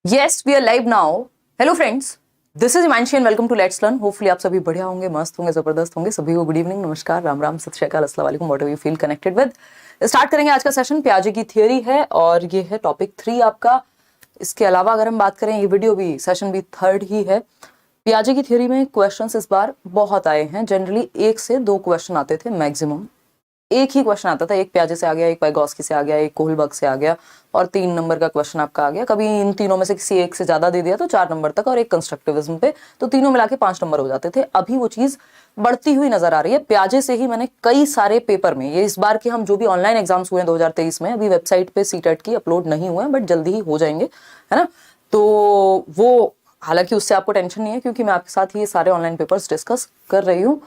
Yes, we are live now. Hello friends, this is Himanshi and welcome to Let's Learn. Hopefully आप सभी बढ़िया होंगे, मस्त होंगे, जबरदस्त होंगे. सभी को गुड इवनिंग, नमस्कार, राम राम, सत श्री अकाल, अस्सलाम वालेकुम, whatever you feel connected with. Start करेंगे आज का सेशन. पियाजे की थियरी है और ये है टॉपिक 3 आपका. इसके अलावा अगर हम बात करें, ये वीडियो भी सेशन भी 3rd ही है. पियाजे की थियरी में क्वेश्चंस इस बार बहुत आए हैं. जनरली 1 से 2 क्वेश्चन आते थे मैक्सिमम. एक ही क्वेश्चन आता था, एक पियाजे से आ गया, एक वाइगॉस्की से आ गया, एक कोहलबर्ग से आ गया और 3 नंबर का क्वेश्चन आपका आ गया. कभी इन तीनों में से किसी एक से ज्यादा दे दिया तो 4 नंबर तक और एक कंस्ट्रक्टिविज्म पे, तो तीनों मिला के 5 नंबर हो जाते थे. अभी वो चीज बढ़ती हुई नजर आ रही है. पियाजे से ही मैंने कई सारे पेपर में, ये इस बार के हम जो भी ऑनलाइन एग्जाम्स हुए हैं 2023 में, अभी वेबसाइट पे सीटेट की अपलोड नहीं हुए हैं बट जल्दी ही हो जाएंगे, है ना. तो वो, हालांकि उससे आपको टेंशन नहीं है क्योंकि मैं आपके साथ ये सारे ऑनलाइन पेपर्स डिस्कस कर रही हूँ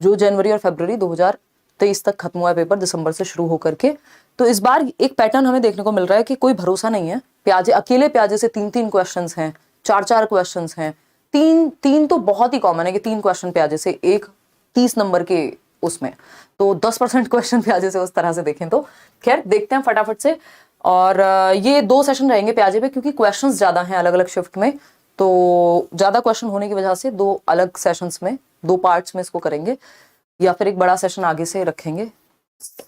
जो जनवरी और फरवरी 2023 तक खत्म हुआ है पेपर, दिसंबर से शुरू होकर के. तो इस बार एक पैटर्न हमें देखने को मिल रहा है कि कोई भरोसा नहीं है. प्याजे, अकेले प्याजे से 3-3 क्वेश्चंस हैं, 4-4 क्वेश्चंस हैं. 3 तो बहुत ही कॉमन है कि 3 क्वेश्चन प्याजे से, एक 30 नंबर के उसमें, तो 10% क्वेश्चन प्याजे से उस तरह से देखें तो. खैर देखते हैं फटाफट से. और ये 2 सेशन रहेंगे प्याजे पे क्योंकि क्वेश्चंस ज्यादा हैं अलग अलग शिफ्ट में. तो ज्यादा क्वेश्चन होने की वजह से 2 अलग सेशंस में, 2 पार्ट्स में इसको करेंगे या फिर एक बड़ा सेशन आगे से रखेंगे.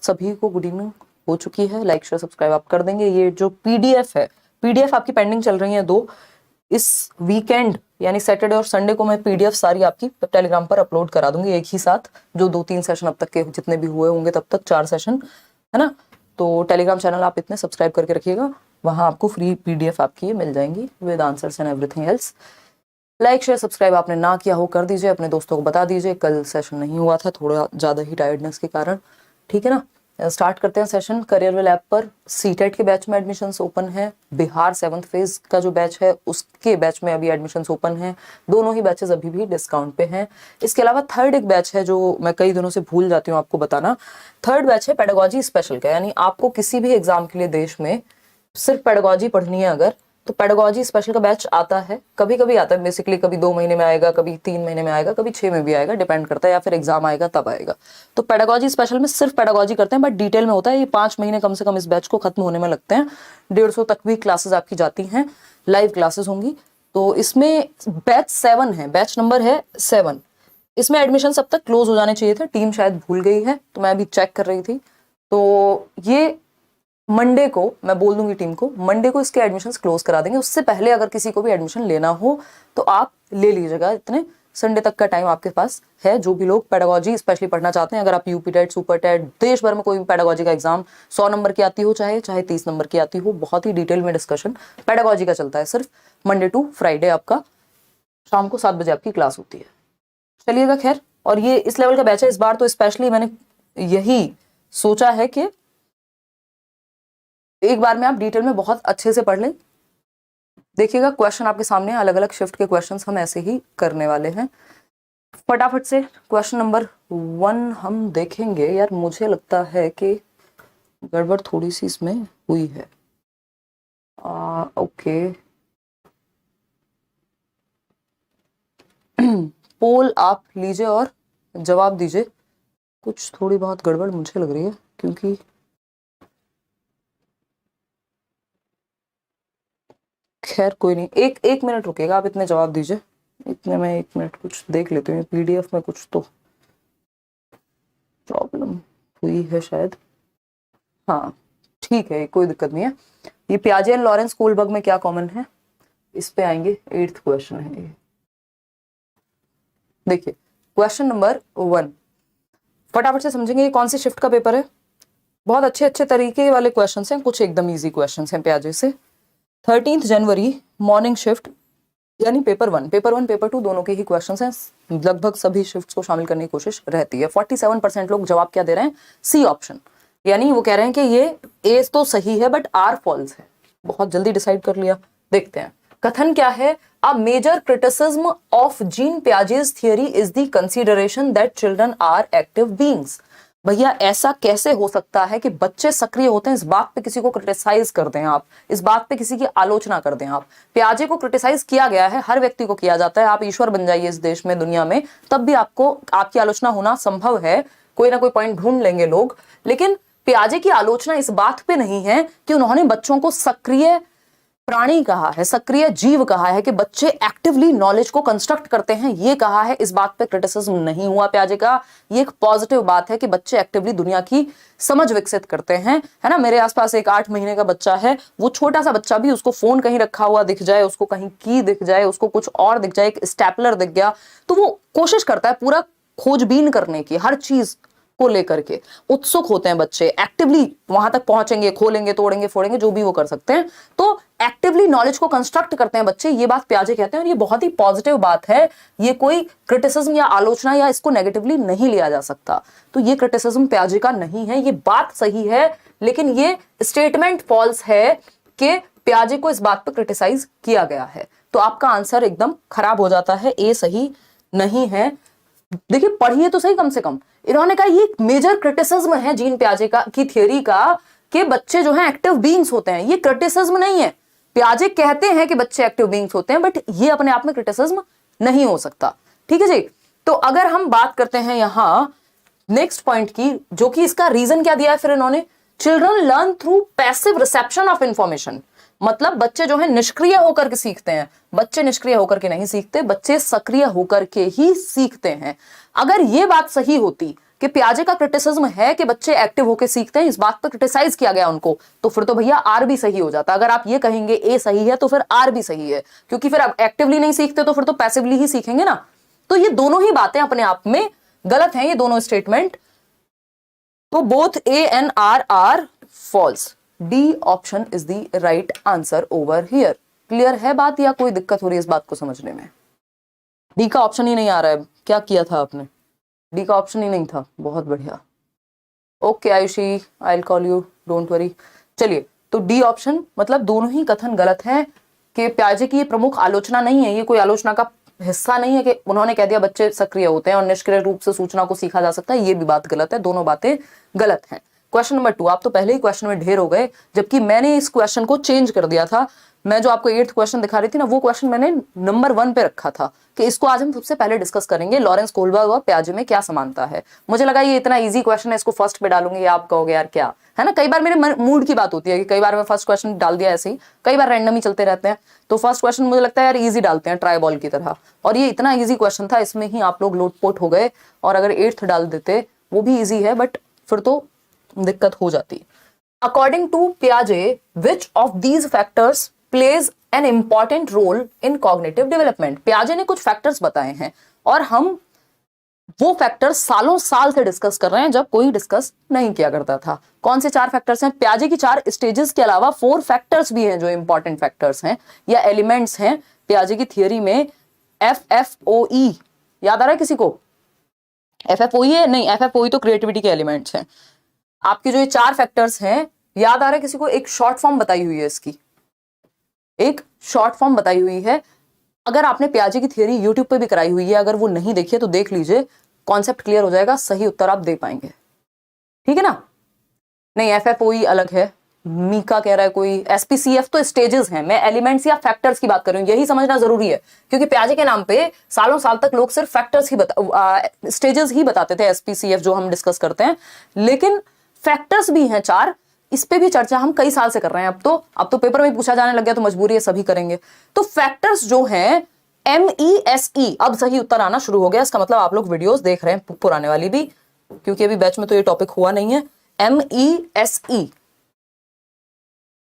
सभी को गुड इवनिंग हो चुकी है. लाइक शेयर सब्सक्राइब आप कर देंगे. ये जो पीडीएफ है, पीडीएफ आपकी पेंडिंग चल रही है 2. इस वीकेंड यानी सैटरडे और संडे को मैं पीडीएफ सारी आपकी टेलीग्राम पर अपलोड करा दूंगी एक ही साथ. जो 2-3 सेशन अब तक के जितने भी हुए होंगे, तब तक 4 सेशन, है ना. तो टेलीग्राम चैनल आप इतने सब्सक्राइब करके रखिएगा, वहां आपको फ्री पीडीएफ आपकी ये मिल जाएंगी with answers and everything else. Like share subscribe आपने ना किया हो कर दीजिए, अपने दोस्तों को बता दीजिए. कल सेशन नहीं हुआ था थोड़ा ज़्यादा ही टायर्डनेस के कारण, ठीक है ना. स्टार्ट करते हैं सेशन. करियर ऐप पर सीटेट के बैच में एडमिशन्स ओपन है. बिहार 7th फेज का जो बैच है उसके बैच में अभी एडमिशन्स ओपन है. दोनों ही बैचेस अभी भी डिस्काउंट पे हैं. इसके अलावा 3rd एक बैच है जो मैं कई दिनों से भूल जाती हूँ आपको बताना. 3rd बैच है पेडागोजी स्पेशल का, यानी आपको किसी भी एग्जाम के लिए देश में सिर्फ पेडागोजी पढ़नी है अगर, तो पेडागोजी स्पेशल का बैच आता है. कभी कभी आता है बेसिकली, कभी 2 महीने में आएगा, कभी 3 महीने में आएगा, कभी 6 में भी आएगा, डिपेंड करता है, या फिर एग्जाम आएगा तब आएगा. तो पेडागोजी स्पेशल में सिर्फ पेडागोजी करते हैं बट डिटेल में होता है. ये 5 महीने कम से कम इस बैच को खत्म होने में लगते हैं. 150 तक भी क्लासेस आपकी जाती हैं, लाइव क्लासेस होंगी. तो इसमें बैच 7 है, बैच नंबर है 7. इसमें एडमिशन अब तक क्लोज हो जाने चाहिए थे. टीम शायद भूल गई है, तो मैं अभी चेक कर रही थी. तो ये मंडे को मैं बोल दूंगी टीम को, मंडे को इसके एडमिशन्स क्लोज करा देंगे. उससे पहले अगर किसी को भी एडमिशन लेना हो तो आप ले लीजिएगा. इतने संडे तक का टाइम आपके पास है. जो भी लोग पेडागोजी स्पेशली पढ़ना चाहते हैं, अगर आप यूपी टेट, सुपर टेट, देश भर में कोई भी पेडागोजी का एग्जाम 100 नंबर की आती हो, चाहे 30 नंबर की आती हो, बहुत ही डिटेल में डिस्कशन पेडागोजी का चलता है. सिर्फ मंडे टू फ्राइडे आपका शाम को 7 बजे आपकी क्लास होती है. चलिएगा खैर. और ये इस लेवल का बैच है. इस बार तो स्पेशली मैंने यही सोचा है कि एक बार में आप डिटेल में बहुत अच्छे से पढ़ लें. देखिएगा क्वेश्चन आपके सामने, अलग अलग शिफ्ट के क्वेश्चंस हम ऐसे ही करने वाले हैं. फटाफट से क्वेश्चन नंबर 1 हम देखेंगे. यार मुझे लगता है कि गड़बड़ थोड़ी सी इसमें हुई है. ओके, पोल आप लीजिए और जवाब दीजिए. कुछ थोड़ी बहुत गड़बड़ मुझे लग रही है क्योंकि खैर कोई नहीं. एक मिनट रुकेगा, आप इतने जवाब दीजिए. इतने में 1 मिनट कुछ देख लेते हैं. पीडीएफ में कुछ तो प्रॉब्लम हुई है शायद. हाँ ठीक है, कोई दिक्कत नहीं है. ये पियाजे एंड लॉरेंस कोहलबर्ग में क्या कॉमन है, इस पे आएंगे. 8th क्वेश्चन है ये. देखिए क्वेश्चन नंबर 1 फटाफट से समझेंगे. ये कौन सी शिफ्ट का पेपर है. बहुत अच्छे अच्छे तरीके वाले क्वेश्चन हैं, कुछ एकदम ईजी क्वेश्चन हैं पियाजे से. 13 जनवरी मॉर्निंग शिफ्ट, यानी पेपर 1, पेपर 2 दोनों के ही क्वेश्चंस हैं. लगभग सभी शिफ्ट्स को शामिल करने की कोशिश रहती है. 47% लोग जवाब क्या दे रहे हैं, सी ऑप्शन. यानी वो कह रहे हैं कि ये ए तो सही है बट आर फॉल्स है. बहुत जल्दी डिसाइड कर लिया. देखते हैं कथन क्या है. A major criticism of Jean Piaget's theory is the consideration that children are active beings. भैया ऐसा कैसे हो सकता है कि बच्चे सक्रिय होते हैं. इस बात पे किसी को क्रिटिसाइज कर दें आप, इस बात पे किसी की आलोचना कर दें आप. पियाजे को क्रिटिसाइज किया गया है, हर व्यक्ति को किया जाता है. आप ईश्वर बन जाइए इस देश में, दुनिया में, तब भी आपको आपकी आलोचना होना संभव है. कोई ना कोई पॉइंट ढूंढ लेंगे लोग. लेकिन पियाजे की आलोचना इस बात पे नहीं है कि उन्होंने बच्चों को सक्रिय प्राणी कहा है, सक्रिय जीव कहा है कि बच्चे एक्टिवली नॉलेज को कंस्ट्रक्ट करते हैं, ये कहा है। इस बात पे क्रिटिसिज्म नहीं हुआ प्याजे का। ये एक पॉजिटिव बात है कि बच्चे एक्टिवली दुनिया की समझ विकसित करते हैं, है ना। मेरे आसपास एक 8 महीने का बच्चा है, वो छोटा सा बच्चा भी, उसको फोन कहीं रखा हुआ दिख जाए, उसको कहीं की दिख जाए, उसको कुछ और दिख जाए, एक स्टेपलर दिख गया, तो वो कोशिश करता है पूरा खोजबीन करने की, हर चीज को लेकर के उत्सुक होते हैं बच्चे, एक्टिवली वहां तक पहुंचेंगे, खोलेंगे, तोड़ेंगे, फोड़ेंगे, जो भी वो कर सकते हैं। तो एक्टिवली नॉलेज को कंस्ट्रक्ट करते हैं बच्चे, ये बात प्याजे कहते हैं, और ये बहुत ही पॉजिटिव बात है। ये कोई क्रिटिसिज्म या आलोचना या इसको नेगेटिवली नहीं लिया जा सकता। तो ये क्रिटिसिज्म प्याजे का नहीं है, ये बात सही है, लेकिन ये स्टेटमेंट फॉल्स है कि प्याजे को इस बात पर क्रिटिसाइज किया गया है। तो आपका आंसर एकदम खराब हो जाता है, ए सही नहीं है। देखिए पढ़िए तो सही कम से कम। इन्होंने कहा ये मेजर क्रिटिसिज्म है जीन प्याजे का की थियरी का कि बच्चे जो हैं एक्टिव बीइंग्स होते हैं। ये क्रिटिसिज्म नहीं है। प्याजे कहते हैं कि बच्चे एक्टिव बीइंग्स होते हैं, बट ये अपने आप में क्रिटिसिज्म नहीं हो सकता। ठीक है जी। तो अगर हम बात करते हैं यहां नेक्स्ट पॉइंट की, जो कि इसका रीजन क्या दिया है फिर इन्होंने, children learn through passive reception of information. मतलब बच्चे जो है निष्क्रिय होकर के सीखते हैं। बच्चे निष्क्रिय होकर के नहीं सीखते, बच्चे सक्रिय होकर के ही सीखते हैं। अगर ये बात सही होती कि प्याजे का क्रिटिसिज्म है कि बच्चे एक्टिव होकर सीखते हैं, इस बात पर क्रिटिसाइज किया गया उनको, तो फिर तो भैया आर भी सही हो जाता। अगर आप ये कहेंगे ए सही है तो फिर आर भी सही है, क्योंकि फिर आप एक्टिवली नहीं सीखते तो फिर तो पैसिवली ही सीखेंगे ना। तो ये दोनों ही बातें अपने आप में गलत हैं, ये दोनों स्टेटमेंट। तो both A and R are false. D option is the right answer over here. Clear है बात या कोई दिक्कत हो रही है इस बात को समझने में? डी का ऑप्शन ही नहीं आ रहा है, क्या किया था आपने? डी का ऑप्शन ही नहीं था, बहुत बढ़िया। Okay Ayushi, I will call you, don't worry. चलिए, तो डी ऑप्शन मतलब दोनों ही कथन गलत है कि प्याजे की ये प्रमुख आलोचना नहीं है, ये कोई आलोचना का हिस्सा नहीं है कि उन्होंने कह दिया बच्चे सक्रिय होते हैं और निष्क्रिय रूप से सूचना को सीखा जा सकता है। ये भी बात गलत है, दोनों बातें गलत हैं। क्वेश्चन नंबर 2, आप तो पहले ही क्वेश्चन में ढेर हो गए, जबकि मैंने इस क्वेश्चन को चेंज कर दिया था। मैं जो आपको 8th क्वेश्चन दिखा रही थी ना, वो क्वेश्चन मैंने नंबर 1 पे रखा था कि इसको आज हम सबसे पहले डिस्कस करेंगे, लॉरेंस कोहलबर्ग और प्याजे में क्या समानता है। मुझे लगा ये इतना इजी क्वेश्चन है, इसको फर्स्ट पे डालूंगी, आप कहोगे यार क्या है ना। कई बार मेरे मूड की बात होती है कि कई बार मैं फर्स्ट क्वेश्चन डाल दिया ऐसे ही, कई बार रैंडम ही चलते रहते हैं। तो फर्स्ट क्वेश्चन मुझे लगता है यार इजी डालते हैं, ट्राई बॉल की तरह, और ये इतना इजी क्वेश्चन था, इसमें ही आप लोग लोटपोट हो गए। और अगर 8th डाल देते, वो भी इजी है बट फिर तो दिक्कत हो जाती। According to प्याजे, which of these factors plays an important role in cognitive development. प्याजे ने कुछ फैक्टर्स बताए हैं और हम वो फैक्टर्स सालों साल से डिस्कस कर रहे हैं, जब कोई डिस्कस नहीं किया करता था। कौन से 4 फैक्टर्स हैं? प्याजे की 4 स्टेजेस के अलावा 4 फैक्टर्स भी हैं जो इंपॉर्टेंट फैक्टर्स हैं या एलिमेंट्स हैं प्याजे की थियरी में। FFOE याद आ रहा है किसी को? FFOE है? नहीं, FFOE तो क्रिएटिविटी के एलिमेंट्स हैं। आपके जो ये 4 फैक्टर्स हैं, याद आ रहा है किसी को? एक शॉर्ट फॉर्म बताई हुई है इसकी, एक शॉर्ट फॉर्म बताई हुई है। अगर आपने प्याजे की थियरी यूट्यूब पे भी कराई हुई है, अगर वो नहीं देखी है तो देख लीजिए, कॉन्सेप्ट क्लियर हो जाएगा, सही उत्तर आप दे पाएंगे। ठीक है ना? नहीं, FFOE अलग है, मीका कह रहा है कोई। SPCF तो स्टेजेस हैं, मैं एलिमेंट्स या फैक्टर्स की बात कर रही हूं, यही समझना जरूरी है, क्योंकि प्याजे के नाम पे सालों साल तक लोग सिर्फ फैक्टर्स ही स्टेजेस ही बताते थे, SPCF जो हम डिस्कस करते हैं, लेकिन फैक्टर्स भी हैं 4। इस पे भी चर्चा हम कई साल से कर रहे हैं। अब तो पेपर में पूछा जाने लग गया, तो मजबूरी है, सभी करेंगे। तो फैक्टर्स जो हैं MESE, अब सही उत्तर आना शुरू हो गया, इसका मतलब आप लोग वीडियोस देख रहे हैं, पुराने वाली भी, क्योंकि अभी बैच में तो ये टॉपिक हुआ नहीं है। MESE,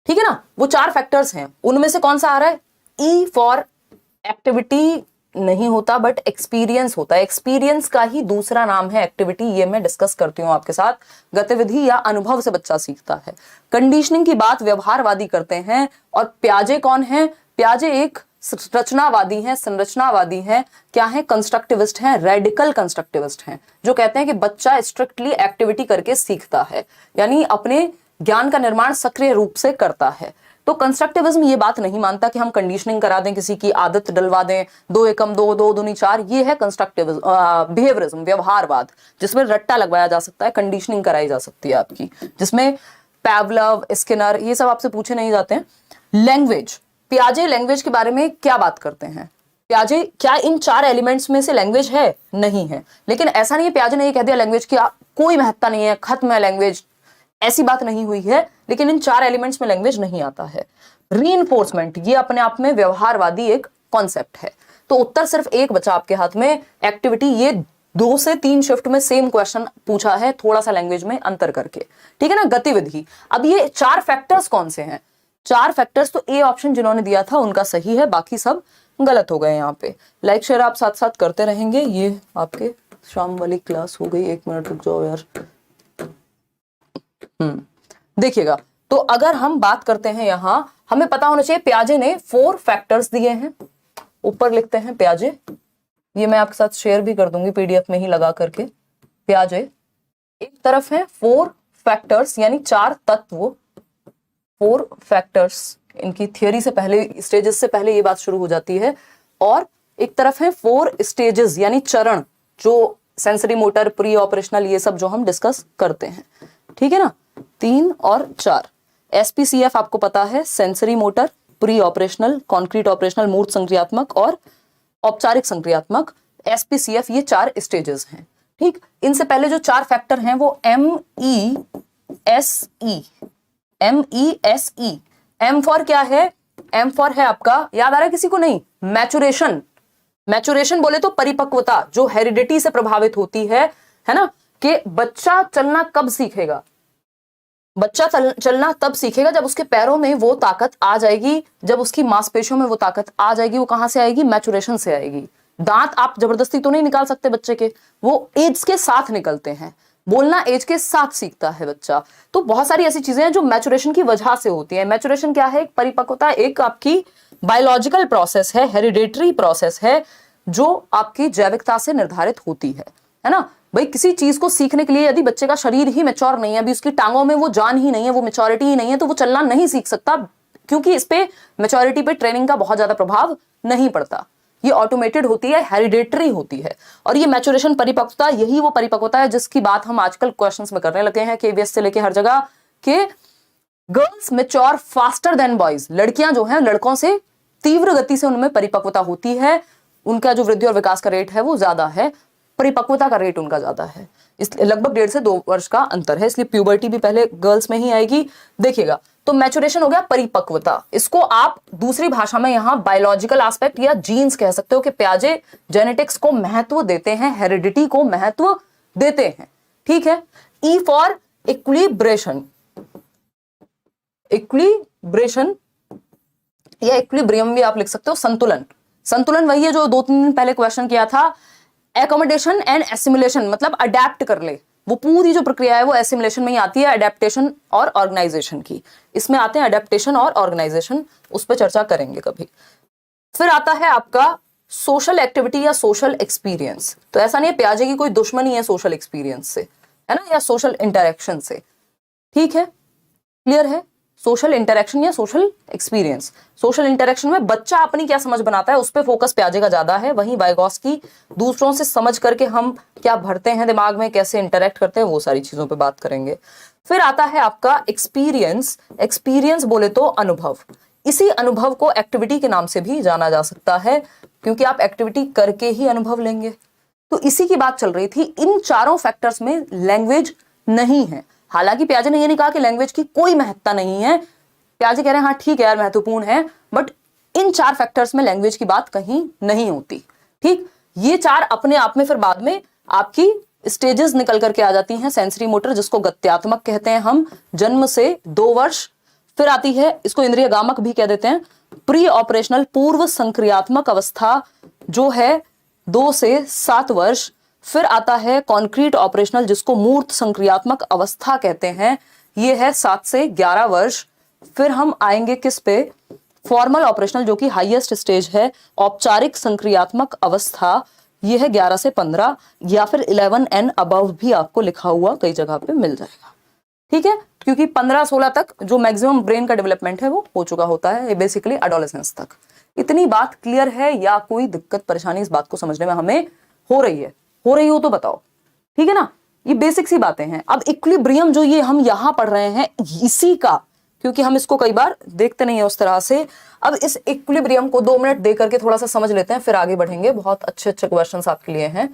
ठीक है ना? वो 4 फैक्टर्स हैं, उनमें से कौन सा आ रहा है? E फॉर एक्टिविटी नहीं होता, बट एक्सपीरियंस होता है। एक्सपीरियंस का ही दूसरा नाम है एक्टिविटी, ये मैं डिस्कस करती हूं आपके साथ। गतिविधि या अनुभव से बच्चा सीखता है। कंडीशनिंग की बात व्यवहारवादी करते हैं, और प्याजे कौन है? प्याजे एक रचनावादी हैं, संरचनावादी हैं। क्या है? कंस्ट्रक्टिविस्ट हैं, रेडिकल कंस्ट्रक्टिविस्ट हैं, जो कहते हैं कि बच्चा स्ट्रिक्टली एक्टिविटी करके सीखता है, यानी अपने ज्ञान का निर्माण सक्रिय रूप से करता है। तो कंस्ट्रक्टिविज्म ये बात नहीं मानता कि हम कंडीशनिंग करा दें, किसी की आदत डलवा दें, 2 एकम 2, 2 दूनी 4। ये है कंस्ट्रक्टिविज्म, बिहेवियरिज्म, व्यवहारवाद, जिसमें रट्टा लगवाया जा सकता है, कंडीशनिंग कराई जा सकती है आपकी, जिसमें पैवलव, स्किनर, ये सब आपसे पूछे नहीं जाते हैं। लैंग्वेज, प्याजे लैंग्वेज के बारे में क्या बात करते हैं? प्याजे क्या इन 4 एलिमेंट्स में से लैंग्वेज है? नहीं है। लेकिन ऐसा नहीं है प्याजे ने ये कह दिया लैंग्वेज की कोई महत्ता नहीं है, खत्म है लैंग्वेज, ऐसी बात नहीं हुई है, लेकिन इन 4 एलिमेंट्स में लैंग्वेज नहीं आता है। रीइंफोर्समेंट, ये अपने आप में व्यवहारवादी एक कॉन्सेप्ट है। तो उत्तर सिर्फ एक बचा आपके हाथ में, एक्टिविटी। ये 2 से 3 शिफ्ट में सेम क्वेश्चन पूछा है, थोड़ा सा लैंग्वेज में अंतर करके, ठीक है ना। गतिविधि, अब ये 4 फैक्टर्स कौन से हैं? 4 फैक्टर्स, तो ए ऑप्शन जिन्होंने दिया था उनका सही है, बाकी सब गलत हो गए यहाँ पे। लाइक शेयर आप साथ साथ करते रहेंगे। ये आपके शाम वाली क्लास हो गई, 1 मिनट रुक जाओ यार। देखिएगा, तो अगर हम बात करते हैं यहां, हमें पता होना चाहिए पियाजे ने 4 फैक्टर्स दिए हैं। ऊपर लिखते हैं पियाजे, ये मैं आपके साथ शेयर भी कर दूंगी पीडीएफ में ही लगा करके। पियाजे एक तरफ है 4 फैक्टर्स, यानी 4 तत्व, 4 फैक्टर्स। इनकी थियोरी से पहले, स्टेजेस से पहले ये बात शुरू हो जाती है। और एक तरफ है 4 स्टेजेस, यानी चरण, जो सेंसरी मोटर, प्री ऑपरेशनल, ये सब जो हम डिस्कस करते हैं, ठीक है ना। 3 और 4। SPCF आपको पता है, sensory motor, pre operational, concrete operational, मूर्त संक्रियात्मक और औपचारिक संक्रियात्मक। SPCF ये 4 स्टेजेस हैं, ठीक। इनसे पहले जो 4 फैक्टर हैं वो MESE। MESE, M फॉर क्या है? M फॉर है आपका, याद आ रहा है किसी को? नहीं, मैचुरेशन। मैचुरेशन बोले तो परिपक्वता, जो हेरिडिटी से प्रभावित होती है ना, कि बच्चा चलना कब सीखेगा? बच्चा चलना तब सीखेगा जब उसके पैरों में वो ताकत आ जाएगी, जब उसकी मांसपेशियों में वो ताकत आ जाएगी। वो कहां से आएगी? मैचुरेशन से आएगी। दांत आप जबरदस्ती तो नहीं निकाल सकते बच्चे के, वो एज के साथ निकलते हैं। बोलना एज के साथ सीखता है बच्चा। तो बहुत सारी ऐसी चीजें हैं जो मैचुरेशन की वजह से होती है। मैचुरेशन क्या है? एक परिपक्वता, एक आपकी बायोलॉजिकल प्रोसेस है, हेरिडेटरी प्रोसेस है, जो आपकी जैविकता से निर्धारित होती है ना। भाई किसी चीज को सीखने के लिए यदि बच्चे का शरीर ही मैच्योर नहीं है, अभी उसकी टांगों में वो जान ही नहीं है, वो मैच्योरिटी ही नहीं है, तो वो चलना नहीं सीख सकता, क्योंकि इस पे मैच्योरिटी पे ट्रेनिंग का बहुत ज्यादा प्रभाव नहीं पड़ता। ये ऑटोमेटेड होती है, हेरिडेटरी होती है। और ये मैच्योरेशन, परिपक्वता, यही वो परिपक्वता है जिसकी बात हम आजकल क्वेश्चंस में करने लगे हैं, KVS से लेके हर जगह, कि girls mature faster than boys. लड़कियां जो हैं लड़कों से तीव्र गति से उनमें परिपक्वता होती है, उनका जो वृद्धि और विकास का रेट है वो ज्यादा है, परिपक्वता का रेट उनका ज्यादा है। इसलिए लगभग 1.5 से 2 वर्ष का अंतर है, इसलिए प्यूबर्टी भी पहले गर्ल्स में ही आएगी। देखिएगा, तो मैचुरेशन हो गया परिपक्वता। इसको आप दूसरी भाषा में यहां बायोलॉजिकल एस्पेक्ट या जीन्स कह सकते हो, कि पियाजे जेनेटिक्स को महत्व देते हैं, हेरिडिटी को महत्व देते हैं, ठीक है। E for equilibration. इक्विलिब्रेशन या इक्विलिब्रियम भी आप लिख सकते हो, संतुलन। संतुलन वही है जो 2-3 दिन पहले क्वेश्चन किया था। एकोमोडेशन एंड एसिमुलेशन, मतलब अडेप्ट कर ले, वो पूरी जो प्रक्रिया है वो एसिमुलेशन में ही आती है, अडेप्टेशन और ऑर्गेनाइजेशन की। इसमें आते हैं अडेप्टेशन और ऑर्गेनाइजेशन, उस पर चर्चा करेंगे कभी। फिर आता है आपका सोशल एक्टिविटी या सोशल एक्सपीरियंस। तो ऐसा नहीं है पियाजे की कोई दुश्मनी है सोशल एक्सपीरियंस से, है ना, या सोशल इंटरेक्शन से, ठीक है, क्लियर है। सोशल इंटरेक्शन या सोशल एक्सपीरियंस। सोशल इंटरेक्शन में बच्चा अपनी क्या समझ बनाता है उस पे फोकस पियाजे का ज्यादा है, वहीं वाइगोत्स्की दूसरों से समझ करके हम क्या भरते हैं दिमाग में, कैसे इंटरेक्ट करते हैं, वो सारी चीजों पे बात करेंगे। फिर आता है आपका एक्सपीरियंस। एक्सपीरियंस बोले तो अनुभव। इसी अनुभव को एक्टिविटी के नाम से भी जाना जा सकता है, क्योंकि आप एक्टिविटी करके ही अनुभव लेंगे। तो इसी की बात चल रही थी। इन चारों फैक्टर्स में लैंग्वेज नहीं है। हालांकि पियाजे ने ये नहीं कहा कि लैंग्वेज की कोई महत्ता नहीं है, पियाजे कह रहे हैं हाँ ठीक है यार महत्वपूर्ण है, बट इन 4 फैक्टर्स में लैंग्वेज की बात कहीं नहीं होती, ठीक। ये 4 अपने आप में फिर बाद में आपकी स्टेजेस निकल करके आ जाती हैं। सेंसरी मोटर, जिसको गत्यात्मक कहते हैं हम, जन्म से 2 वर्ष। फिर आती है, इसको इंद्रिय गामक भी कह देते हैं, प्री ऑपरेशनल, पूर्व संक्रियात्मक अवस्था, जो है 2 से 7 वर्ष। फिर आता है कॉन्क्रीट ऑपरेशनल, जिसको मूर्त संक्रियात्मक अवस्था कहते हैं, ये है 7 से 11 वर्ष। फिर हम आएंगे किस पे? फॉर्मल ऑपरेशनल, जो कि हाईएस्ट स्टेज है, औपचारिक संक्रियात्मक अवस्था, ये है 11 से 15, या फिर 11 एंड अबव भी आपको लिखा हुआ कई जगह पे मिल जाएगा, ठीक है, क्योंकि 15-16 तक जो मैक्सिमम ब्रेन का डेवलपमेंट है वो हो चुका होता है, बेसिकली एडोलेसेंस तक। इतनी बात क्लियर है या कोई दिक्कत परेशानी इस बात को समझने में हमें हो रही है? हो रही हो तो बताओ, ठीक है ना। ये बेसिक सी बातें हैं। अब इक्विलिब्रियम जो ये हम यहां पढ़ रहे हैं, इसी का, क्योंकि हम इसको कई बार देखते नहीं है उस तरह से, अब इस इक्विलिब्रियम को 2 मिनट दे करके थोड़ा सा समझ लेते हैं, फिर आगे बढ़ेंगे। बहुत अच्छे अच्छे क्वेश्चंस आपके लिए हैं।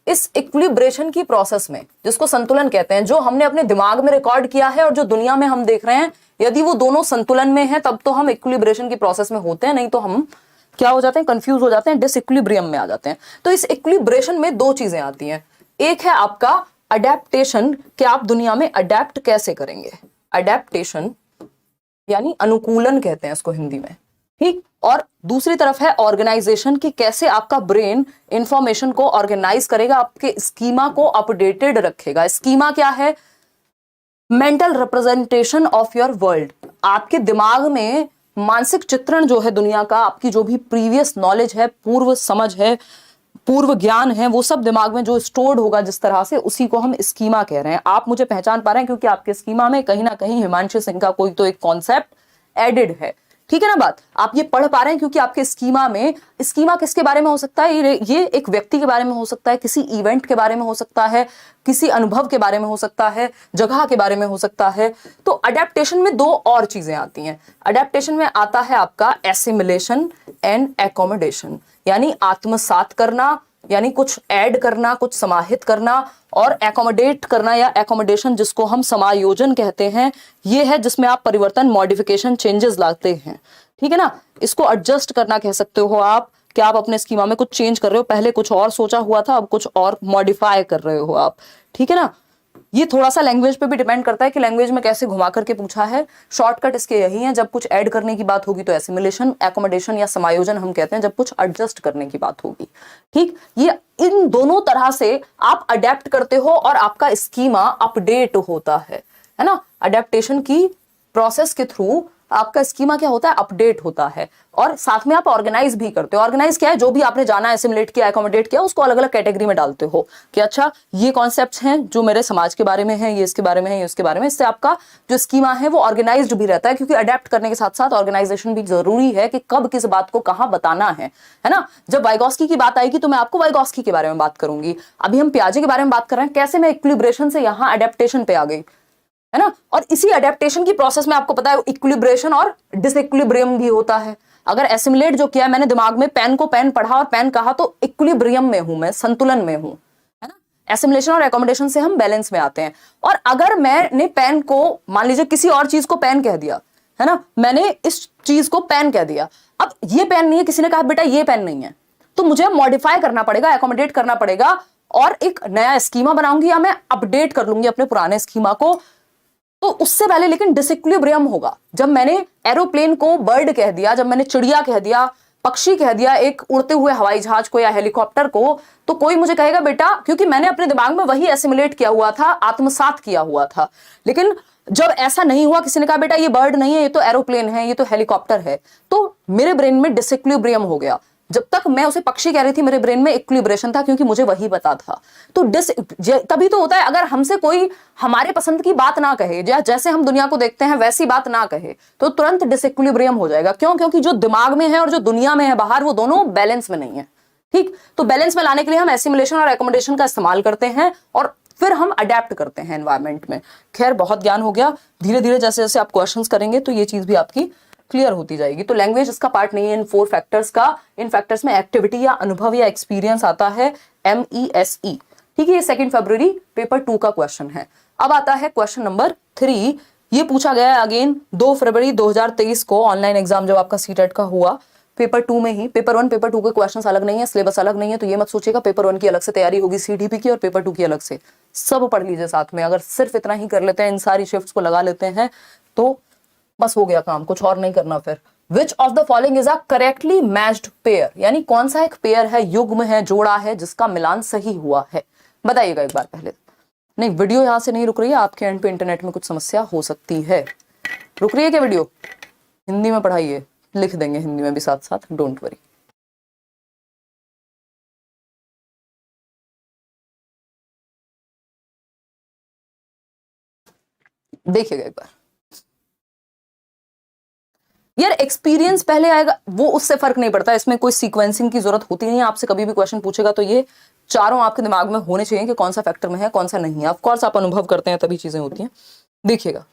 इस इक्विलिब्रेशन की प्रोसेस में, जिसको संतुलन कहते हैं, जो हमने अपने दिमाग में रिकॉर्ड किया है और जो दुनिया में हम देख रहे हैं, यदि वो दोनों संतुलन में है तब तो हम इक्विलिब्रेशन की प्रोसेस में होते हैं, नहीं तो हम क्या हो जाते हैं, कंफ्यूज हो जाते हैं, डिसइक्विलिब्रियम में आ जाते हैं। तो इस इक्विलिब्रेशन में दो चीजें आती हैं। एक है आपका अडेप्टेशन, कि आप दुनिया में अडेप्ट कैसे करेंगे, अडेप्टेशन यानी अनुकूलन कहते हैं इसको हिंदी में, ठीक। और दूसरी तरफ है ऑर्गेनाइजेशन, कि कैसे आपका ब्रेन इंफॉर्मेशन को ऑर्गेनाइज करेगा, आपके स्कीमा को अपडेटेड रखेगा। स्कीमा क्या है? Mental representation of your world, आपके दिमाग में मानसिक चित्रण जो है दुनिया का, आपकी जो भी प्रीवियस नॉलेज है, पूर्व समझ है, पूर्व ज्ञान है, वो सब दिमाग में जो स्टोर्ड होगा जिस तरह से, उसी को हम स्कीमा कह रहे हैं। आप मुझे पहचान पा रहे हैं क्योंकि आपके स्कीमा में कहीं ना कहीं हिमांशु सिंह का कोई तो एक कॉन्सेप्ट एडेड है, ठीक है ना बात। आप ये पढ़ पा रहे हैं क्योंकि आपके स्कीमा में, स्कीमा किसके बारे में हो सकता है? ये एक व्यक्ति के बारे में हो सकता है, किसी इवेंट के बारे में हो सकता है, किसी अनुभव के बारे में हो सकता है, जगह के बारे में हो सकता है। तो अडेप्टेशन में दो और चीजें आती हैं। अडेप्टेशन में आता है आपका एसिमिलेशन एंड एकोमोडेशन, यानी आत्मसात करना, यानी कुछ ऐड करना, कुछ समाहित करना, और एकोमोडेट करना या एकोमोडेशन जिसको हम समायोजन कहते हैं, ये है जिसमें आप परिवर्तन, मॉडिफिकेशन, चेंजेस लाते हैं, ठीक है ना। इसको एडजस्ट करना कह सकते हो आप, कि आप अपने स्कीमा में कुछ चेंज कर रहे हो, पहले कुछ और सोचा हुआ था, अब कुछ और मॉडिफाई कर रहे हो आप, ठीक है ना। ये थोड़ा सा लैंग्वेज पे भी डिपेंड करता है कि लैंग्वेज में कैसे घुमा करके पूछा है। शॉर्टकट इसके यही है, जब कुछ ऐड करने की बात होगी तो एसिमिलेशन, एकोमोडेशन या समायोजन हम कहते हैं जब कुछ एडजस्ट करने की बात होगी, ठीक। ये इन दोनों तरह से आप अडेप्ट करते हो और आपका स्कीमा अपडेट होता है ना। अडेप्टेशन की प्रोसेस के थ्रू आपका स्कीमा क्या होता है? अपडेट होता है, और साथ में आप ऑर्गेनाइज भी करते हो। ऑर्गेनाइज क्या है? जो भी आपने जाना, एसिमुलेट किया, एकोमोडेट किया, उसको अलग अलग कैटेगरी में डालते हो कि अच्छा ये कॉन्सेप्ट्स हैं जो मेरे समाज के बारे में है, ये इसके बारे में है, ये उसके बारे में। इससे आपका जो स्कीमा है वो ऑर्गेनाइज्ड भी रहता है, क्योंकि अडेप्ट करने के साथ साथ ऑर्गेनाइजेशन भी जरूरी है कि कब किस बात को कहाँ बताना है ना। जब वाइगॉस्की की बात आएगी तो मैं आपको वाइगॉस्की के बारे में बात करूंगी। अभी हम पियाजे के बारे में बात कर रहे हैं, कैसे मैं इक्विलिब्रेशन से यहाँ अडेप्टेशन पे आ गई, है ना। और इसी अडेप्टेशन की प्रोसेस में आपको पता है इक्विलिब्रेशन और डिसइक्विलिब्रियम भी होता है। अगर एसिमुलेट जो किया मैंने दिमाग में, पेन को पेन पढ़ा और पेन कहा, तो इक्विलिब्रियम में हूं मैं, संतुलन में हूं, है ना। एसिमुलेशन और एकोमोडेशन से हम बैलेंस में आते हैं। और अगर मैंने पेन को, मान लीजिए किसी और चीज को पेन कह दिया, है ना, मैंने इस चीज को पेन कह दिया, अब ये पेन नहीं है, किसी ने कहा बेटा ये पेन नहीं है, तो मुझे मॉडिफाई करना पड़ेगा, एकोमोडेट करना पड़ेगा, और एक नया स्कीमा बनाऊंगी या मैं अपडेट कर लूंगी अपने पुराने स्कीमा को। तो उससे पहले लेकिन डिसइक्विलिब्रियम होगा। जब मैंने एरोप्लेन को बर्ड कह दिया, जब मैंने चिड़िया कह दिया, पक्षी कह दिया, एक उड़ते हुए हवाई जहाज को या हेलीकॉप्टर को, तो कोई मुझे कहेगा बेटा, क्योंकि मैंने अपने दिमाग में वही एसिमुलेट किया हुआ था, आत्मसात किया हुआ था। लेकिन जब ऐसा नहीं हुआ, किसी ने कहा बेटा ये बर्ड नहीं है, ये तो एरोप्लेन है, ये तो हेलीकॉप्टर है, तो मेरे ब्रेन में डिसइक्विलिब्रियम हो गया। जब तक मैं उसे पक्षी कह रही थी, मेरे ब्रेन में इक्विलिब्रेशन था, क्योंकि मुझे वही पता था। तो तभी तो होता है, अगर हमसे कोई हमारे पसंद की बात ना कहे, जैसे हम दुनिया को देखते हैं वैसी बात ना कहे, तो तुरंत डिसइक्विलिब्रियम हो जाएगा। क्यों? क्योंकि जो दिमाग में है और जो दुनिया में है बाहर, वो दोनों बैलेंस में नहीं है, ठीक। तो बैलेंस में लाने के लिए हम एसिमुलेशन और एकोमोडेशन का इस्तेमाल करते हैं, और फिर हम अडेप्ट करते हैं एनवायरमेंट में। खैर, बहुत ज्ञान हो गया। धीरे धीरे जैसे जैसे आप क्वेश्चंस करेंगे तो ये चीज भी आपकी क्लियर होती जाएगी। तो लैंग्वेज इसका पार्ट नहीं है इन 4 फैक्टर्स का। इन फैक्टर्स में एक्टिविटी या अनुभव या एक्सपीरियंस आता है, MESE, ठीक है। ये 2 फरवरी पेपर 2 का क्वेश्चन है। अब आता है क्वेश्चन नंबर 3। ये पूछा गया है अगेन 2 फरवरी 2023 को, ऑनलाइन एग्जाम जब आपका सीटेट का हुआ, पेपर 2 में ही। पेपर 1 पेपर 2 के क्वेश्चंस अलग नहीं है, सिलेबस अलग नहीं है, तो ये मत सोचिएगा पेपर 1 की अलग से तैयारी होगी CDP की और पेपर 2 की अलग से। सब पढ़ लीजिए साथ में। अगर सिर्फ इतना ही कर लेते हैं, इन सारी शिफ्ट्स को लगा लेते हैं, तो बस हो गया काम, कुछ और नहीं करना फिर। विच of the following is a correctly matched pair, यानी कौन सा एक पेयर है, युग्म है, जोड़ा है, जिसका मिलान सही हुआ है, बताइएगा एक बार पहले। नहीं, वीडियो यहां से नहीं रुक रही है, आपके एंड पे इंटरनेट में कुछ समस्या हो सकती है। रुक रही है क्या वीडियो? हिंदी में पढ़ाइए, लिख देंगे हिंदी में भी साथ साथ, डोंट वरी। देखिएगा एक बार यार, एक्सपीरियंस पहले आएगा, वो उससे फर्क नहीं पड़ता, इसमें कोई सीक्वेंसिंग की जरूरत होती नहीं है। आपसे कभी भी क्वेश्चन पूछेगा तो ये चारों आपके दिमाग में होने चाहिए कि कौन सा फैक्टर में है, कौन सा नहीं है। ऑफ कोर्स आप अनुभव करते हैं तभी चीजें होती हैं। देखिएगा,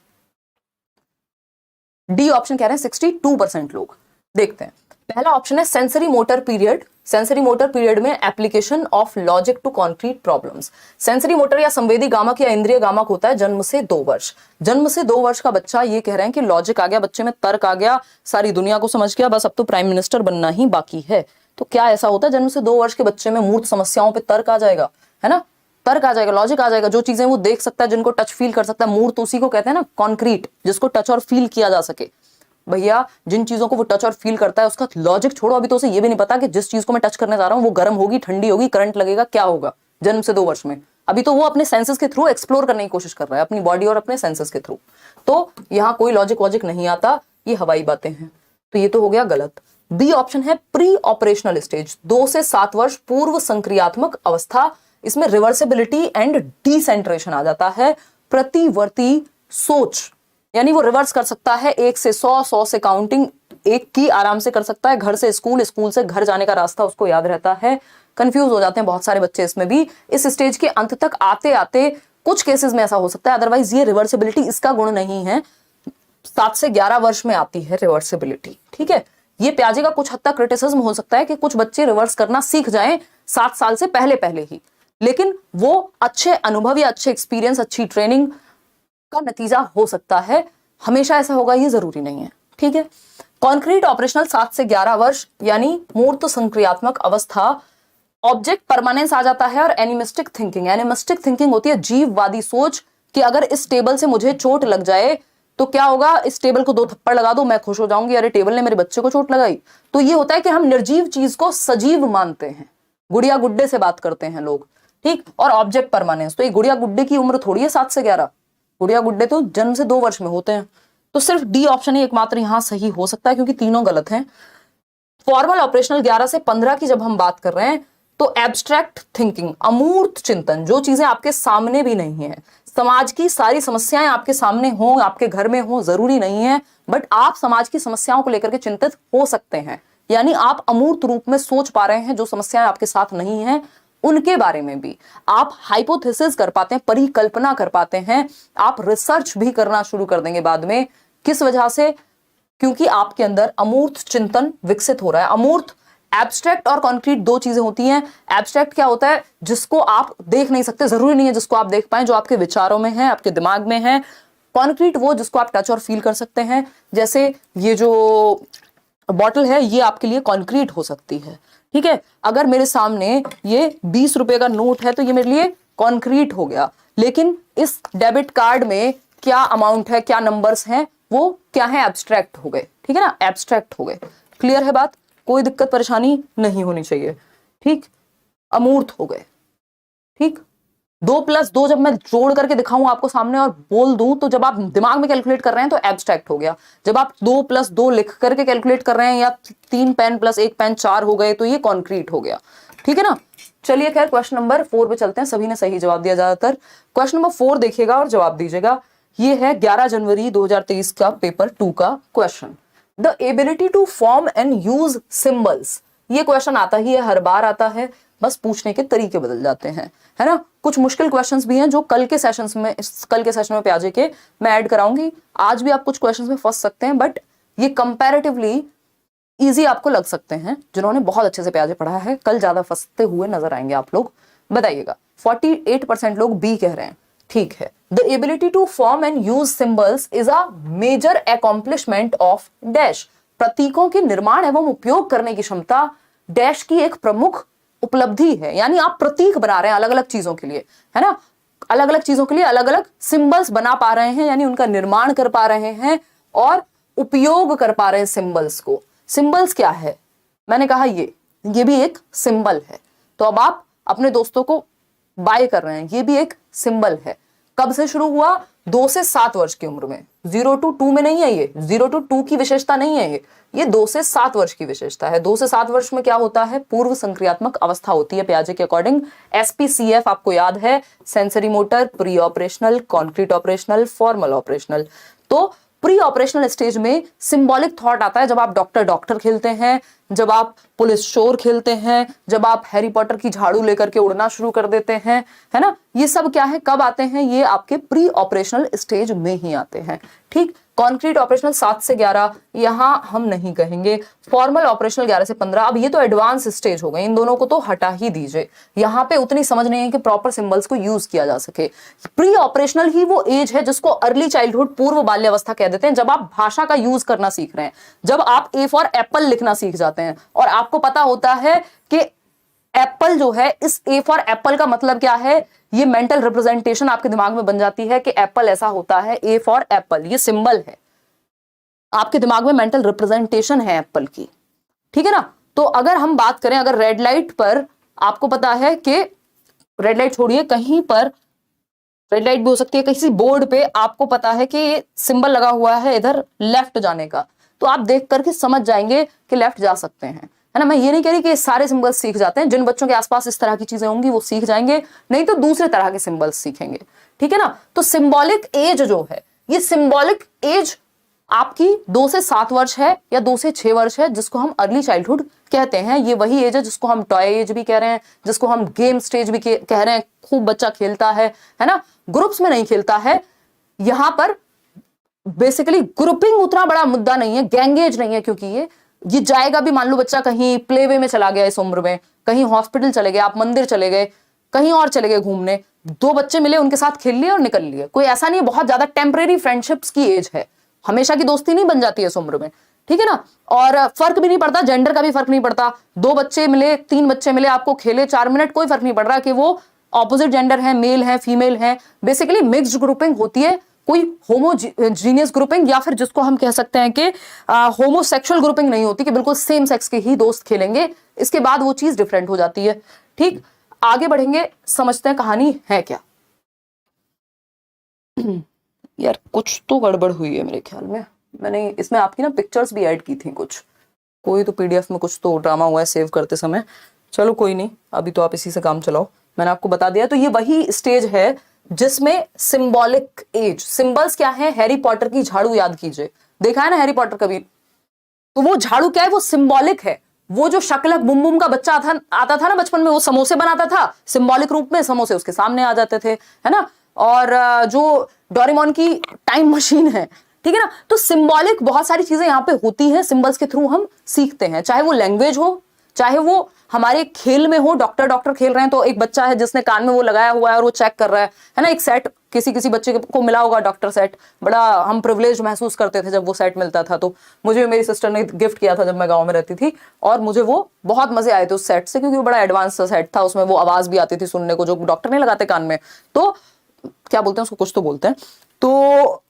डी ऑप्शन कह रहे हैं 62% लोग। देखते हैं पहला ऑप्शन है sensory motor period. Sensory motor period में application of logic to concrete problems. Sensory motor या संवेदी गामक या इंद्रिय गामक होता है जन्म से 2 वर्ष। जन्म से 2 वर्ष का बच्चा, ये कह रहे हैं कि लॉजिक आ गया बच्चे में, तर्क आ गया, सारी दुनिया को समझ गया, बस अब तो प्राइम मिनिस्टर बनना ही बाकी है। तो क्या ऐसा होता है जन्म से 2 वर्ष के बच्चे में मूर्त समस्याओं पर तर्क आ जाएगा, है ना, तर्क आ जाएगा, लॉजिक आ जाएगा, जो चीजें वो देख सकता है, जिनको टच फील कर सकता है। मूर्त उसी को कहते हैं ना, कॉन्क्रीट, जिसको टच और फील किया जा सके। भैया जिन चीजों को वो टच और फील करता है उसका लॉजिक छोड़ो, अभी तो उसे ये भी नहीं पता कि जिस चीज को मैं टच करने जा रहा हूं वो गर्म होगी, ठंडी होगी, करंट लगेगा, क्या होगा, जन्म से 2 वर्ष में। अभी तो वो अपने सेंसेस के थ्रू एक्सप्लोर करने की कोशिश कर रहा है, अपनी बॉडी और अपने सेंसेस के थ्रू। तो यहाँ कोई लॉजिक वॉजिक नहीं आता, ये हवाई बातें हैं। तो ये तो हो गया गलत। बी ऑप्शन है प्री ऑपरेशनल स्टेज, 2 से 7 वर्ष पूर्व संक्रियात्मक अवस्था। इसमें रिवर्सिबिलिटी एंड डिसेंट्रेशन आ जाता है। प्रतिवर्ती सोच, यानी वो रिवर्स कर सकता है, 1 से 100, 100 से काउंटिंग 1 की आराम से कर सकता है, घर से स्कूल, स्कूल से घर जाने का रास्ता उसको याद रहता है। कंफ्यूज हो जाते हैं बहुत सारे बच्चे इसमें भी। इस स्टेज के अंत तक आते आते कुछ केसेस में ऐसा हो सकता है, अदरवाइज ये रिवर्सिबिलिटी इसका गुण नहीं है। 7 से 11 वर्ष में आती है रिवर्सिबिलिटी, ठीक है। ये प्याजे का कुछ हद तक क्रिटिसिज्म हो सकता है कि कुछ बच्चे रिवर्स करना सीख जाएं 7 साल से पहले पहले ही, लेकिन वो अच्छे अनुभव या अच्छे एक्सपीरियंस, अच्छी ट्रेनिंग का नतीजा हो सकता है। हमेशा ऐसा होगा ये जरूरी नहीं है, ठीक है। कॉन्क्रीट ऑपरेशनल 7 से 11 वर्ष यानी मूर्त संक्रियात्मक अवस्था। ऑब्जेक्ट परमानेंस आ जाता है और एनिमिस्टिक थिंकिंग। एनिमिस्टिक थिंकिंग होती है जीववादी सोच कि अगर इस टेबल से मुझे चोट लग जाए तो क्या होगा, इस टेबल को 2 थप्पड़ लगा दो, मैं खुश हो जाऊंगी, अरे टेबल ने मेरे बच्चे को चोट लगाई। तो ये होता है कि हम निर्जीव चीज को सजीव मानते हैं, गुड़िया गुड्डे से बात करते हैं लोग, ठीक। और ऑब्जेक्ट परमानेंस, तो ये गुड़िया गुड्डे की उम्र थोड़ी है 7 से 11, गुड़िया गुड्डे तो जन्म से 2 वर्ष में होते हैं। तो सिर्फ डी ऑप्शन ही एकमात्र यहां सही हो सकता है, क्योंकि तीनों गलत हैं। फॉर्मल ऑपरेशनल 11 से 15 की जब हम बात कर रहे हैं तो एब्स्ट्रैक्ट थिंकिंग, अमूर्त चिंतन, जो चीजें आपके सामने भी नहीं है, समाज की सारी समस्याएं आपके सामने हो, आपके घर में हो, जरूरी नहीं है, बट आप समाज की समस्याओं को लेकर के चिंतित हो सकते हैं। यानी आप अमूर्त रूप में सोच पा रहे हैं, जो समस्याएं आपके साथ नहीं है उनके बारे में भी आप हाइपोथेसिस कर पाते हैं, परिकल्पना कर पाते हैं, आप रिसर्च भी करना शुरू कर देंगे बाद में। किस वजह से? क्योंकि आपके अंदर अमूर्त चिंतन विकसित हो रहा है। अमूर्त, एब्स्ट्रैक्ट और कॉन्क्रीट 2 चीजें होती हैं। एब्स्ट्रैक्ट क्या होता है? जिसको आप देख नहीं सकते, जरूरी नहीं है जिसको आप देख पाए, जो आपके विचारों में है, आपके दिमाग में है। कॉन्क्रीट वो जिसको आप टच और फील कर सकते हैं, जैसे ये जो बॉटल है ये आपके लिए कॉन्क्रीट हो सकती है, ठीक है। अगर मेरे सामने ये 20 रुपए का नोट है तो ये मेरे लिए कॉन्क्रीट हो गया, लेकिन इस डेबिट कार्ड में क्या अमाउंट है, क्या नंबर्स हैं, वो क्या है, एब्स्ट्रैक्ट हो गए, ठीक है ना, एब्स्ट्रैक्ट हो गए। क्लियर है बात? कोई दिक्कत परेशानी नहीं होनी चाहिए, ठीक। अमूर्त हो गए, ठीक। 2+2 जब मैं जोड़ करके दिखाऊं आपको सामने और बोल दूं, तो जब आप दिमाग में कैलकुलेट कर रहे हैं तो एब्स्ट्रैक्ट हो गया। जब आप 2+2 लिख करके कैलकुलेट कर रहे हैं, या 3 पेन प्लस 1 पेन 4 हो गए, तो ये कॉन्क्रीट हो गया, ठीक है ना। चलिए खैर क्वेश्चन नंबर 4 पे चलते हैं। सभी ने सही जवाब दिया ज्यादातर। क्वेश्चन नंबर 4 देखिएगा और जवाब दीजिएगा। ये है 11 जनवरी 2023 का पेपर 2 का question. The ability to form and use symbols. ये क्वेश्चन आता ही है, हर बार आता है, बस पूछने के तरीके बदल जाते हैं, है ना। कुछ मुश्किल क्वेश्चंस भी हैं जो कल के सेशन में प्याजे के मैं ऐड कराऊंगी। आज भी आप कुछ क्वेश्चंस में फंस सकते हैं, बट ये कंपैरेटिवली इजी आपको लग सकते हैं। जिन्होंने बहुत अच्छे से प्याजे पढ़ा है, कल ज्यादा फंसते हुए नजर आएंगे आप लोग। बताइएगा। 48% लोग बी कह रहे हैं, ठीक है। The ability to form and use symbols is a major accomplishment of dash. प्रतीकों के निर्माण एवं उपयोग करने की क्षमता डैश की एक प्रमुख उपलब्धि है। यानी आप प्रतीक बना रहे हैं अलग अलग चीजों के लिए, है ना, अलग अलग चीजों के लिए अलग अलग सिंबल्स बना पा रहे हैं, यानी उनका निर्माण कर पा रहे हैं और उपयोग कर पा रहे हैं सिंबल्स को। सिंबल्स क्या है? मैंने कहा ये भी एक सिंबल है। तो अब आप अपने दोस्तों को बाय कर रहे हैं, ये भी एक सिंबल है। कब से शुरू हुआ? 2 से 7 वर्ष की उम्र में। 0 to 2 में नहीं है ये, 0 to 2 की विशेषता नहीं है ये 2 से 7 वर्ष की विशेषता है। 2 से 7 वर्ष में क्या होता है? पूर्व संक्रियात्मक अवस्था होती है पियाजे के अकॉर्डिंग। SPCF आपको याद है, sensory motor, pre operational, concrete operational, formal operational. तो प्री ऑपरेशनल स्टेज में सिंबॉलिक थॉट आता है। जब आप डॉक्टर खेलते हैं, जब आप पुलिस चोर खेलते हैं, जब आप हैरी पॉटर की झाड़ू लेकर के उड़ना शुरू कर देते हैं, है ना, ये सब क्या है, कब आते हैं, ये आपके प्री ऑपरेशनल स्टेज में ही आते हैं। ठीक, कॉन्क्रीट ऑपरेशनल 7 से 11 यहां हम नहीं कहेंगे, फॉर्मल ऑपरेशनल 11 से 15। अब ये तो एडवांस स्टेज हो गए, इन दोनों को तो हटा ही दीजिए, यहां पे उतनी समझ नहीं है कि प्रॉपर सिंबल्स को यूज किया जा सके। प्री ऑपरेशनल ही वो एज है जिसको अर्ली चाइल्डहुड, पूर्व बाल्यावस्था कह देते हैं, जब आप भाषा का यूज करना सीख रहे हैं, जब आप ए फॉर एप्पल लिखना सीख जाते हैं और आपको पता होता है कि एप्पल जो है, इस ए फॉर एप्पल का मतलब क्या है, ये मेंटल रिप्रेजेंटेशन आपके दिमाग में बन जाती है कि एप्पल ऐसा होता है, ए फॉर एप्पल, ये सिंबल है, आपके दिमाग में मेंटल रिप्रेजेंटेशन है एप्पल की। ठीक है ना। तो अगर हम बात करें, अगर रेड लाइट पर आपको पता है कि रेड लाइट छोड़िए, कहीं पर रेड लाइट भी हो सकती है, किसी बोर्ड पे आपको पता है कि सिंबल लगा हुआ है इधर लेफ्ट जाने का, तो आप देख करके समझ जाएंगे कि लेफ्ट जा सकते हैं, है ना। मैं ये नहीं कह रही कि सारे सिंबल्स सीख जाते हैं, जिन बच्चों के आसपास इस तरह की चीजें होंगी वो सीख जाएंगे, नहीं तो दूसरे तरह के सिंबल्स सीखेंगे। ठीक है ना। तो सिंबॉलिक एज जो है, ये सिंबॉलिक एज आपकी 2 से 7 वर्ष है या 2 से 6 वर्ष है, जिसको हम अर्ली चाइल्डहुड कहते हैं। ये वही एज है जिसको हम टॉय एज भी कह रहे हैं, जिसको हम गेम स्टेज भी कह रहे हैं। खूब बच्चा खेलता है ना, ग्रुप्स में नहीं खेलता है। यहां पर बेसिकली ग्रुपिंग उतना बड़ा मुद्दा नहीं है, गैंग एज नहीं है, क्योंकि ये जाएगा भी, मान लो बच्चा कहीं प्ले वे में चला गया इस उम्र में, कहीं हॉस्पिटल चले गए, आप मंदिर चले गए, कहीं और चले गए घूमने, 2 बच्चे मिले, उनके साथ खेल लिए और निकल लिए, कोई ऐसा नहीं है, बहुत ज्यादा टेम्परेरी फ्रेंडशिप्स की एज है, हमेशा की दोस्ती नहीं बन जाती है इस उम्र में। ठीक है ना। और फर्क भी नहीं पड़ता, जेंडर का भी फर्क नहीं पड़ता, 2 बच्चे मिले, 3 बच्चे मिले, आपको खेले 4 मिनट, कोई फर्क नहीं पड़ रहा कि वो ऑपोजिट जेंडर है, मेल है, फीमेल है। बेसिकली मिक्स्ड ग्रुपिंग होती है, कोई होमोजीनियस ग्रुपिंग या फिर जिसको हम कह सकते हैं कि होमोसेक्सुअल ग्रुपिंग नहीं होती कि बिल्कुल सेम सेक्स के ही दोस्त खेलेंगे, इसके बाद वो चीज डिफरेंट हो जाती है। ठीक, आगे बढ़ेंगे, समझते हैं कहानी है क्या। यार कुछ तो गड़बड़ हुई है मेरे ख्याल में, मैंने इसमें आपकी ना पिक्चर्स भी ऐड की थी कुछ, कोई तो पीडीएफ में कुछ तो ड्रामा हुआ है सेव करते समय। चलो कोई नहीं, अभी तो आप इसी से काम चलाओ, मैंने आपको बता दिया। तो ये वही स्टेज है जिसमें सिंबॉलिक एज, सिंबल्स क्या है, हैरी पॉटर की झाड़ू याद कीजिए, देखा है ना हैरी पॉटर कभी, तो वो झाड़ू क्या है, वो सिंबॉलिक है। वो जो शकलक बुम बुम का बच्चा आता था ना बचपन में, वो समोसे बनाता था, सिंबॉलिक रूप में समोसे उसके सामने आ जाते थे, है ना। और जो डोरेमोन की टाइम मशीन है, ठीक है ना। तो सिंबॉलिक बहुत सारी चीजें यहाँ पे होती हैं, सिंबल्स के थ्रू हम सीखते हैं, चाहे वो लैंग्वेज हो, चाहे वो हमारे खेल में हो। डॉक्टर खेल रहे हैं तो एक बच्चा है जिसने कान में वो लगाया हुआ है और वो चेक कर रहा है ना। एक सेट किसी बच्चे को मिला होगा डॉक्टर सेट, बड़ा हम प्रिविलेज महसूस करते थे जब वो सेट मिलता था। तो मुझे मेरी सिस्टर ने गिफ्ट किया था जब मैं गाँव में रहती थी, और मुझे वो बहुत मजे आए थे उस सेट से, क्योंकि वो बड़ा एडवांस सेट था, उसमें वो आवाज भी आती थी सुनने को जो डॉक्टर नहीं लगाते कान में, तो क्या बोलते हैं उसको, कुछ तो बोलते हैं। तो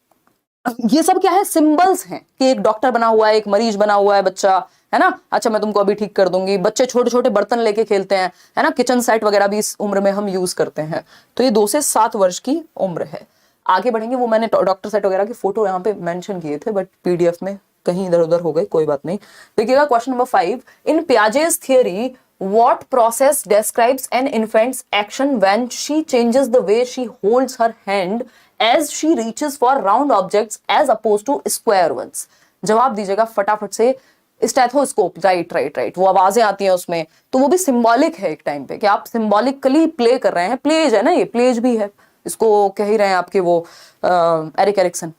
ये सब क्या है, सिंबल्स हैं कि एक डॉक्टर बना हुआ है, एक मरीज बना हुआ है बच्चा, है ना। अच्छा मैं तुमको अभी ठीक कर दूंगी। बच्चे छोटे छोटे बर्तन लेके खेलते हैं, है ना, किचन सेट वगैरह भी इस उम्र में हम यूज करते हैं। तो ये 2 से 7 वर्ष की उम्र है। आगे बढ़ेंगे, वो मैंने डॉक्टर सेट वगैरह की फोटो यहाँ पे मेंशन किए थे, बट पीडीएफ में कहीं इधर उधर हो गए, कोई बात नहीं। देखिएगा question number 5, in Piaget's theory what process describes an infant's action when she changes the way she holds her hand as she reaches for round objects as opposed to square ones? जवाब दीजिएगा फटाफट से। Stethoscope, right, वो आवाजें आती हैं उसमें, तो वो भी सिंबॉलिक है एक टाइम पे कि आप सिंबॉलिकली प्ले कर रहे हैं। प्लेज है ना, ये प्लेज भी है, इसको कह ही रहे हैं आपके वो एरिक एरिक्सन।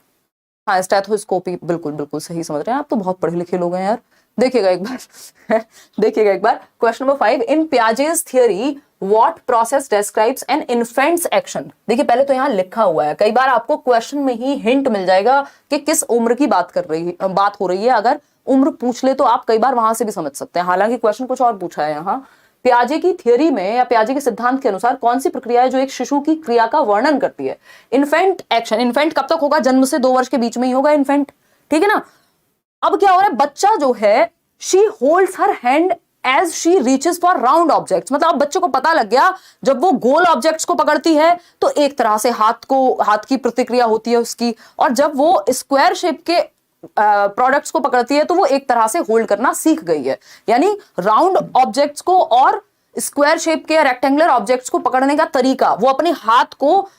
हाँ, स्टेथोस्कोप ही, बिल्कुल सही समझ रहे हैं आप, तो बहुत पढ़े लिखे लोग हैं यार। देखिएगा एक बार question number 5, in Piaget's theory what process describes an infant's action. देखिए पहले तो यहाँ लिखा हुआ है, कई बार आपको क्वेश्चन में ही हिंट मिल जाएगा कि किस उम्र की बात हो रही है। अगर उम्र पूछ ले तो आप कई बार वहां से भी समझ सकते हैं, हालांकि क्वेश्चन कुछ और पूछा है यहाँ। पियाजे की थियरी में या पियाजे के सिद्धांत के अनुसार कौन सी प्रक्रिया है जो एक शिशु की क्रिया का वर्णन करती है? Infant action. इन्फेंट कब तक होगा? जन्म से 2 वर्ष के बीच में ही होगा इन्फेंट, ठीक है ना। अब क्या हो रहा है, बच्चा जो है she holds her hand as she reaches for round objects. मतलब अब बच्चे को पता लग गया, जब वो गोल ऑब्जेक्ट्स को पकड़ती है तो एक तरह से हाथ की प्रतिक्रिया होती है उसकी, और जब वो स्क्वायर शेप के प्रोडक्ट्स को पकड़ती है तो वो एक तरह से होल्ड करना सीख गई है। यानी राउंड ऑब्जेक्ट्स को और स्क्वायर शेप के रेक्टेंगुलर ऑब्जेक्ट्स को पकड़ने का तरीका, वो अपने हाथ को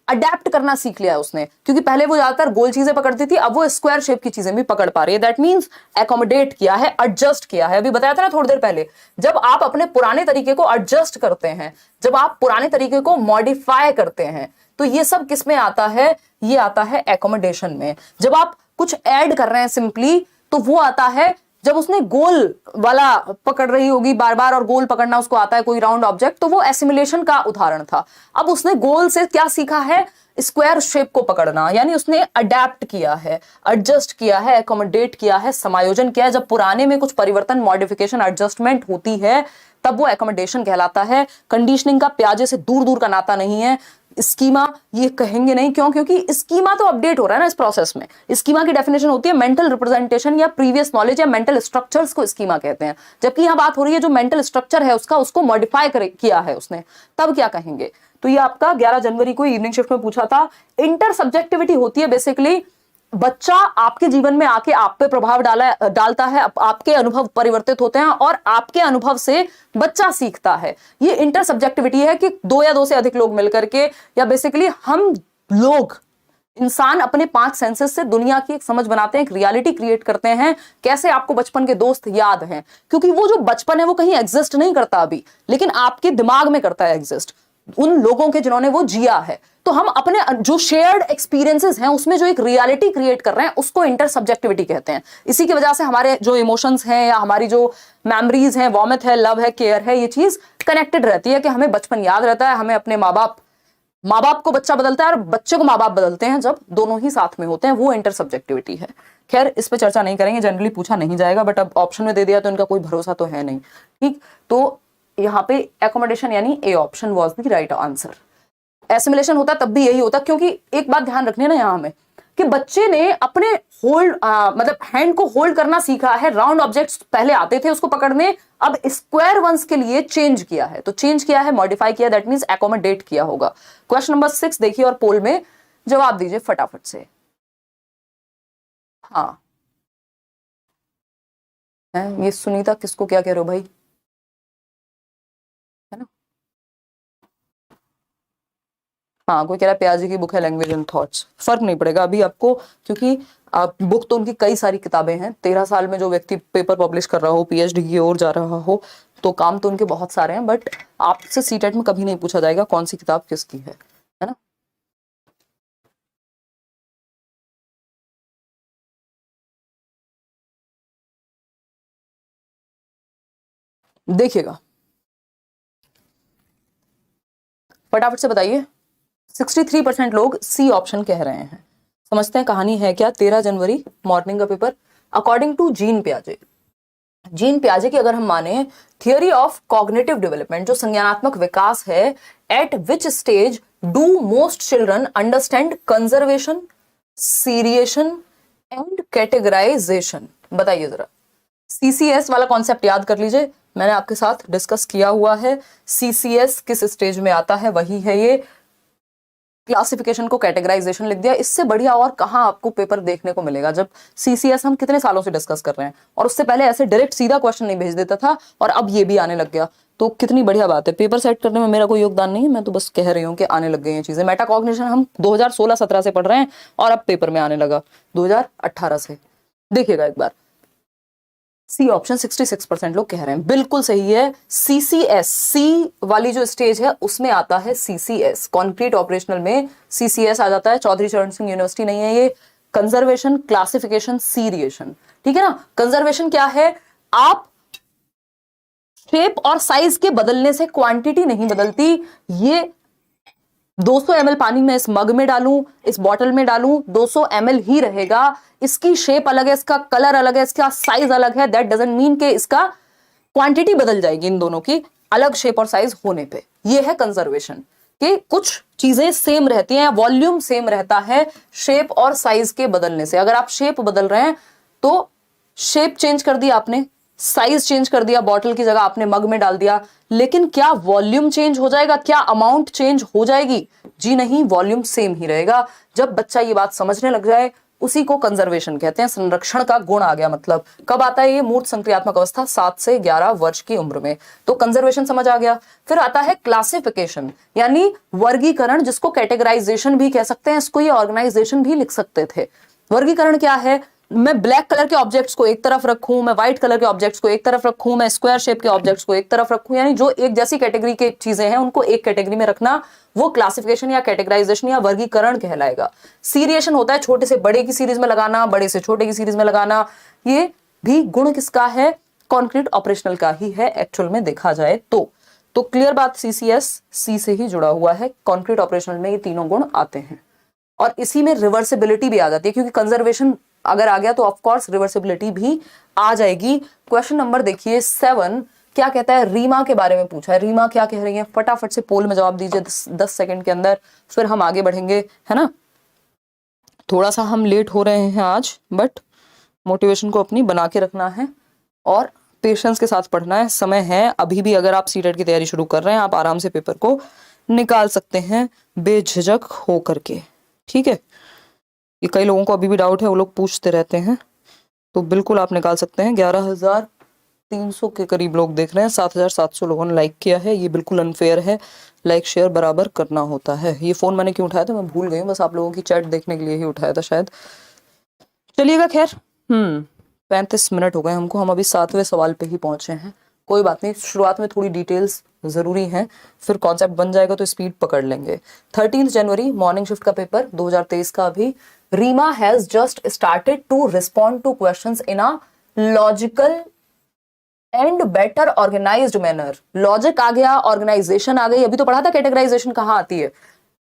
अडेप्ट करना सीख लिया है उसने, क्योंकि पहले वो ज्यादातर गोल चीजें पकड़ती थी, अब वो स्क्वायर शेप की चीजें भी पकड़ पा रही है। दैट मींस एकोमोडेट किया है, एडजस्ट किया है। अभी बताया था ना थोड़ी देर पहले, जब आप अपने पुराने तरीके को एडजस्ट करते हैं, जब आप पुराने तरीके को मॉडिफाई करते हैं, तो ये सब किस में आता है? ये आता है एकोमोडेशन में। जब आप कुछ ऐड कर रहे हैं सिंपली, तो वो आता है जब उसने गोल वाला पकड़ रही होगी बार बार, और गोल पकड़ना उसको आता है कोई राउंड ऑब्जेक्ट, तो वो एसिमुलेशन का उदाहरण था। अब उसने गोल से क्या सीखा है? स्क्वायर शेप को पकड़ना, यानी उसने अडेप्ट किया है, एडजस्ट किया है, एकोमोडेट किया है, समायोजन किया है। जब पुराने में कुछ परिवर्तन, मॉडिफिकेशन, एडजस्टमेंट होती है, तब वो एकोमोडेशन कहलाता है। कंडीशनिंग का प्याजे से दूर दूर का नाता नहीं है। स्कीमा ये कहेंगे नहीं, क्यों? क्योंकि स्कीमा तो अपडेट हो रहा है ना इस प्रोसेस में। स्कीमा की डेफिनेशन होती है मेंटल रिप्रेजेंटेशन या प्रीवियस नॉलेज या मेंटल स्ट्रक्चर्स को स्कीमा कहते हैं। जबकि यहां बात हो रही है जो मेंटल स्ट्रक्चर है उसका, उसको मॉडिफाई किया है उसने, तब क्या कहेंगे? तो ये आपका 11 जनवरी को इवनिंग शिफ्ट में पूछा था। इंटर सब्जेक्टिविटी होती है बेसिकली, बच्चा आपके जीवन में आके आप पे प्रभाव डालता है, आपके अनुभव परिवर्तित होते हैं और आपके अनुभव से बच्चा सीखता है। ये इंटर सब्जेक्टिविटी है कि दो या दो से अधिक लोग मिलकर के, या बेसिकली हम लोग इंसान अपने 5 सेंसेस से दुनिया की एक समझ बनाते हैं, एक रियलिटी क्रिएट करते हैं। कैसे? आपको बचपन के दोस्त याद हैं, क्योंकि वो जो बचपन है वो कहीं एग्जिस्ट नहीं करता अभी, लेकिन आपके दिमाग में करता है एग्जिस्ट, उन लोगों के जिन्होंने वो जिया है। तो हम अपने जो शेयर्ड एक्सपीरियंसेस हैं उसमें जो एक रियलिटी क्रिएट कर रहे हैं, उसको इंटर सब्जेक्टिविटी कहते हैं। इसी की वजह से हमारे जो इमोशंस हैं या हमारी जो मेमोरीज हैं, वॉर्मथ है, लव है, केयर है, ये चीज कनेक्टेड रहती है कि हमें बचपन याद रहता है। हमें अपने माँ बाप को बच्चा बदलता है और बच्चे को माँ बाप बदलते हैं, जब दोनों ही साथ में होते हैं, वो इंटर सब्जेक्टिविटी है। खैर, इस पर चर्चा नहीं करेंगे, जनरली पूछा नहीं जाएगा, बट अब ऑप्शन में दे दिया तो इनका कोई भरोसा तो है नहीं। ठीक, तो यहाँ पे एकोमोडेशन यानी A option was the right answer. Assimilation होता तब भी यही होता, क्योंकि एक बात ध्यान रखनी है ना यहाँ हमें, कि बच्चे ने अपने होल्ड मतलब हैंड को होल्ड करना सीखा है। राउंड ऑब्जेक्ट्स पहले आते थे उसको पकड़ने, अब स्क्वायर वंस के लिए चेंज किया है। तो चेंज किया है, मॉडिफाई किया, दैट मींस एकोमोडेट किया होगा। क्वेश्चन नंबर 6 देखिए और पोल में जवाब दीजिए फटाफट से। हाँ, ये सुनीता किसको क्या कह रहे हो भाई? है ना? हाँ, कोई कह रहा है प्याजी की बुक है लैंग्वेज एंड थॉट्स। फर्क नहीं पड़ेगा अभी आपको, क्योंकि बुक तो उनकी कई सारी किताबें हैं। 13 साल में जो व्यक्ति पेपर पब्लिश कर रहा हो, पीएचडी की ओर जा रहा हो, तो काम तो उनके बहुत सारे हैं, बट आपसे सीटेट में कभी नहीं पूछा जाएगा कौन सी किताब किसकी है ना? देखिएगा, फटाफट से बताइए। 63% लोग सी ऑप्शन कह रहे हैं। समझते हैं कहानी है क्या। 13 जनवरी मॉर्निंग का पेपर। अकॉर्डिंग टू जीन पियाजे की अगर हम माने, थियोरी ऑफ कॉग्निटिव डेवलपमेंट, जो संज्ञानात्मक विकास है, at which stage do most children understand conservation, seriation and categorization? बताइए जरा। सीसीएस वाला कॉन्सेप्ट याद कर लीजिए, मैंने आपके साथ डिस्कस किया हुआ है। सीसीएस किस स्टेज में आता है, वही है ये। क्लासिफिकेशन को कैटेगराइजेशन लिख दिया। इससे बढ़िया और कहां आपको पेपर देखने को मिलेगा, जब सीसीएस हम कितने सालों से डिस्कस कर रहे हैं, और उससे पहले ऐसे डायरेक्ट सीधा क्वेश्चन नहीं भेज देता था, और अब ये भी आने लग गया। तो कितनी बढ़िया बात है। पेपर सेट करने में मेरा कोई योगदान नहीं है, मैं तो बस कह रही हूँ कि आने लग गई ये चीजें। मेटाकॉग्निशन हम 2016-17 से पढ़ रहे हैं और अब पेपर में आने लगा 2018 से। देखिएगा एक बार, सी ऑप्शन 66% लोग कह रहे हैं, बिल्कुल सही है। सीसीएस, सी वाली जो स्टेज है उसमें आता है सीसीएस। कॉन्क्रीट ऑपरेशनल में सीसीएस आ जाता है। चौधरी चरण सिंह यूनिवर्सिटी नहीं है ये। कंजर्वेशन, क्लासिफिकेशन, सीरिएशन, ठीक है ना। कंजर्वेशन क्या है? आप शेप और साइज के बदलने से क्वांटिटी नहीं बदलती। ये 200 ml पानी में इस मग में डालूं, इस बॉटल में डालूं, 200 ml ही रहेगा। इसकी शेप अलग है, इसका कलर अलग है, इसका साइज अलग है, दैट डजंट मीन कि इसका क्वांटिटी बदल जाएगी इन दोनों की अलग शेप और साइज होने पे। ये है कंजर्वेशन, कि कुछ चीजें सेम रहती हैं, वॉल्यूम सेम रहता है शेप और साइज के बदलने से। अगर आप शेप बदल रहे हैं तो शेप चेंज कर दिया आपने, साइज चेंज कर दिया, बॉटल की जगह आपने मग में डाल दिया, लेकिन क्या वॉल्यूम चेंज हो जाएगा? क्या अमाउंट चेंज हो जाएगी? जी नहीं, वॉल्यूम सेम ही रहेगा। जब बच्चा ये बात समझने लग जाए उसी को कंजर्वेशन कहते हैं। संरक्षण का गुण आ गया, मतलब कब आता है ये? मूर्त संक्रियात्मक अवस्था 7 से 11 वर्ष की उम्र में। तो कंजर्वेशन समझ आ गया। फिर आता है क्लासिफिकेशन, यानी वर्गीकरण, जिसको कैटेगराइजेशन भी कह सकते हैं, इसको ये ऑर्गेनाइजेशन भी लिख सकते थे। वर्गीकरण क्या है? मैं ब्लैक कलर के ऑब्जेक्ट्स को एक तरफ रखूं, मैं व्हाइट कलर के ऑब्जेक्ट्स को एक तरफ रखूं, मैं स्क्वायर शेप के ऑब्जेक्ट्स को एक तरफ रखूं, यानी जो एक जैसी कैटेगरी की चीजें हैं उनको एक कैटेगरी में रखना, वो क्लासिफिकेशन या कैटेगराइजेशन या वर्गीकरण कहलाएगा। सीरिएशन होता है छोटे से बड़े की सीरीज में लगाना, बड़े से छोटे की सीरीज में लगाना। ये भी गुण किसका है? कॉन्क्रीट ऑपरेशनल का ही है एक्चुअल में देखा जाए तो क्लियर बात, सीसीएस सी से ही जुड़ा हुआ है। कॉन्क्रीट ऑपरेशनल में ये तीनों गुण आते हैं और इसी में रिवर्सिबिलिटी भी आ जाती है, क्योंकि कंजर्वेशन अगर आ गया तो ऑफ कोर्स रिवर्सिबिलिटी भी आ जाएगी। क्वेश्चन नंबर देखिए 7 क्या कहता है? रीमा के बारे में पूछा है। रीमा क्या कह रही है? फटाफट से पोल में जवाब दीजिए 10 सेकंड के अंदर, फिर हम आगे बढ़ेंगे, है ना। थोड़ा सा हम लेट हो रहे हैं आज, बट मोटिवेशन को अपनी बना के रखना है और पेशेंस के साथ पढ़ना है। समय है अभी भी, अगर आप सीटेट की तैयारी शुरू कर रहे हैं, आप आराम से पेपर को निकाल सकते हैं बेझिझक हो करके, ठीक है। ये कई लोगों को अभी भी डाउट है, वो लोग पूछते रहते हैं, तो बिल्कुल आप निकाल सकते हैं। 11,300 के करीब लोग देख रहे हैं, 7,700 लोगों ने लाइक किया है। ये बिल्कुल अनफेयर है, लाइक शेयर बराबर करना होता है। ये फोन मैंने क्यों उठाया था मैं भूल गई हूँ, बस आप लोगों की चैट देखने के लिए ही उठाया था शायद। चलिएगा, खैर 35 मिनट हो गए हमको, हम अभी 7वें सवाल पे ही पहुंचे हैं। कोई बात नहीं, शुरुआत में थोड़ी डिटेल्स जरूरी हैं, फिर कॉन्सेप्ट बन जाएगा तो स्पीड पकड़ लेंगे। 13 जनवरी मॉर्निंग शिफ्ट का पेपर 2023 का अभी। Reema has just started to respond to questions in a logical and better organised manner. Logic आ गया, ऑर्गेनाइजेशन आ गई, अभी तो पढ़ा था कैटेगराइजेशन कहाँ आती है।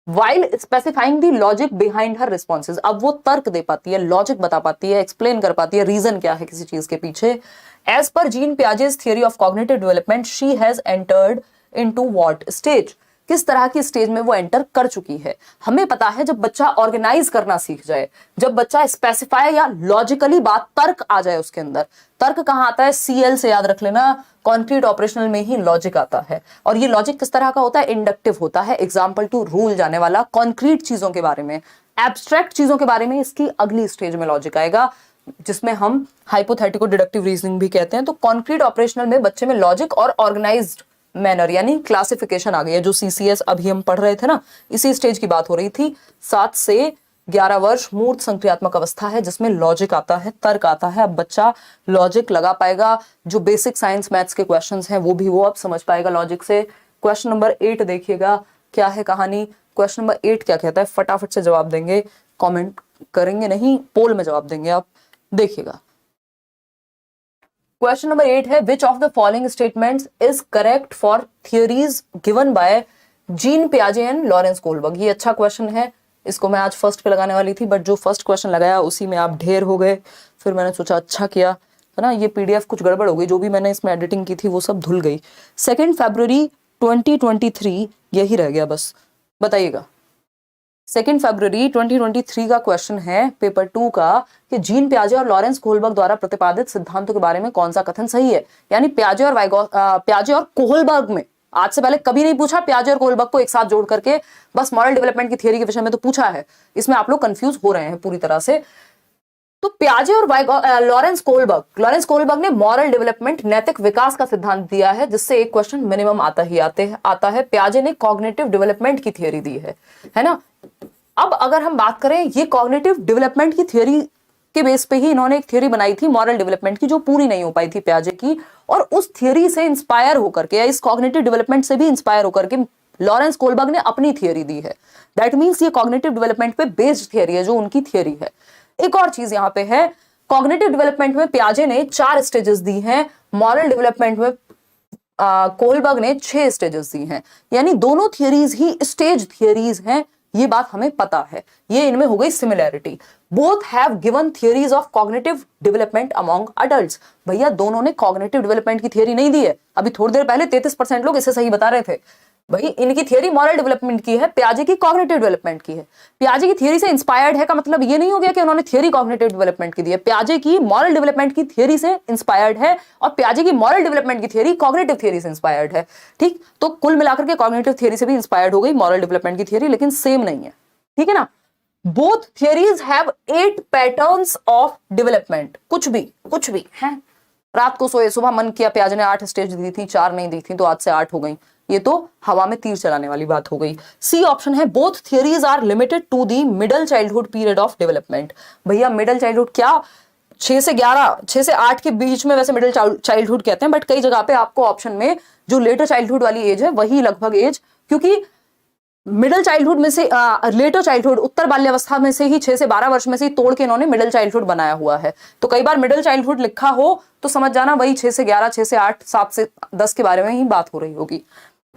While specifying the logic behind her responses, अब वो तर्क दे पाती है, लॉजिक बता पाती है, एक्सप्लेन कर पाती है, रीजन क्या है किसी चीज के पीछे। एज पर Jean Piaget's theory of cognitive development she has entered into what stage, किस तरह की स्टेज में वो एंटर कर चुकी है। हमें पता है जब बच्चा ऑर्गेनाइज करना सीख जाए, जब बच्चा स्पेसिफाई या लॉजिकली बात तर्क आ जाए उसके अंदर। तर्क कहाँ आता है? सीएल से याद रख लेना, कॉन्क्रीट ऑपरेशनल में ही लॉजिक आता है। और ये लॉजिक किस तरह का होता है? इंडक्टिव होता है, एग्जाम्पल टू रूल जाने वाला। कॉन्क्रीट चीजों के बारे में, एब्स्ट्रैक्ट चीजों के बारे में इसकी अगली स्टेज में लॉजिक आएगा, जिसमें हम हाइपोथेटिको डिडक्टिव रीजनिंग भी कहते हैं। तो कॉन्क्रीट ऑपरेशनल में बच्चे में लॉजिक और ऑर्गेनाइज्ड मैनर यानी क्लासिफिकेशन आ गई है। जो सीसीएस अभी हम पढ़ रहे थे ना, इसी स्टेज की बात हो रही थी। 7 से 11 वर्ष मूर्त संक्रियात्मक अवस्था है, जिसमें लॉजिक आता है, तर्क आता है। अब बच्चा लॉजिक लगा पाएगा, जो बेसिक साइंस मैथ्स के क्वेश्चंस हैं वो भी वो अब समझ पाएगा लॉजिक से। क्वेश्चन नंबर 8 देखिएगा, क्या है कहानी। क्वेश्चन नंबर 8 क्या कहता है? फटाफट से जवाब देंगे, कॉमेंट करेंगे नहीं, पोल में जवाब देंगे आप, देखिएगा। क्वेश्चन नंबर 8 है, which of the following statements is correct for theories given by Jean पियाजे एंड लॉरेंस कोहलबर्ग। ये अच्छा क्वेश्चन है, इसको मैं आज फर्स्ट पे लगाने वाली थी, बट जो फर्स्ट क्वेश्चन लगाया उसी में आप ढेर हो गए। फिर मैंने सोचा अच्छा किया, है ना। ये पीडीएफ कुछ गड़बड़ हो गई, जो भी मैंने इसमें एडिटिंग की थी वो सब धुल गई। 2 फरवरी 2023 यही रह गया बस, बताइएगा। 2 फरवरी 2023 का क्वेश्चन है पेपर 2 का कि जीन पियाजे और लॉरेंस कोहलबर्ग द्वारा प्रतिपादित सिद्धांतों के बारे में कौन सा कथन सही है। यानी पियाजे और कोहलबर्ग में आज से पहले कभी नहीं पूछा। पियाजे और कोहलबर्ग को एक साथ जोड़ करके बस मॉरल डेवलपमेंट की थियरी के विषय में तो पूछा है, इसमें आप लोग कंफ्यूज हो रहे हैं पूरी तरह से। तो पियाजे और लॉरेंस कोहलबर्ग ने मॉरल डेवलपमेंट नैतिक विकास का सिद्धांत दिया है, जिससे एक क्वेश्चन मिनिमम आता है। पियाजे ने कॉग्निटिव डेवलपमेंट की थियरी दी है ना। अब अगर हम बात करें, ये कॉग्निटिव डेवलपमेंट की थियरी के बेस पे ही इन्होंने एक थियरी बनाई थी मॉरल डेवलपमेंट की, जो पूरी नहीं हो पाई थी पियाजे की, और उस थियरी से इंस्पायर होकर के या इस कॉग्निटिव डेवलपमेंट से भी इंस्पायर होकर के लॉरेंस कोहलबर्ग ने अपनी थियरी दी है। दैट मींस ये कॉग्निटिव डेवलपमेंट पे बेस्ड थियरी है, जो उनकी थियरी है। एक और चीज यहां पे है, कॉग्निटिव डेवलपमेंट में पियाजे ने 4 स्टेजेस दी हैं, मॉरल डेवलपमेंट में कोहलबर्ग ने 6 स्टेजेस दी हैं। यानी दोनों थियरीज ही स्टेज थियरीज हैं, ये बात हमें पता है। ये इनमें हो गई similarity. Both have given theories of cognitive development among adults. भैया दोनों ने कॉग्निटिव डेवलपमेंट की थियरी नहीं दी है। अभी थोड़ी देर पहले 33% लोग इसे सही बता रहे थे। भाई इनकी थियरी मॉरल डेवलपमेंट की है, पियाजे की कॉग्निटिव डेवलपमेंट की है। पियाजे की थियरी से इंस्पायर्ड है का मतलब ये नहीं हो गया कि उन्होंने थियरी कॉग्निटिव डेवलपमेंट की दी है। पियाजे की मॉरल डेवलपमेंट की थियरी से इंस्पायर्ड है और पियाजे की मॉरल डेवलपमेंट की थियरी कॉग्निटिव थियरी से इंस्पायर्ड है। ठीक, तो कुल मिलाकर के कॉग्निटिव थियरी से भी इंस्पायर्ड हो गई मॉरल डेवलपमेंट की थियरी, लेकिन सेम नहीं है। ठीक है ना। Both theories have 8 patterns of development. कुछ भी है, रात को सोए, सुबह मन किया, प्याजे ने 8 स्टेज दी थी, 4 नहीं दी थी, तो आज से 8 हो गई। ये तो हवा में तीर चलाने वाली बात हो गई। सी ऑप्शन है, both theories are limited to the middle childhood period of development. भैया मिडल चाइल्डहुड क्या, 6 से 11, 6 से 8 के बीच में वैसे मिडिल चाइल्डहुड कहते हैं, बट कई जगह पे आपको ऑप्शन में जो लेटर चाइल्डहुड वाली एज है वही लगभग एज, क्योंकि मिडिल चाइल्डहुड में से लेटर चाइल्डहुड, उत्तर बाल्यावस्था में से ही 6 से 12 वर्ष में से ही तोड़ के इन्होंने मिडिल चाइल्डहुड बनाया हुआ है। तो कई बार मिडिल चाइल्डहुड लिखा हो तो समझ जाना वही 6 से 11, 6 से 8, 7 से 10 के बारे में ही बात हो रही होगी।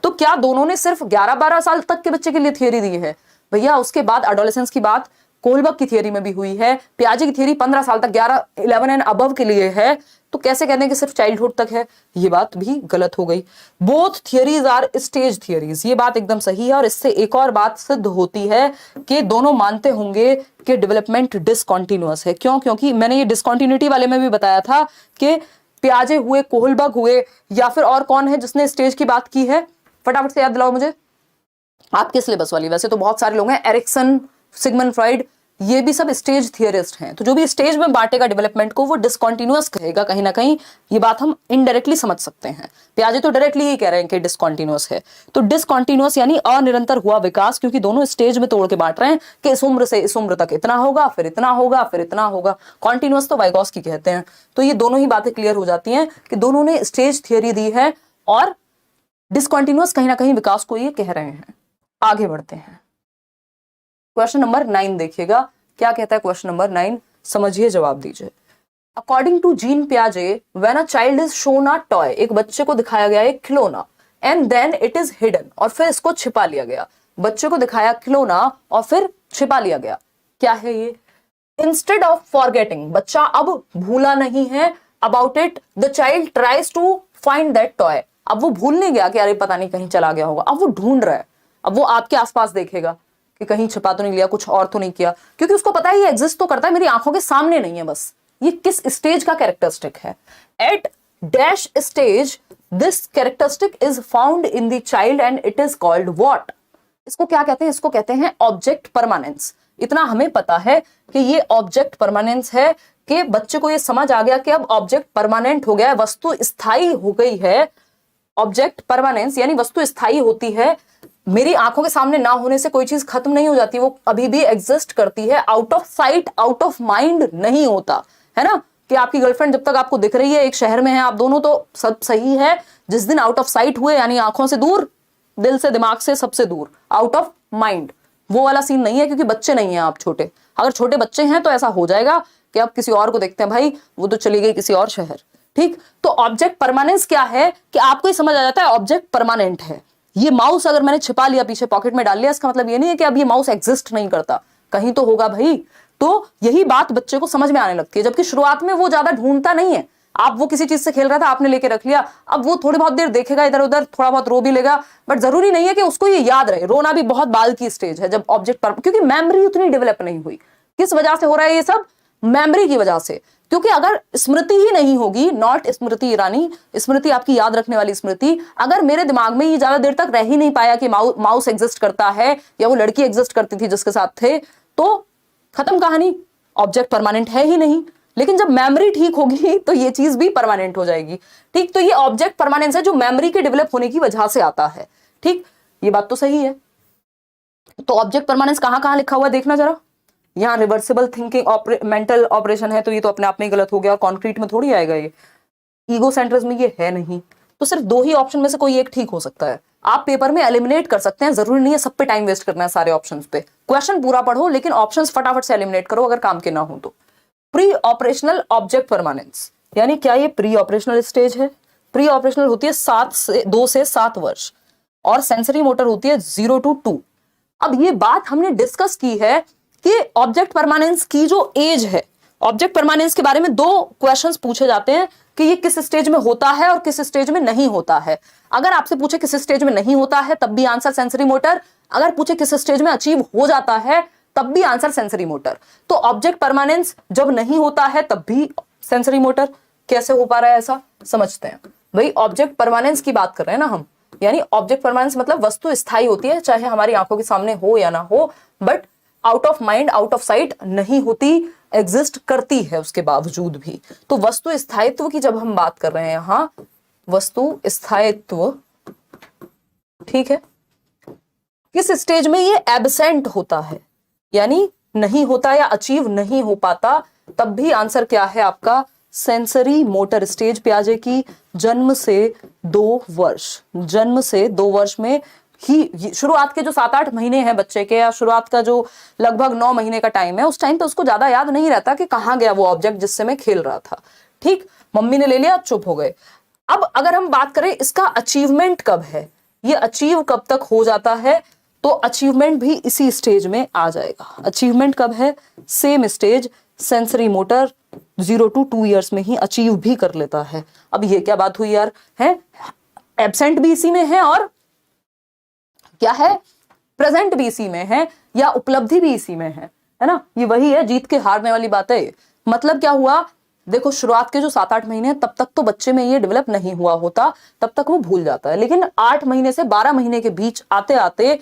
तो क्या दोनों ने सिर्फ 11-12 साल तक के बच्चे के लिए थियरी दी है? भैया उसके बाद एडोलेसेंस की बात कोलबर्ग की थियरी में भी हुई है, पियाजे की थियरी 15 साल तक, 11 एंड अबव के लिए है, तो कैसे कहते हैं कि सिर्फ चाइल्डहुड तक है? ये बात भी गलत हो गई। Both theories are stage theories, ये बात एकदम सही है। और इससे एक और बात सिद्ध होती है कि दोनों मानते होंगे कि डेवलपमेंट डिसकंटिन्यूअस है। क्यों? क्योंकि मैंने ये डिसकंटिन्यूटी वाले में भी बताया था कि पियाजे हुए, कोहलबर्ग हुए, या फिर और कौन है जिसने स्टेज की बात की है, फटाफट से याद दिलाओ मुझे, आपके सिलेबस वाली। वैसे तो बहुत सारे लोग हैं, एरिक्सन, सिगमंड फ्रॉइड, ये भी सब स्टेज थियरिस्ट हैं। तो जो भी स्टेज में बांटेगा डेवलपमेंट को वो डिसकंटिन्यूअस कहेगा कहीं ना कहीं। ये बात हम इनडायरेक्टली समझ सकते हैं। पियाजे तो डायरेक्टली ही कह रहे हैं कि डिसकंटिन्यूअस है। तो डिसकंटिन्यूअस यानी अनिरंतर हुआ विकास, क्योंकि दोनों स्टेज में तोड़ के बांट रहे हैं कि इस उम्र से इस उम्र तक इतना होगा, फिर इतना होगा, फिर इतना होगा। कॉन्टिन्यूअस तो वाइगॉस्की कहते हैं। तो ये दोनों ही बातें क्लियर हो जाती हैं कि दोनों ने स्टेज थियरी दी है और डिसकंटिन्यूअस कहीं ना कहीं विकास को ये कह रहे हैं। आगे बढ़ते हैं, क्वेश्चन नंबर 9 देखिएगा, क्या कहता है क्वेश्चन नंबर 9, समझिए, जवाब दीजिए। अकॉर्डिंग टू जीन पियाजे, when a child is shown a toy, एक बच्चे को दिखाया गया एक खिलौना, and then it is hidden, और फिर इसको छिपा लिया गया। बच्चे को दिखाया खिलौना और फिर छिपा लिया गया, क्या है ये? इंस्टेड ऑफ फॉरगेटिंग, बच्चा अब भूला नहीं है, about it the child tries to find that toy. अब वो भूल नहीं गया कि अरे पता नहीं कहीं चला गया होगा, अब वो ढूंढ रहा है। अब वो आपके आसपास देखेगा कि कहीं छिपा तो नहीं लिया, कुछ और तो नहीं किया, क्योंकि उसको पता है ये एग्जिस्ट तो करता है, मेरी आंखों के सामने नहीं है बस। ये किस स्टेज का कैरेक्टरिस्टिक है? At dash stage this characteristic is found in the child and it is called what? इसको क्या कहते हैं? इसको कहते हैं ऑब्जेक्ट परमानेंस। इतना हमें पता है कि ये ऑब्जेक्ट परमानेंस है, कि बच्चे को ये समझ आ गया कि अब ऑब्जेक्ट परमानेंट हो गया है, वस्तु स्थायी हो गई है। ऑब्जेक्ट परमानेंस यानी वस्तु स्थायी होती है, मेरी आंखों के सामने ना होने से कोई चीज खत्म नहीं हो जाती, वो अभी भी एग्जिस्ट करती है। Out of sight out of mind नहीं होता है ना, कि आपकी गर्लफ्रेंड जब तक आपको दिख रही है, एक शहर में है आप दोनों, तो सब सही है। जिस दिन आउट ऑफ साइट हुए, यानी आंखों से दूर, दिल से, दिमाग से, सबसे दूर, आउट ऑफ माइंड, वो वाला सीन नहीं है, क्योंकि बच्चे नहीं है आप छोटे। अगर छोटे बच्चे हैं तो ऐसा हो जाएगा कि आप किसी और को देखते हैं, भाई वो तो चली गई किसी और शहर, ठीक। तो ऑब्जेक्ट परमानेंस क्या है कि आपको ही समझ आ जाता है ऑब्जेक्ट परमानेंट है। ये माउस अगर मैंने छिपा लिया, पीछे पॉकेट में डाल लिया, इसका मतलब ये नहीं है कि अब ये माउस एग्जिस्ट नहीं करता, कहीं तो होगा भाई। तो यही बात बच्चे को समझ में आने लगती है, जबकि शुरुआत में वो ज्यादा ढूंढता नहीं है। आप वो किसी चीज से खेल रहा था, आपने लेके रख लिया, अब वो थोड़ी बहुत देर देखेगा इधर उधर, थोड़ा बहुत रो भी लेगा, बट जरूरी नहीं है कि उसको ये याद रहे। रोना भी बहुत बाल की स्टेज है जब ऑब्जेक्ट पर, क्योंकि मेमोरी उतनी डेवलप नहीं हुई। किस वजह से हो रहा है ये सब? मेमोरी की वजह से। क्योंकि अगर स्मृति ही नहीं होगी, नॉट स्मृति ईरानी, स्मृति आपकी याद रखने वाली स्मृति, अगर मेरे दिमाग में ये ज्यादा देर तक रह ही नहीं पाया कि माउस एग्जिस्ट करता है या वो लड़की एग्जिस्ट करती थी जिसके साथ थे, तो खत्म कहानी, ऑब्जेक्ट परमानेंट है ही नहीं। लेकिन जब मेमोरी ठीक होगी तो ये चीज भी परमानेंट हो जाएगी, ठीक। तो ये ऑब्जेक्ट परमानेंस है जो मेमोरी के डेवलप होने की वजह से आता है, ठीक। ये बात तो सही है। तो ऑब्जेक्ट परमानेंस कहां कहां लिखा हुआ है देखना जरा। यहाँ रिवर्सिबल थिंकिंग मेंटल ऑपरेशन है, तो ये तो अपने आप में गलत हो गया, कॉन्क्रीट में थोड़ी आएगा ये। ईगो सेंट्रिज्म में ये है नहीं, तो सिर्फ 2 ही ऑप्शन में से कोई एक ठीक हो सकता है। आप पेपर में एलिमिनेट कर सकते हैं, जरूरी नहीं है सब पे टाइम वेस्ट करना है सारे ऑप्शंस पे। क्वेश्चन पूरा पढ़ो लेकिन ऑप्शंस फटाफट से एलिमिनेट करो अगर काम के ना हो तो। प्री ऑपरेशनल ऑब्जेक्ट परमानेंस यानी क्या ये प्री ऑपरेशनल स्टेज है? प्री ऑपरेशनल होती है 2 से 7 वर्ष, और सेंसरी मोटर होती है 0 to 2। अब ये बात हमने डिस्कस की है कि ऑब्जेक्ट परमानेंस की जो एज है, ऑब्जेक्ट परमानेंस के बारे में 2 क्वेश्चंस पूछे जाते हैं कि ये किस स्टेज में होता है और किस स्टेज में नहीं होता है। अगर आपसे पूछे किस स्टेज में नहीं होता है तब भी आंसर सेंसरी मोटर, अगर पूछे किस स्टेज में अचीव हो जाता है तब भी आंसर सेंसरी मोटर। तो ऑब्जेक्ट परमानेंस जब नहीं होता है तब भी सेंसरी मोटर। कैसे हो पा रहा है ऐसा, समझते हैं। भाई ऑब्जेक्ट परमानेंस की बात कर रहे हैं ना हम, यानी ऑब्जेक्ट परमानेंस मतलब वस्तु स्थायी होती है, चाहे हमारी आंखों के सामने हो या ना हो, but out of mind out of site नहीं होती, एग्जिस्ट करती है उसके बावजूद भी। तो वस्तु स्थायित्व की जब हम बात कर रहे हैं यहां, वस्तु स्थायित्व, ठीक है, किस स्टेज में ये एब्सेंट होता है, यानी नहीं होता या अचीव नहीं हो पाता, तब भी आंसर क्या है आपका सेंसरी मोटर स्टेज। प्याजे की जन्म से 2 वर्ष, जन्म से 2 वर्ष में ही, शुरुआत के जो 7-8 महीने हैं बच्चे के, या शुरुआत का जो लगभग 9 महीने का टाइम है, उस टाइम पे उसको ज्यादा याद नहीं रहता कि कहां गया वो ऑब्जेक्ट जिससे मैं खेल रहा था। ठीक, मम्मी ने ले लिया, चुप हो गए। अब अगर हम बात करें इसका अचीवमेंट कब है, ये अचीव कब तक हो जाता है, तो अचीवमेंट भी इसी स्टेज में आ जाएगा। अचीवमेंट कब है, same stage, sensory motor 0 to 2 years में ही अचीव भी कर लेता है। अब ये क्या बात हुई यार, है एब्सेंट भी इसी में है और क्या है प्रेजेंट भी इसी में है, या उपलब्धि भी इसी में है ना। ये वही है जीत के हारने वाली बात है। मतलब क्या हुआ, देखो शुरुआत के जो 7-8 महीने हैं तब तक तो बच्चे में ये डेवलप नहीं हुआ होता, तब तक वो भूल जाता है, लेकिन 8 महीने से 12 महीने के बीच आते आते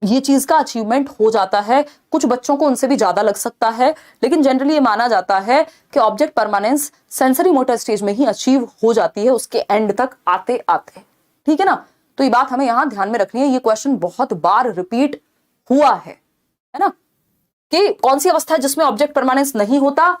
ये चीज का अचीवमेंट हो जाता है। कुछ बच्चों को उनसे भी ज्यादा लग सकता है, लेकिन जनरली ये माना जाता है कि object permanence sensory motor stage में ही अचीव हो जाती है, उसके एंड तक आते आते। ठीक है ना, तो ये बात हमें यहां ध्यान में रखनी है। ये क्वेश्चन बहुत बार रिपीट हुआ है ना, कि कौन सी अवस्था है जिसमें ऑब्जेक्ट परमानेंस नहीं होता,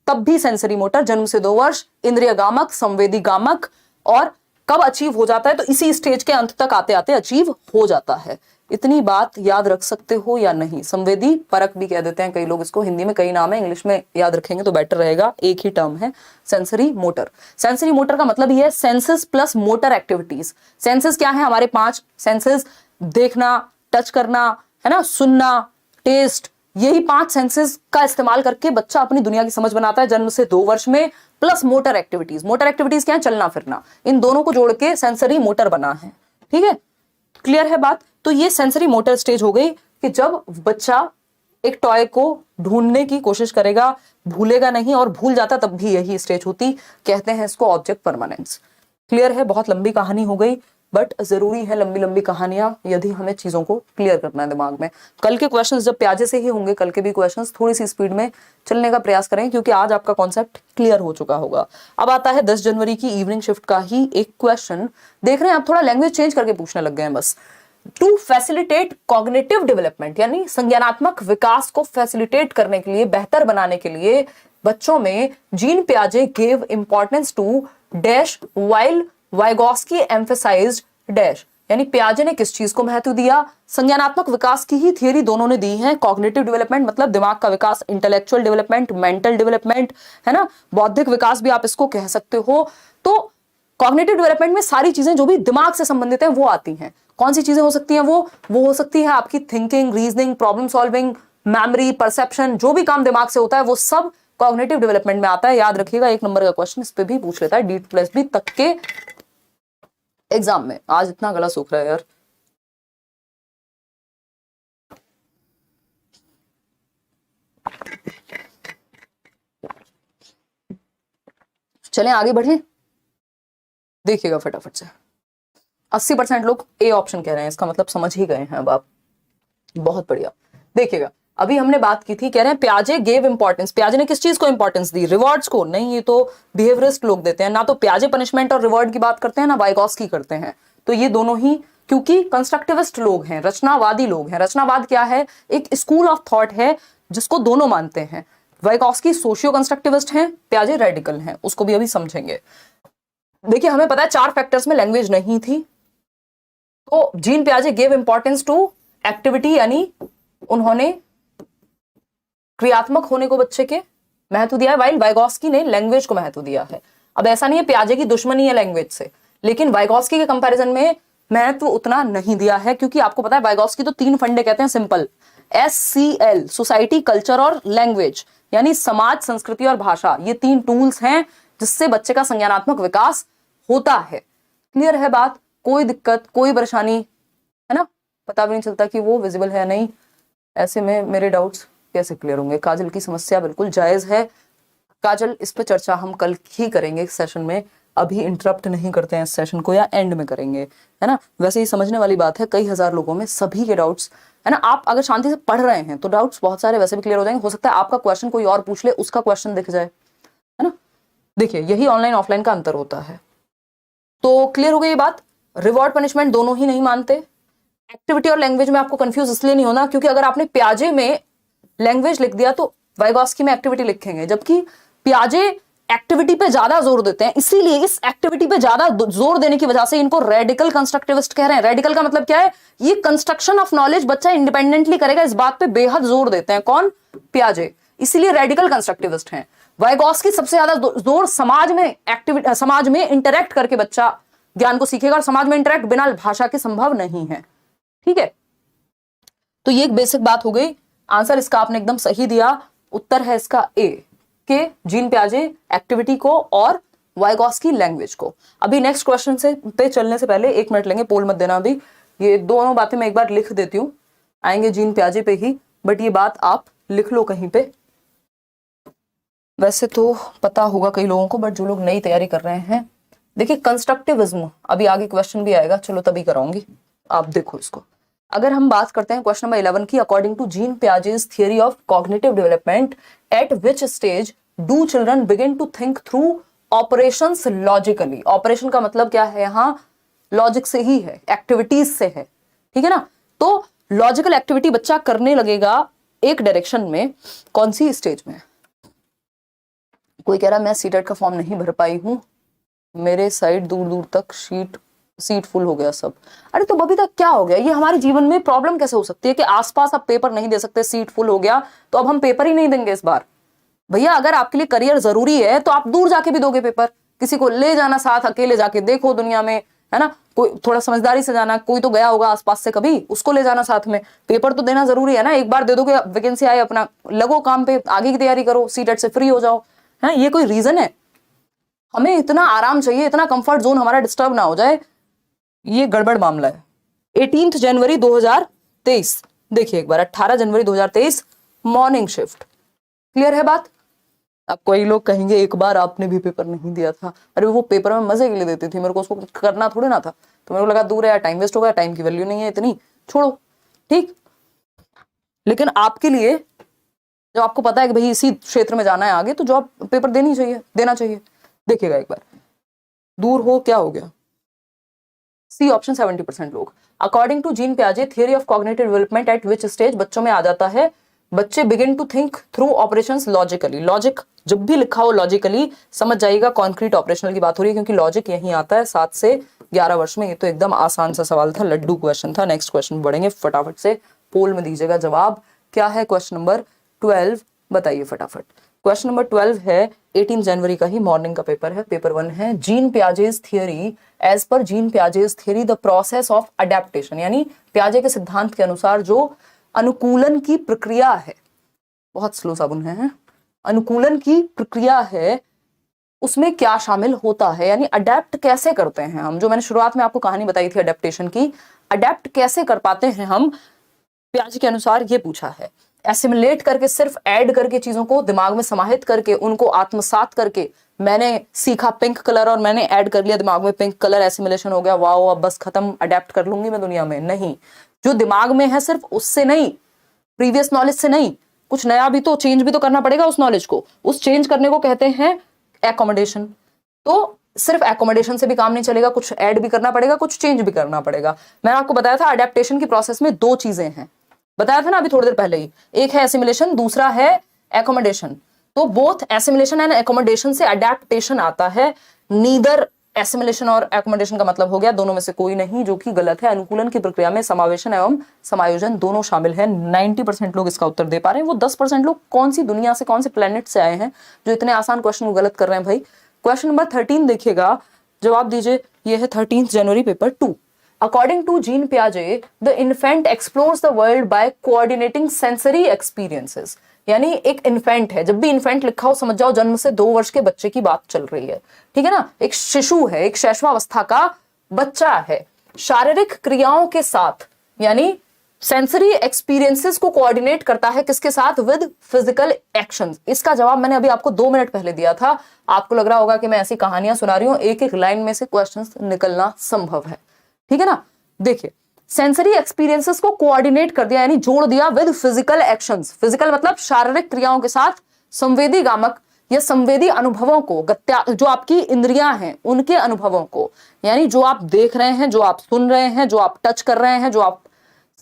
तब भी सेंसरी मोटर, जन्म से 2 वर्ष, इंद्रिय गामक, संवेदी गामक, और कब अचीव हो जाता है, तो इसी स्टेज के अंत तक आते आते अचीव हो जाता है। इतनी बात याद रख सकते हो या नहीं। संवेदी परक भी कह देते हैं कई लोग इसको, हिंदी में कई नाम है, इंग्लिश में याद रखेंगे तो बेटर रहेगा, एक ही टर्म है सेंसरी मोटर। सेंसरी मोटर का मतलब ये है senses plus motor activities. Senses क्या है, हमारे 5 सेंसेस, देखना, टच करना, है ना, सुनना, टेस्ट, यही 5 सेंसेस का इस्तेमाल करके बच्चा अपनी दुनिया की समझ बनाता है जन्म से 2 वर्ष में, plus motor activities. Motor activities क्या है, चलना फिरना, इन दोनों को जोड़ के सेंसरी मोटर बना है। ठीक है, क्लियर है बात। तो ये सेंसरी मोटर स्टेज हो गई कि जब बच्चा एक टॉय को ढूंढने की कोशिश करेगा, भूलेगा नहीं, और भूल जाता तब भी यही स्टेज होती, कहते हैं इसको ऑब्जेक्ट परमानेंस। क्लियर है, बहुत लंबी कहानी हो गई, बट जरूरी है लंबी लंबी कहानियां यदि हमें चीजों को क्लियर करना है दिमाग में। कल के क्वेश्चंस जब प्याजे से ही होंगे, कल के भी क्वेश्चंस थोड़ी सी स्पीड में चलने का प्रयास करें, क्योंकि आज आपका कॉन्सेप्ट क्लियर हो चुका होगा। अब आता है 10 जनवरी की इवनिंग शिफ्ट का ही एक क्वेश्चन। देख रहे हैं आप, थोड़ा लैंग्वेज चेंज करके पूछने लग गए हैं बस। टू फैसिलिटेट कॉग्निटिव डेवलपमेंट, यानी संज्ञानात्मक विकास को फैसिलिटेट करने के लिए, बेहतर बनाने के लिए बच्चों में जीन पियाजे gave importance to dash while Vygotsky emphasised dash, यानी पियाजे ने किस चीज को महत्व दिया, संज्ञानात्मक विकास की ही थियरी दोनों ने दी है। कॉग्निटिव डेवलपमेंट मतलब दिमाग का विकास, इंटेलेक्चुअल डेवलपमेंट, मेंटल डेवलपमेंट, है ना, बौद्धिक विकास भी आप इसको कह सकते हो। तो कॉग्निटिव डेवलपमेंट में सारी चीजें जो भी दिमाग से संबंधित है वो आती हैं। कौन सी चीजें हो सकती हैं, वो हो सकती है आपकी thinking, reasoning, problem solving, memory, perception, जो भी काम दिमाग से होता है वो सब कॉग्निटिव डेवलपमेंट में आता है। याद रखिएगा, 1 नंबर का क्वेश्चन इस पे भी पूछ लेता है D+B तक के एग्जाम में। आज इतना गला सूख रहा है यार। चलें आगे बढ़े, देखिएगा फटाफट से। 80% लोग ए ऑप्शन कह रहे हैं, इसका मतलब समझ ही गए हैं अब आप। बहुत बढ़िया, देखिएगा अभी हमने बात की थी, कह रहे हैं पियाजे गेव इंपॉर्टेंस। पियाजे ने किस चीज को इंपॉर्टेंस दी, रिवॉर्ड्स को नहीं, ये तो बिहेवियरिस्ट लोग देते हैं ना। तो पियाजे पनिशमेंट और रिवॉर्ड की बात करते हैं ना, वाइगॉस्की करते हैं। तो ये दोनों ही, क्योंकि कंस्ट्रक्टिविस्ट लोग हैं, रचनावादी लोग हैं। रचनावाद क्या है, एक स्कूल ऑफ थॉट है जिसको दोनों मानते हैं। वाइगॉस्की सोशियो कंस्ट्रक्टिविस्ट हैं, पियाजे रेडिकल हैं, उसको भी अभी समझेंगे। देखिए हमें पता है 4 फैक्टर्स में लैंग्वेज नहीं थी, तो जीन पियाजे गेव इंपॉर्टेंस टू एक्टिविटी, यानी उन्होंने क्रियात्मक होने को बच्चे के महत्व दिया है, वाइल वाइगॉस्की ने लैंग्वेज को महत्व दिया है। अब ऐसा नहीं है पियाजे की दुश्मनी है लैंग्वेज से, लेकिन वाइगॉस्की के कंपैरिजन में महत्व उतना नहीं दिया है, क्योंकि आपको पता है वाइगॉस्की तो 3 फंडे कहते हैं सिंपल, SCL, सोसाइटी, कल्चर और लैंग्वेज, यानी समाज, संस्कृति और भाषा। ये 3 टूल्स हैं जिससे बच्चे का संज्ञानात्मक विकास होता है। क्लियर है बात, कोई दिक्कत, कोई परेशानी है ना, पता भी नहीं चलता कि वो विजिबल है या नहीं। ऐसे में मेरे डाउट्स कैसे क्लियर होंगे। काजल की समस्या बिल्कुल जायज है। काजल, इस पर चर्चा हम कल ही करेंगे सेशन में, अभी इंटरप्ट नहीं करते हैं इस सेशन को, या एंड में करेंगे, है ना। वैसे ही समझने वाली बात है, कई हजार लोगों में सभी के डाउट्स, है ना, आप अगर शांति से पढ़ रहे हैं तो डाउट्स बहुत सारे वैसे भी क्लियर हो जाएंगे। हो सकता है आपका क्वेश्चन कोई और पूछ ले, उसका क्वेश्चन दिख जाए, है ना। देखिए यही ऑनलाइन ऑफलाइन का अंतर होता है। तो क्लियर हो गई ये बात। रिवॉर्ड पनिशमेंट दोनों ही नहीं मानते। एक्टिविटी और लैंग्वेज में आपको कंफ्यूज इसलिए नहीं होना क्योंकि अगर आपने प्याजे में लैंग्वेज लिख दिया तो वाइगॉस्की में एक्टिविटी लिखेंगे, जबकि प्याजे एक्टिविटी पे ज्यादा जोर देते हैं। इसीलिए इस एक्टिविटी पे ज्यादा जोर देने की वजह से इनको रेडिकल कंस्ट्रक्टिविस्ट कह रहे हैं। रेडिकल का मतलब क्या है? ये कंस्ट्रक्शन ऑफ नॉलेज बच्चा इंडिपेंडेंटली करेगा, इस बात पे बेहद जोर देते हैं। कौन? प्याजे। इसीलिए रेडिकल कंस्ट्रक्टिविस्ट हैं। वाइगॉस्की सबसे ज्यादा जोर समाज में एक्टिविटी, समाज में इंटरेक्ट करके बच्चा ज्ञान को सीखेगा, और समाज में इंटरेक्ट बिना भाषा के संभव नहीं है। ठीक है, तो ये एक बेसिक बात हो गई। आंसर इसका आपने एकदम सही दिया। उत्तर है इसका ए के जीन प्याजे एक्टिविटी को और वाइगॉस्की लैंग्वेज को। अभी नेक्स्ट क्वेश्चन से पे चलने से पहले 1 मिनट लेंगे, पोल मत देना अभी। ये दोनों बातें मैं एक बार लिख देती हूं, आएंगे जीन प्याजे पे ही, बट ये बात आप लिख लो कहीं पे। वैसे तो पता होगा कई लोगों को, बट जो लोग नई तैयारी कर रहे हैं, देखिए कंस्ट्रक्टिविज्म अभी आगे क्वेश्चन भी आएगा, चलो तभी कराऊंगी, आप देखो इसको। अगर हम बात करते हैं क्वेश्चन नंबर 11 की, according to Jean Piaget's theory of cognitive development, at which stage do children begin to think through operations logically. Operation का मतलब क्या है? यहाँ लॉजिक से ही है, एक्टिविटीज से है, ठीक है ना। तो लॉजिकल एक्टिविटी बच्चा करने लगेगा एक डायरेक्शन में, कौन सी स्टेज में? कोई कह रहा मैं सीटेट का फॉर्म नहीं भर पाई हूं, मेरे साइड दूर दूर तक सीट फुल हो गया सब। अरे तो बबीता क्या हो गया? ये हमारे जीवन में प्रॉब्लम कैसे हो सकती है कि आसपास आप पेपर नहीं दे सकते, सीट फुल हो गया तो अब हम पेपर ही नहीं देंगे इस बार? भैया अगर आपके लिए करियर जरूरी है तो आप दूर जाके भी दोगे पेपर, किसी को ले जाना साथ, अकेले जाके देखो दुनिया में, है ना। कोई थोड़ा समझदारी से जाना, कोई तो गया होगा आसपास से कभी, उसको ले जाना साथ में। पेपर तो देना जरूरी है ना, एक बार दे दोगे, वैकेंसी आए अपना लगो काम पे, आगे की तैयारी करो, सीटेट से फ्री हो जाओ, है। ये कोई रीजन है? हमें इतना आराम चाहिए, इतना कंफर्ट जोन हमारा डिस्टर्ब ना हो जाए, ये गड़बड़ मामला है। 18 जनवरी 2023, देखिए एक बार 18 जनवरी 2023 मॉर्निंग शिफ्ट। क्लियर है बात? अब कोई लोग कहेंगे एक बार आपने भी पेपर नहीं दिया था। अरे वो पेपर में मजे के लिए देती थी, मेरे को उसको करना थोड़ी ना था, तो मेरे को लगा दूर है यार, टाइम वेस्ट हो गया, टाइम की वैल्यू नहीं है इतनी, छोड़ो, ठीक। लेकिन आपके लिए जब आपको पता है कि भाई इसी क्षेत्र में जाना है आगे, तो जॉब पेपर देना चाहिए। देखिएगा एक बार, दूर हो क्या हो गया? सी ऑप्शन 70% लोग। अकॉर्डिंग टू जीन प्याजे theory of cognitive development, at which stage बच्चों में आ जाता है, बच्चे begin to think through operations logically. Logic जब भी लिखा हो लॉजिकली, समझ जाइएगा कॉन्क्रीट ऑपरेशनल की बात हो रही है, क्योंकि लॉजिक यही आता है 7 से 11 वर्ष में। ये तो एकदम आसान सा सवाल था, लड्डू क्वेश्चन था। नेक्स्ट क्वेश्चन बढ़ेंगे, फटाफट से पोल में दीजिएगा जवाब। क्या है क्वेश्चन नंबर 12? बताइए फटाफट। क्वेश्चन नंबर 12 है, 18 जनवरी का ही मॉर्निंग का पेपर है, पेपर 1 है। जीन प्याजे's थियरी, एज पर Jean Piaget's theory the process of adaptation, यानी प्याजे के सिद्धांत के अनुसार जो अनुकूलन की प्रक्रिया है, बहुत स्लो साबुन है, अनुकूलन की प्रक्रिया है, उसमें क्या शामिल होता है, यानी अडेप्ट कैसे करते हैं हम। जो मैंने शुरुआत में आपको कहानी बताई थी अडेप्टेशन की, अडेप्ट कैसे कर पाते हैं हम प्याजे के अनुसार, ये पूछा है। एसिमुलेट करके, सिर्फ ऐड करके, चीजों को दिमाग में समाहित करके, उनको आत्मसात करके, मैंने सीखा पिंक कलर और मैंने ऐड कर लिया दिमाग में पिंक कलर, एसिमुलेशन हो गया, वाओ अब बस खत्म, अडेप्ट कर लूंगी मैं दुनिया में। नहीं, जो दिमाग में है सिर्फ उससे नहीं, प्रीवियस नॉलेज से नहीं, कुछ नया भी तो चेंज भी तो करना पड़ेगा उस नॉलेज को। उस चेंज करने को कहते हैं एकोमोडेशन। तो सिर्फ एकोमोडेशन से भी काम नहीं चलेगा, कुछ ऐड भी करना पड़ेगा, कुछ चेंज भी करना पड़ेगा। मैंने आपको बताया था अडेप्टेशन की प्रोसेस में 2 चीजें हैं, बताया था ना अभी थोड़ी देर पहले ही। एक है एसिमुलेशन, दूसरा है एकोमोडेशन। तो बोथ एसिमुलेशन एंड एकोमोडेशन से अडेप्टेशन आता है। नीदर एसिमुलेशन और एकोमोडेशन का मतलब हो गया दोनों में से कोई नहीं, जो कि गलत है। अनुकूलन की प्रक्रिया में समावेशन एवं समायोजन दोनों शामिल है। 90% लोग इसका उत्तर दे पा रहे हैं। वो 10% लोग कौन सी दुनिया से, कौन से प्लेनेट से आए हैं जो इतने आसान क्वेश्चन को गलत कर रहे हैं भाई। क्वेश्चन नंबर 13 देखिएगा, जवाब दीजिए। ये है 13 जनवरी paper 2। According to Jean Piaget, the infant explores the world by coordinating sensory experiences. यानी एक इन्फेंट है, जब भी इन्फेंट लिखा हो समझ जाओ जन्म से 2 वर्ष के बच्चे की बात चल रही है, ठीक है ना। एक शिशु है, एक शैशवावस्था का बच्चा है। शारीरिक क्रियाओं के साथ, यानी सेंसरी एक्सपीरियंसेस को कोऑर्डिनेट करता है किसके साथ? With physical actions. इसका जवाब मैंने अभी आपको 2 मिनट पहले दिया था। आपको लग रहा होगा कि मैं ऐसी कहानियां सुना रही हूं, एक एक लाइन में से क्वेश्चंस निकलना संभव है, ठीक है ना। देखिए, सेंसरी एक्सपीरियंसेस को कोऑर्डिनेट कर दिया यानी जोड़ दिया विद फिजिकल एक्शंस। फिजिकल मतलब शारीरिक क्रियाओं के साथ संवेदी गामक या संवेदी अनुभवों को, जो आपकी इंद्रियां हैं उनके अनुभवों को, यानी जो आप देख रहे हैं, जो आप सुन रहे हैं, जो आप टच कर रहे हैं, जो आप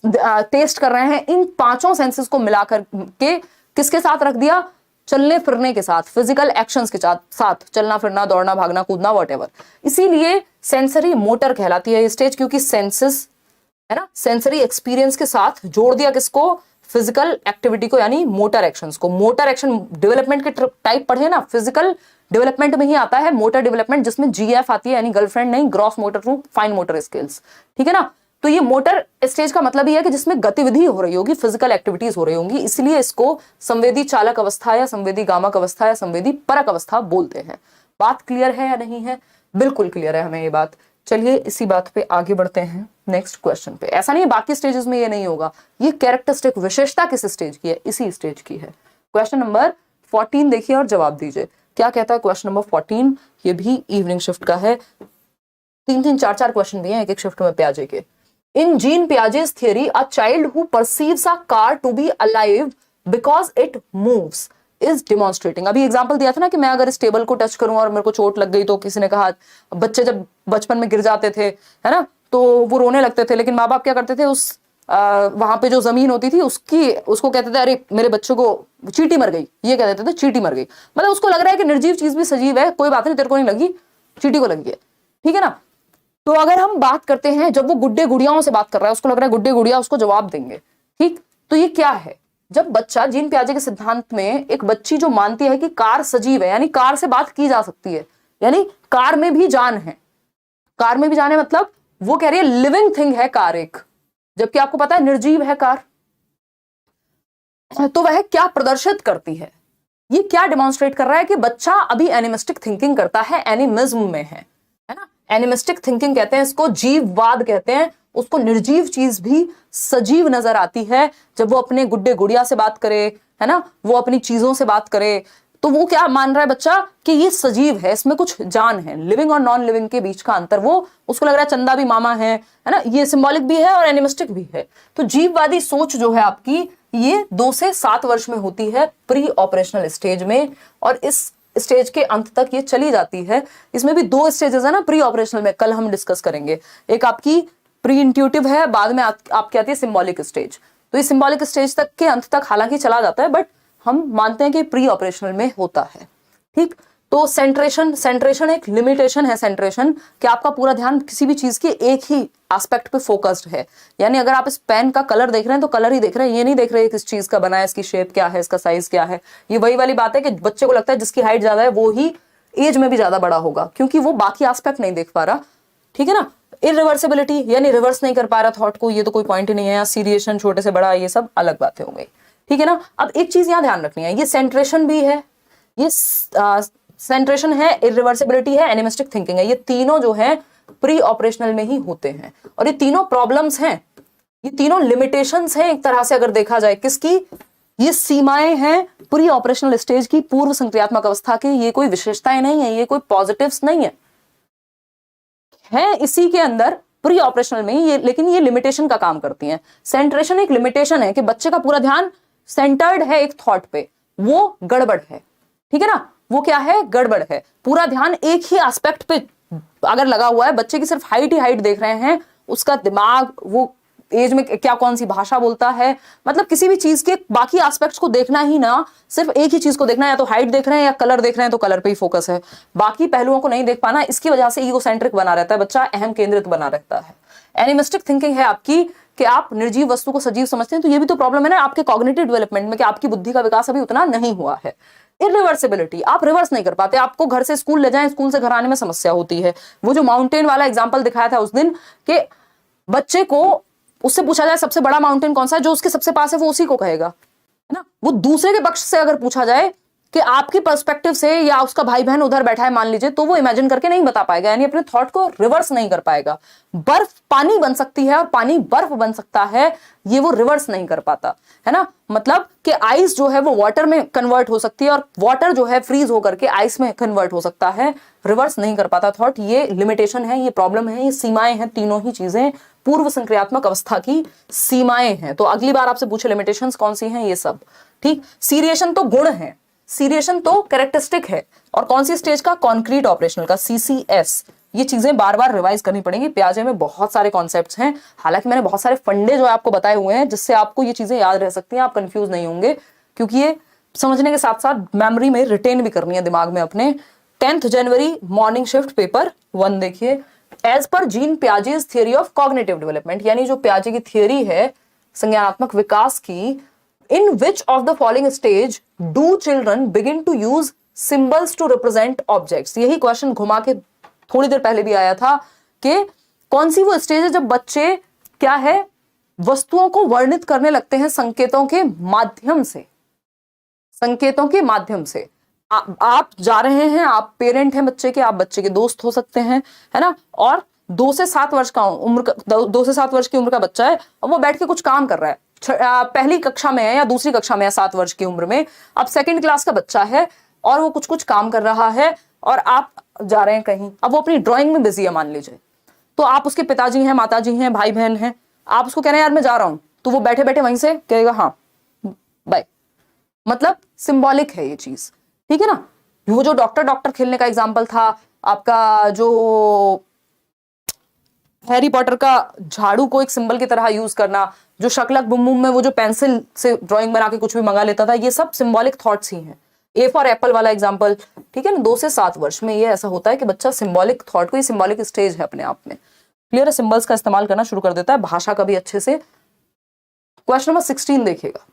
टेस्ट कर रहे हैं, इन 5 सेंसेस को मिलाकर के किसके साथ रख दिया? चलने फिरने के साथ, फिजिकल एक्शंस के साथ, चलना फिरना, दौड़ना, भागना, कूदना, वॉटेवर। इसीलिए सेंसरी मोटर कहलाती है ये स्टेज, क्योंकि सेंसेस है ना, सेंसरी एक्सपीरियंस के साथ जोड़ दिया किसको? फिजिकल एक्टिविटी को, यानी मोटर एक्शंस को। मोटर एक्शन डेवलपमेंट के टाइप पढ़े ना, फिजिकल डेवलपमेंट में ही आता है मोटर डेवलपमेंट, जिसमें जीएफ आती है, यानी गर्लफ्रेंड नहीं, ग्रॉस मोटर रूप, फाइन मोटर स्किल्स, ठीक है ना। तो ये मोटर स्टेज का मतलब ये है कि जिसमें गतिविधि हो रही होगी, फिजिकल एक्टिविटीज हो रही होंगी, इसलिए इसको संवेदी चालक अवस्था या संवेदी गामक अवस्था या संवेदी परक अवस्था बोलते हैं। बात क्लियर है या नहीं है? बिल्कुल क्लियर है हमें ये बात। चलिए इसी बात पे आगे बढ़ते हैं नेक्स्ट क्वेश्चन पे। ऐसा नहीं है बाकी स्टेजेस में ये नहीं होगा, ये कैरेक्टरिस्टिक विशेषता किस स्टेज की है? इसी स्टेज की है। क्वेश्चन नंबर 14 देखिए और जवाब दीजिए। क्या कहता है क्वेश्चन नंबर 14? ये भी इवनिंग शिफ्ट का है, 3-3, 4-4 क्वेश्चन भी हैं एक एक शिफ्ट में पियाजे के। In Jean Piaget's theory, a child who perceives a car to be alive because it moves is demonstrating। अभी एग्जांपल दिया था ना कि मैं अगर इस टेबल को टच करूं और मेरे को चोट लग गई, तो किसी ने कहा बच्चे जब बचपन में गिर जाते थे, है ना, तो वो रोने लगते थे, लेकिन माँ बाप क्या करते थे, उस वहां पे जो जमीन होती थी उसको कहते थे, अरे मेरे बच्चों को चींटी मर गई, ये कह देते थे चींटी मर गई। मतलब उसको लग रहा है कि निर्जीव चीज भी सजीव है, कोई बात नहीं, तेरे को नहीं लगी, चींटी को लगी है, ठीक है ना। तो अगर हम बात करते हैं, जब वो गुड्डे गुड़ियाओं से बात कर रहा है, उसको लग रहा है गुड्डे गुड़िया उसको जवाब देंगे, ठीक। तो ये क्या है? जब बच्चा, जीन पियाजे के सिद्धांत में एक बच्ची जो मानती है कि कार सजीव है, यानी कार से बात की जा सकती है, यानी कार में भी जान है, कार में भी जान है, मतलब वो कह रही है लिविंग थिंग है कार एक, जबकि आपको पता है निर्जीव है कार। तो वह क्या प्रदर्शित करती है? ये क्या डिमॉन्स्ट्रेट कर रहा है कि बच्चा अभी एनिमिस्टिक थिंकिंग करता है, एनिमिज्म में है ना। एनिमिस्टिक थिंकिंग कहते हैं इसको, जीववाद कहते हैं उसको। निर्जीव चीज भी सजीव नजर आती है जब वो अपने गुड्डे गुड़िया से बात करे, है ना, वो अपनी चीजों से बात करे, तो वो क्या मान रहा है बच्चा कि ये सजीव है, इसमें कुछ जान है। लिविंग और नॉन लिविंग के बीच का अंतर, वो उसको लग रहा है चंदा भी मामा है ना, ये सिंबॉलिक भी है और एनिमिस्टिक भी है। तो जीववादी सोच जो है आपकी, ये 2 से 7 वर्ष में होती है, प्री ऑपरेशनल स्टेज में, और इस स्टेज के अंत तक ये चली जाती है। इसमें भी 2 स्टेजेस है ना प्री ऑपरेशनल में, कल हम डिस्कस करेंगे। एक आपकी प्री इंट्यूटिव है, बाद में आपकी आती है सिंबॉलिक स्टेज। तो ये सिंबॉलिक स्टेज तक के अंत तक हालांकि चला जाता है, बट हम मानते हैं कि प्री ऑपरेशनल में होता है, ठीक। तो सेंट्रेशन एक लिमिटेशन है, सेंट्रेशन कि आपका पूरा ध्यान किसी भी चीज के एक ही एस्पेक्ट पे फोकस्ड है। यानी अगर आप इस पेन का कलर देख रहे हैं तो कलर ही देख रहे हैं, ये नहीं देख रहे किस चीज का बना है, इसकी शेप क्या है, इसका साइज क्या है। ये वही वाली बात है कि बच्चे को लगता है जिसकी हाइट ज्यादा है वो ही एज में भी ज्यादा बड़ा होगा, क्योंकि वो बाकी एस्पेक्ट नहीं देख पा रहा, ठीक है ना। इरिवर्सिबिलिटी यानी रिवर्स नहीं कर पा रहा थॉट को, ये तो कोई पॉइंट ही नहीं है। सीरिएशन, छोटे से बड़ा, ये सब अलग बातें हो गई, ठीक है ना। अब एक चीज यहां ध्यान रखनी है, ये सेंट्रेशन भी है, ये सेंट्रेशन है, इरिवर्सिबिलिटी है, एनिमिस्टिक थिंकिंग है। ये तीनों जो है प्री ऑपरेशनल में ही होते हैं, और ये तीनों प्रॉब्लम्स हैं, ये तीनों लिमिटेशंस हैं एक तरह से अगर देखा जाए। किसकी? ये सीमाएं हैं प्री ऑपरेशनल स्टेज की, पूर्व संक्रियात्मक अवस्था की। ये कोई विशेषताएं नहीं है, ये कोई पॉजिटिव्स नहीं है, इसी के अंदर प्री ऑपरेशनल में ये, लेकिन ये लिमिटेशन का काम करती हैं। सेंट्रेशन एक लिमिटेशन है कि बच्चे का पूरा ध्यान सेंटर्ड है एक थॉट पे, वो गड़बड़ है, ठीक है ना। वो क्या है? गड़बड़ है। पूरा ध्यान एक ही एस्पेक्ट पे अगर लगा हुआ है, बच्चे की सिर्फ हाइट ही हाइट देख रहे हैं, उसका दिमाग वो एज में क्या कौन सी भाषा बोलता है, मतलब किसी भी चीज के बाकी एस्पेक्ट्स को देखना ही ना, सिर्फ एक ही चीज को देखना है, या तो हाइट देख रहे हैं या कलर देख रहे हैं तो कलर पे ही फोकस है, बाकी पहलुओं को नहीं देख पाना। इसकी वजह से ईगोसेंट्रिक बना रहता है बच्चा, अहम केंद्रित बना रहता है। एनिमिस्टिक थिंकिंग है आपकी कि आप निर्जीव वस्तु को सजीव समझते हैं, तो ये भी तो प्रॉब्लम है ना आपके कॉग्निटिव डेवलपमेंट में कि आपकी बुद्धि का विकास अभी उतना नहीं हुआ है। इरिवर्सिबिलिटी, आप रिवर्स नहीं कर पाते, आपको घर से स्कूल ले जाएं, स्कूल से घर आने में समस्या होती है। वो जो माउंटेन वाला एग्जांपल दिखाया था उस दिन, कि बच्चे को उससे पूछा जाए सबसे बड़ा माउंटेन कौन सा है, जो उसके सबसे पास है वो उसी को कहेगा, है ना। वो दूसरे के पक्ष से अगर पूछा जाए कि आपकी पर्सपेक्टिव से, या उसका भाई बहन उधर बैठा है मान लीजिए, तो वो इमेजिन करके नहीं बता पाएगा, यानी अपने थॉट को रिवर्स नहीं कर पाएगा। बर्फ पानी बन सकती है और पानी बर्फ बन सकता है, ये वो रिवर्स नहीं कर पाता है ना। मतलब कि आइस जो है वो वाटर में कन्वर्ट हो सकती है और वाटर जो है फ्रीज होकर के आइस में कन्वर्ट हो सकता है, रिवर्स नहीं कर पाता थॉट। ये लिमिटेशन है, ये प्रॉब्लम है, ये सीमाएं हैं, तीनों ही चीजें पूर्व संक्रियात्मक अवस्था की सीमाएं हैं। तो अगली बार आपसे पूछे लिमिटेशंस कौन सी हैं, ये सब ठीक। सीरिएशन तो गुण है, सीरिएशन तो कैरेक्टरिस्टिक है, और कौन सी स्टेज का, कॉन्क्रीट ऑपरेशनल का, सीसीएस। ये चीजें बार बार रिवाइज करनी पड़ेंगी। पियाजे में बहुत सारे कॉन्सेप्ट्स हैं, हालांकि मैंने बहुत सारे फंडे जो है आपको बताए हुए हैं, जिससे आपको ये चीजें याद रह सकती हैं, आप कंफ्यूज नहीं होंगे, क्योंकि ये समझने के साथ साथ मेमोरी में रिटेन भी करनी है दिमाग में अपने। 10th जनवरी मॉर्निंग शिफ्ट पेपर 1 देखिए। एज पर Jean Piaget's theory of cognitive development, यानी जो पियाजे की थियरी है संज्ञानात्मक विकास की, in which of the following stage do children begin to use symbols to represent objects। यही क्वेश्चन घुमा के थोड़ी देर पहले भी आया था कि कौन सी वो स्टेज है जब बच्चे क्या है, वस्तुओं को वर्णित करने लगते हैं संकेतों के माध्यम से, संकेतों के माध्यम से। आप जा रहे हैं, आप पेरेंट हैं बच्चे के, आप बच्चे के दोस्त हो सकते हैं, है ना, और 2 से 7 वर्ष का उम्र का 2 से 7 वर्ष की उम्र का बच्चा है, और वो बैठ के कुछ काम कर रहा है, पहली कक्षा में है या दूसरी कक्षा में है 7 वर्ष की उम्र में, अब 2nd क्लास का बच्चा है और वो कुछ काम कर रहा है, और आप जा रहे हैं कहीं, अब वो अपनी ड्राइंग में बिजी है मान लीजिए, तो आप उसके पिताजी हैं, माताजी हैं, भाई बहन हैं, आप उसको कह रहे हैं यार मैं जा रहा हूं, तो वो बैठे बैठे वहीं से कहेगा हाँ बाय। मतलब सिंबॉलिक है ये चीज, ठीक है ना। वो जो डॉक्टर खेलने का एग्जाम्पल था आपका, जो हैरी पॉटर का झाड़ू को एक सिंबल की तरह यूज करना, जो शकलक बुम बुम में वो जो पेंसिल से ड्राइंग बना के कुछ भी मंगा लेता था, ये सब सिंबॉलिक थॉट्स ही हैं। ए फॉर एप्पल वाला एग्जांपल, ठीक है ना। 2 से 7 वर्ष में ये ऐसा होता है कि बच्चा सिंबॉलिक थॉट को, ये सिंबॉलिक स्टेज है अपने आप में, क्लियर है, सिंबल्स का इस्तेमाल करना शुरू कर देता है, भाषा का भी अच्छे से। क्वेश्चन नंबर 16 देखिएगा।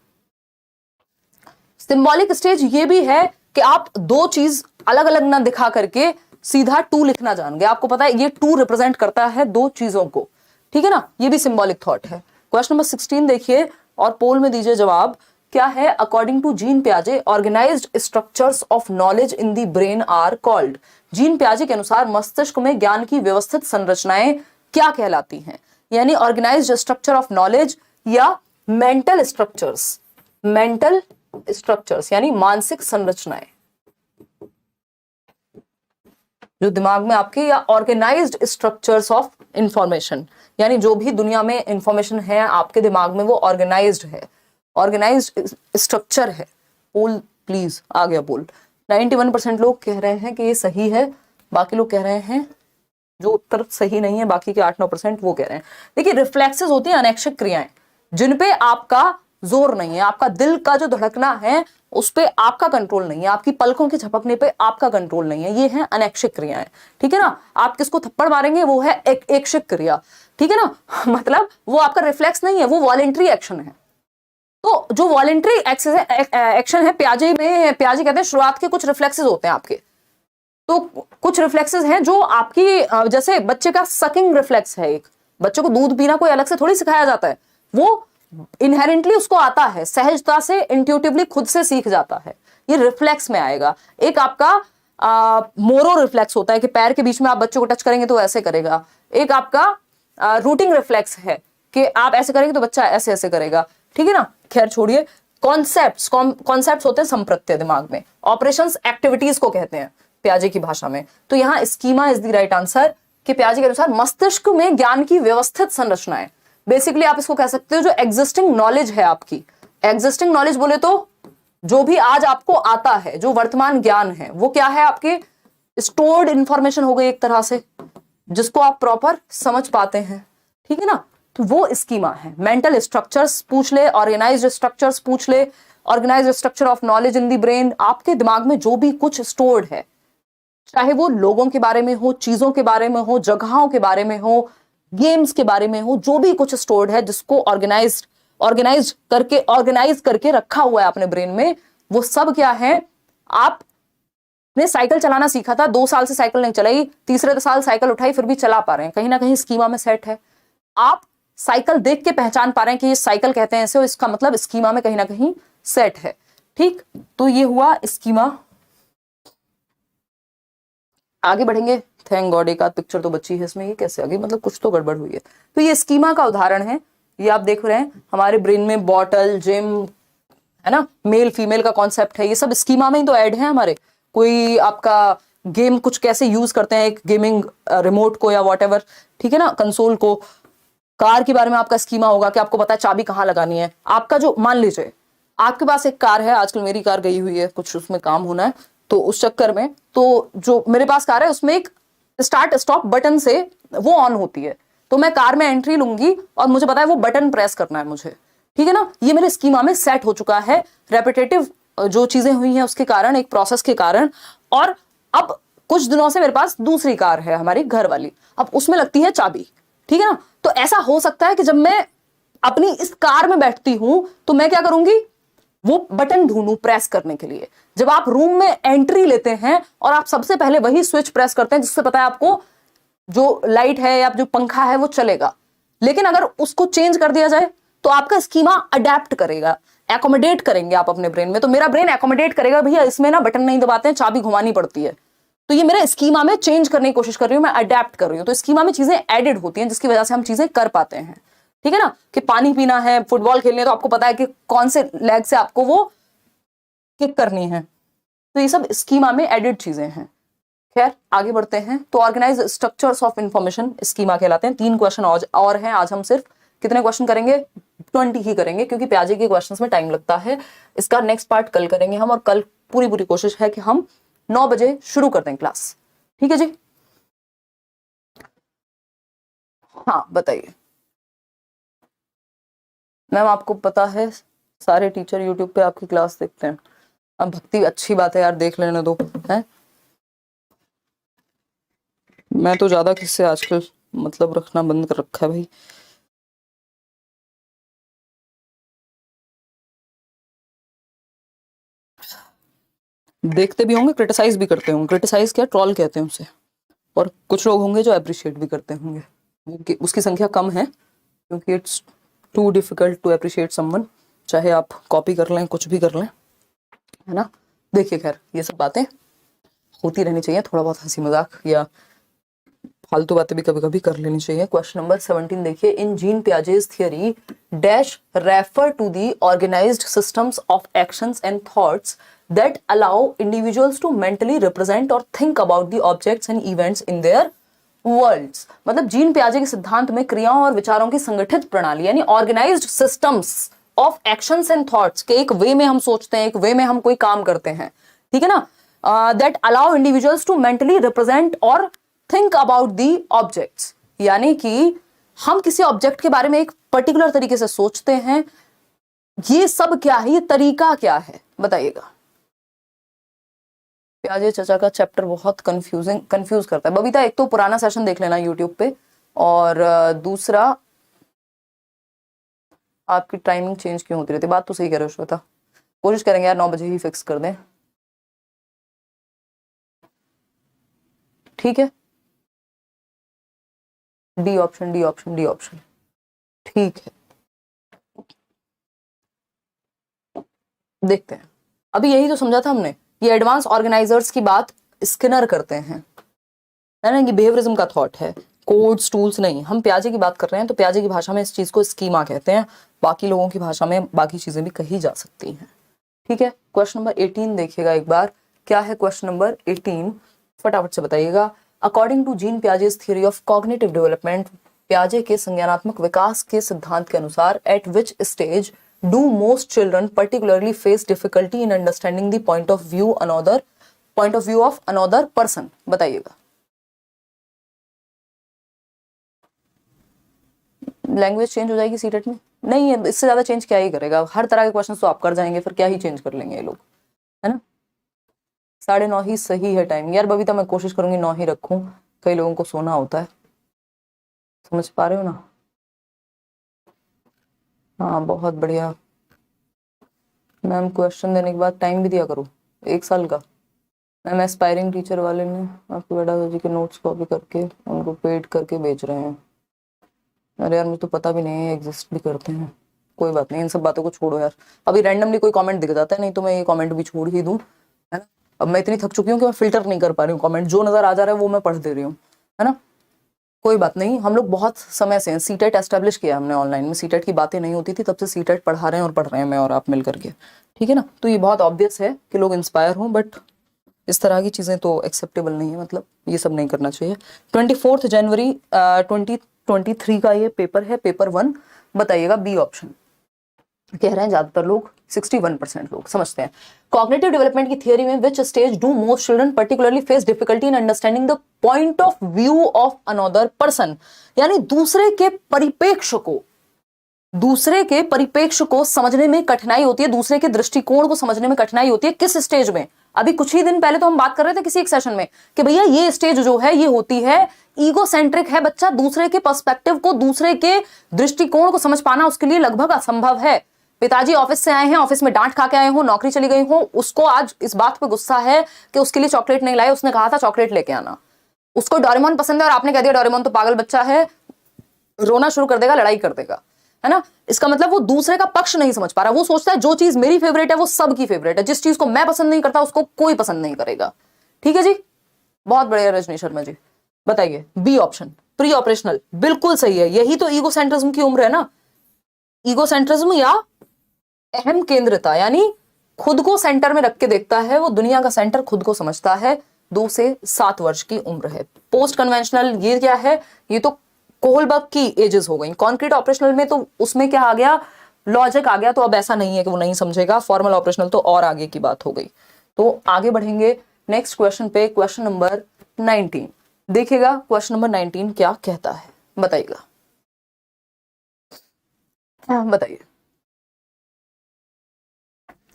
सिंबॉलिक स्टेज ये भी है कि आप 2 चीज अलग अलग ना दिखा करके सीधा 2 लिखना जान गए। आपको पता है ये 2 रिप्रेजेंट करता है 2 चीजों को, ठीक है ना, ये भी सिंबॉलिक थॉट है। क्वेश्चन नंबर 16 देखिए और पोल में दीजिए जवाब। क्या है, according to Jean पियाजे organised structures of knowledge in the brain are called. Gene पियाजे के अनुसार मस्तिष्क में ज्ञान की व्यवस्थित संरचनाएं क्या कहलाती हैं, यानी ऑर्गेनाइज्ड स्ट्रक्चर ऑफ नॉलेज या मेंटल स्ट्रक्चर्स, मेंटल स्ट्रक्चर्स यानी मानसिक संरचनाएं जो दिमाग में आपके, या ऑर्गेनाइज्ड स्ट्रक्चर्स ऑफ इंफॉर्मेशन, यानी जो भी दुनिया में इंफॉर्मेशन है आपके दिमाग में वो ऑर्गेनाइज्ड है, ऑर्गेनाइज्ड स्ट्रक्चर है। पोल प्लीज आ गया पोल। 91% लोग कह रहे हैं कि ये सही है, बाकी लोग कह रहे हैं जो उत्तर सही नहीं है, बाकी के 8-9% वो कह रहे हैं। देखिए रिफ्लेक्सेस होती हैं, अनैच्छिक क्रियाएं, जिन पे आपका जोर नहीं है, आपका दिल का जो धड़कना है उस पे आपका कंट्रोल नहीं है, आपकी पलकों के झपकने पे आपका कंट्रोल नहीं है, ये है अनैच्छिक क्रियाएं, ठीक है ना। आप किसको थप्पड़ मारेंगे वो है ऐच्छिक क्रिया, ठीक है ना, मतलब वो आपका रिफ्लेक्स नहीं है, वो वॉलेंट्री एक्शन है। तो जो वॉलेंट्री एक्शन है, पियाजे कहते हैं शुरुआत के कुछ रिफ्लेक्सेस होते हैं आपके, तो कुछ रिफ्लेक्सेस हैं जो आपकी, जैसे बच्चे का सकिंग रिफ्लेक्स है, एक बच्चे को दूध पीना कोई अलग से थोड़ी सिखाया जाता है, वो इनहेरेंटली उसको आता है, सहजता से, इंट्यूटिवली खुद से सीख जाता है, ये रिफ्लेक्स में आएगा। एक आपका मोरो रिफ्लेक्स होता है कि पैर के बीच में आप बच्चे को टच करेंगे तो ऐसे करेगा। एक आपका रूटिंग रिफ्लेक्स है कि आप ऐसे करेंगे तो बच्चा ऐसे ऐसे करेगा, ठीक है ना। खैर छोड़िए, कॉन्सेप्ट्स होते हैं संप्रत्यय दिमाग में, ऑपरेशंस एक्टिविटीज को कहते हैं पियाजे की भाषा में। तो यहाँ schema is the right answer कि पियाजे के अनुसार मस्तिष्क में ज्ञान की व्यवस्थित संरचनाएं, बेसिकली आप इसको कह सकते हो जो एग्जिस्टिंग नॉलेज है आपकी, एग्जिस्टिंग नॉलेज बोले तो जो भी आज आपको आता है, जो वर्तमान ज्ञान है, वो क्या है, आपके स्टोर्ड इंफॉर्मेशन हो गई एक तरह से, जिसको आप प्रॉपर समझ पाते हैं, ठीक है ना। तो वो स्कीमा है। मेंटल स्ट्रक्चर्स पूछ ले, ऑर्गेनाइज्ड स्ट्रक्चर्स पूछ ले, organised structure of knowledge in the brain, आपके दिमाग में जो भी कुछ स्टोर्ड है, चाहे वो लोगों के बारे में हो, चीजों के बारे में हो, जगहों के बारे में हो, गेम्स के बारे में हो, जो भी कुछ स्टोर्ड है जिसको ऑर्गेनाइज करके रखा हुआ है अपने ब्रेन में, वो सब क्या है। आपने साइकिल चलाना सीखा था, 2 साल से साइकिल नहीं चलाई, तीसरे साल साइकिल उठाई, फिर भी चला पा रहे हैं, कहीं ना कहीं स्कीमा में सेट है। आप साइकिल देख के पहचान पा रहे हैं कि ये साइकिल कहते हैं इसे, और इसका मतलब स्कीमा में कहीं ना कहीं सेट है। ठीक, तो ये हुआ स्कीमा। आगे बढ़ेंगे। थैंक गॉड एक आध पिक्चर तो बची है इसमें, ये कैसे आ गई, मतलब कुछ तो गड़बड़ हुई है। तो ये स्कीमा का उदाहरण है, ये आप देख रहे हैं हमारे ब्रेन में बॉटल, जिम, है ना, मेल फीमेल का कॉन्सेप्ट है, ये सब स्कीमा में ही तो ऐड है हमारे। कोई आपका गेम कुछ कैसे यूज करते हैं, एक गेमिंग रिमोट को या वॉट, ठीक है ना, कंसोल को। कार के बारे में आपका स्कीमा होगा कि आपको पता है चाबी कहाँ लगानी है। आपका जो, मान लीजिए आपके पास एक कार है, आजकल मेरी कार गई हुई है, कुछ उसमें काम होना है, तो उस चक्कर में, तो जो मेरे पास कार है उसमें एक स्टार्ट स्टॉप बटन से वो ऑन होती है। तो मैं कार में एंट्री लूंगी और मुझे पता है वो बटन प्रेस करना है मुझे, ठीक है ना। ये मेरे स्कीमा में सेट हो चुका है, रेपिटेटिव जो चीजें हुई हैं उसके कारण, एक प्रोसेस के कारण। और अब कुछ दिनों से मेरे पास दूसरी कार है हमारी घर वाली, अब उसमें लगती है चाबी, ठीक है ना। तो ऐसा हो सकता है कि जब मैं अपनी इस कार में बैठती हूं तो मैं क्या करूंगी, वो बटन ढूंढूं प्रेस करने के लिए। जब आप रूम में एंट्री लेते हैं और आप सबसे पहले वही स्विच प्रेस करते हैं जिससे पता है आपको जो लाइट है या जो पंखा है वो चलेगा। लेकिन अगर उसको चेंज कर दिया जाए तो आपका स्कीमा अडेप्ट करेगा, एकोमोडेट करेंगे आप अपने ब्रेन में। तो मेरा ब्रेन एकोमोडेट करेगा, भैया इसमें ना बटन नहीं दबाते हैं, चाबी घुमानी पड़ती है। तो ये मेरे स्कीमा में चेंज करने की कोशिश कर रही हूं, मैं अडेप्ट कर रही हूं। तो स्कीमा में चीजें एडेड होती हैं जिसकी वजह से हम चीजें कर पाते हैं, ठीक है ना। कि पानी पीना है, फुटबॉल खेलनी है, तो आपको पता है कि कौन से लेग से आपको वो किक करनी है। तो ये सब स्कीमा में एडेड चीजें हैं। खैर आगे बढ़ते हैं। तो organise structures of information schema कहलाते हैं। 3 क्वेश्चन और हैं आज। हम सिर्फ कितने क्वेश्चन करेंगे, 20 ही करेंगे, क्योंकि प्याजे के क्वेश्चंस में टाइम लगता है। इसका नेक्स्ट पार्ट कल करेंगे हम, और कल पूरी पूरी कोशिश है कि हम 9 बजे शुरू कर दें क्लास, ठीक है जी। हाँ बताइए मैम, आपको पता है सारे टीचर यूट्यूब पे आपकी क्लास देखते हैं। अब भक्ति अच्छी बात है यार, देख लेने दो, है। मैं तो ज्यादा किससे आजकल मतलब रखना बंद कर रखा है भाई। देखते भी होंगे, क्रिटिसाइज भी करते होंगे। क्रिटिसाइज क्या, ट्रॉल कहते हैं उसे। और कुछ लोग होंगे जो अप्रिशिएट भी करते होंगे, उसकी संख्या कम है क्योंकि it's too difficult to appreciate someone. चाहे आप कॉपी कर लें, कुछ भी कर लें, है ना। देखिए खैर ये सब बातें होती रहनी चाहिए, थोड़ा बहुत हंसी मजाक या फालतू बातें भी कभी कभी कर लेनी चाहिए। क्वेश्चन नंबर 17 देखिए। In Jean Piaget's theory dash refer to the organized systems of actions and thoughts that allow individuals to mentally represent or think about the objects and events in their worlds। मतलब gene पियाजे के सिद्धांत में क्रियाओं और विचारों की संगठित प्रणाली यानी organised systems of actions and thoughts के एक वे में हम सोचते हैं, एक वे में हम कोई काम करते हैं, ठीक है ना। That allow individuals to mentally represent और थिंक अबाउट दी ऑब्जेक्ट्स, यानी कि हम किसी ऑब्जेक्ट के बारे में एक पर्टिकुलर तरीके से सोचते हैं। ये सब क्या है, ये तरीका क्या है, बताइएगा। प्याजे चचा का चैप्टर बहुत कंफ्यूज करता है। बबीता एक तो पुराना सेशन देख लेना यूट्यूब पे, और दूसरा आपकी टाइमिंग चेंज क्यों होती रहती है। बात तो सही कह रहे हो श्वेता, कोशिश करेंगे यार 9 बजे ही फिक्स कर दें, ठीक है। D option, D option, D option, ठीक है। देखते हैं, अभी यही तो समझा था हमने। ये एडवांस ऑर्गेनाइजर्स की बात स्किनर करते हैं, है ना, ये बिहेवियरिज्म का थॉट है, कोड्स टूल्स नहीं। हम प्याजे की बात कर रहे हैं तो प्याजे की भाषा में इस चीज को स्कीमा कहते हैं, बाकी लोगों की भाषा में बाकी चीजें भी कही जा सकती हैं, ठीक है। क्वेश्चन नंबर 18 देखिएगा एक बार, क्या है क्वेश्चन नंबर 18, फटाफट से बताइएगा। According to Jean Piaget's theory of cognitive development, प्याजे के संज्ञानात्मक विकास के सिद्धांत के अनुसार at which stage do most children particularly face difficulty in understanding the point of view of another person, बताइएगा। लैंग्वेज चेंज हो जाएगी सीटेट में, नहीं है इससे ज्यादा चेंज क्या ही करेगा। हर तरह के क्वेश्चन तो आप कर जाएंगे, फिर क्या ही चेंज कर लेंगे ये लोग, है ना। 9:30 ही सही है टाइम यार। बबीता मैं कोशिश करूंगी 9 ही रखूं, कई लोगों को सोना होता है, समझ पा रहे हो ना। हाँ बहुत बढ़िया मैम, क्वेश्चन देने के बाद टाइम भी दिया करो 1 साल का। मैम एस्पायरिंग टीचर वाले ने आपके बेटा जी के नोट्स कॉपी करके उनको पेड करके बेच रहे हैं। अरे यार मुझे तो पता भी नहीं है एग्जिस्ट भी करते हैं। कोई बात नहीं, इन सब बातों को छोड़ो यार। अभी रैंडमली कोई कमेंट दिख जाता है, नहीं तो मैं ये कमेंट भी छोड़ ही दूं, है ना। अब मैं इतनी थक चुकी हूँ कि मैं फिल्टर नहीं कर पा रही हूँ कमेंट, जो नजर आ जा रहा है वो मैं पढ़ दे रही हूँ, है ना। कोई बात नहीं, हम लोग बहुत समय से सीटेट एस्टेब्लिश किया हमने ऑनलाइन में, सीटेट की बातें नहीं होती थी तब से सीटेट पढ़ा रहे हैं और पढ़ रहे हैं मैं और आप मिल करके, ठीक है ना। तो ये बहुत ऑब्वियस है कि लोग इंस्पायर हों, बट इस तरह की चीजें तो एक्सेप्टेबल नहीं है, मतलब ये सब नहीं करना चाहिए। 24 जनवरी 2023 का ये पेपर है, पेपर 1। बताइएगा बी ऑप्शन। कह रहे हैं ज्यादातर लोग, 61% लोग समझते हैं। कॉग्निटिव डेवलपमेंट की थियरी में विच stage do most children particularly face difficulty in understanding the point of view of another person, यानी दूसरे के परिपेक्ष को समझने में कठिनाई होती है, दूसरे के दृष्टिकोण को समझने में कठिनाई होती है। किस स्टेज में? अभी कुछ ही दिन पहले तो हम बात कर रहे थे किसी एक सेशन में कि भैया ये स्टेज जो है ये होती है ईगो सेंट्रिक है, बच्चा दूसरे के पर्सपेक्टिव को, दूसरे के दृष्टिकोण को समझ पाना उसके लिए लगभग असंभव है। पिताजी ऑफिस से आए हैं, ऑफिस में डांट खा के आए हो, नौकरी चली गई हो, उसको आज इस बात पे गुस्सा है कि उसके लिए चॉकलेट नहीं लाए, उसने कहा था चॉकलेट लेके आना। उसको डोरेमोन पसंद है और आपने कह दिया डोरेमोन तो पागल बच्चा है, रोना शुरू कर देगा, लड़ाई कर देगा, है ना। इसका मतलब वो दूसरे का पक्ष नहीं समझ पा रहा, वो सोचता है जो चीज मेरी फेवरेट है वो सबकी फेवरेट है, जिस चीज को मैं पसंद नहीं करता उसको कोई पसंद नहीं करेगा। ठीक है जी, बहुत बढ़िया रजनी शर्मा जी। बताइए बी ऑप्शन, प्री ऑपरेशनल, बिल्कुल सही है। यही तो ईगो सेंट्रिज्म की उम्र है ना। ईगो सेंट्रिज्म या अहम केंद्रता, यानी खुद को सेंटर में रख के देखता है, वो दुनिया का सेंटर खुद को समझता है। 2 से 7 वर्ष की उम्र है। पोस्ट कन्वेंशनल ये क्या है? ये तो कोहलबर्ग की एजेस हो गई। कॉन्क्रीट ऑपरेशनल में तो उसमें क्या आ गया, लॉजिक आ गया, तो अब ऐसा नहीं है कि वो नहीं समझेगा। फॉर्मल ऑपरेशनल तो और आगे की बात हो गई। तो आगे बढ़ेंगे नेक्स्ट क्वेश्चन पे, क्वेश्चन नंबर 19। देखिएगा क्वेश्चन नंबर 19 क्या कहता है, बताइएगा। बताइए,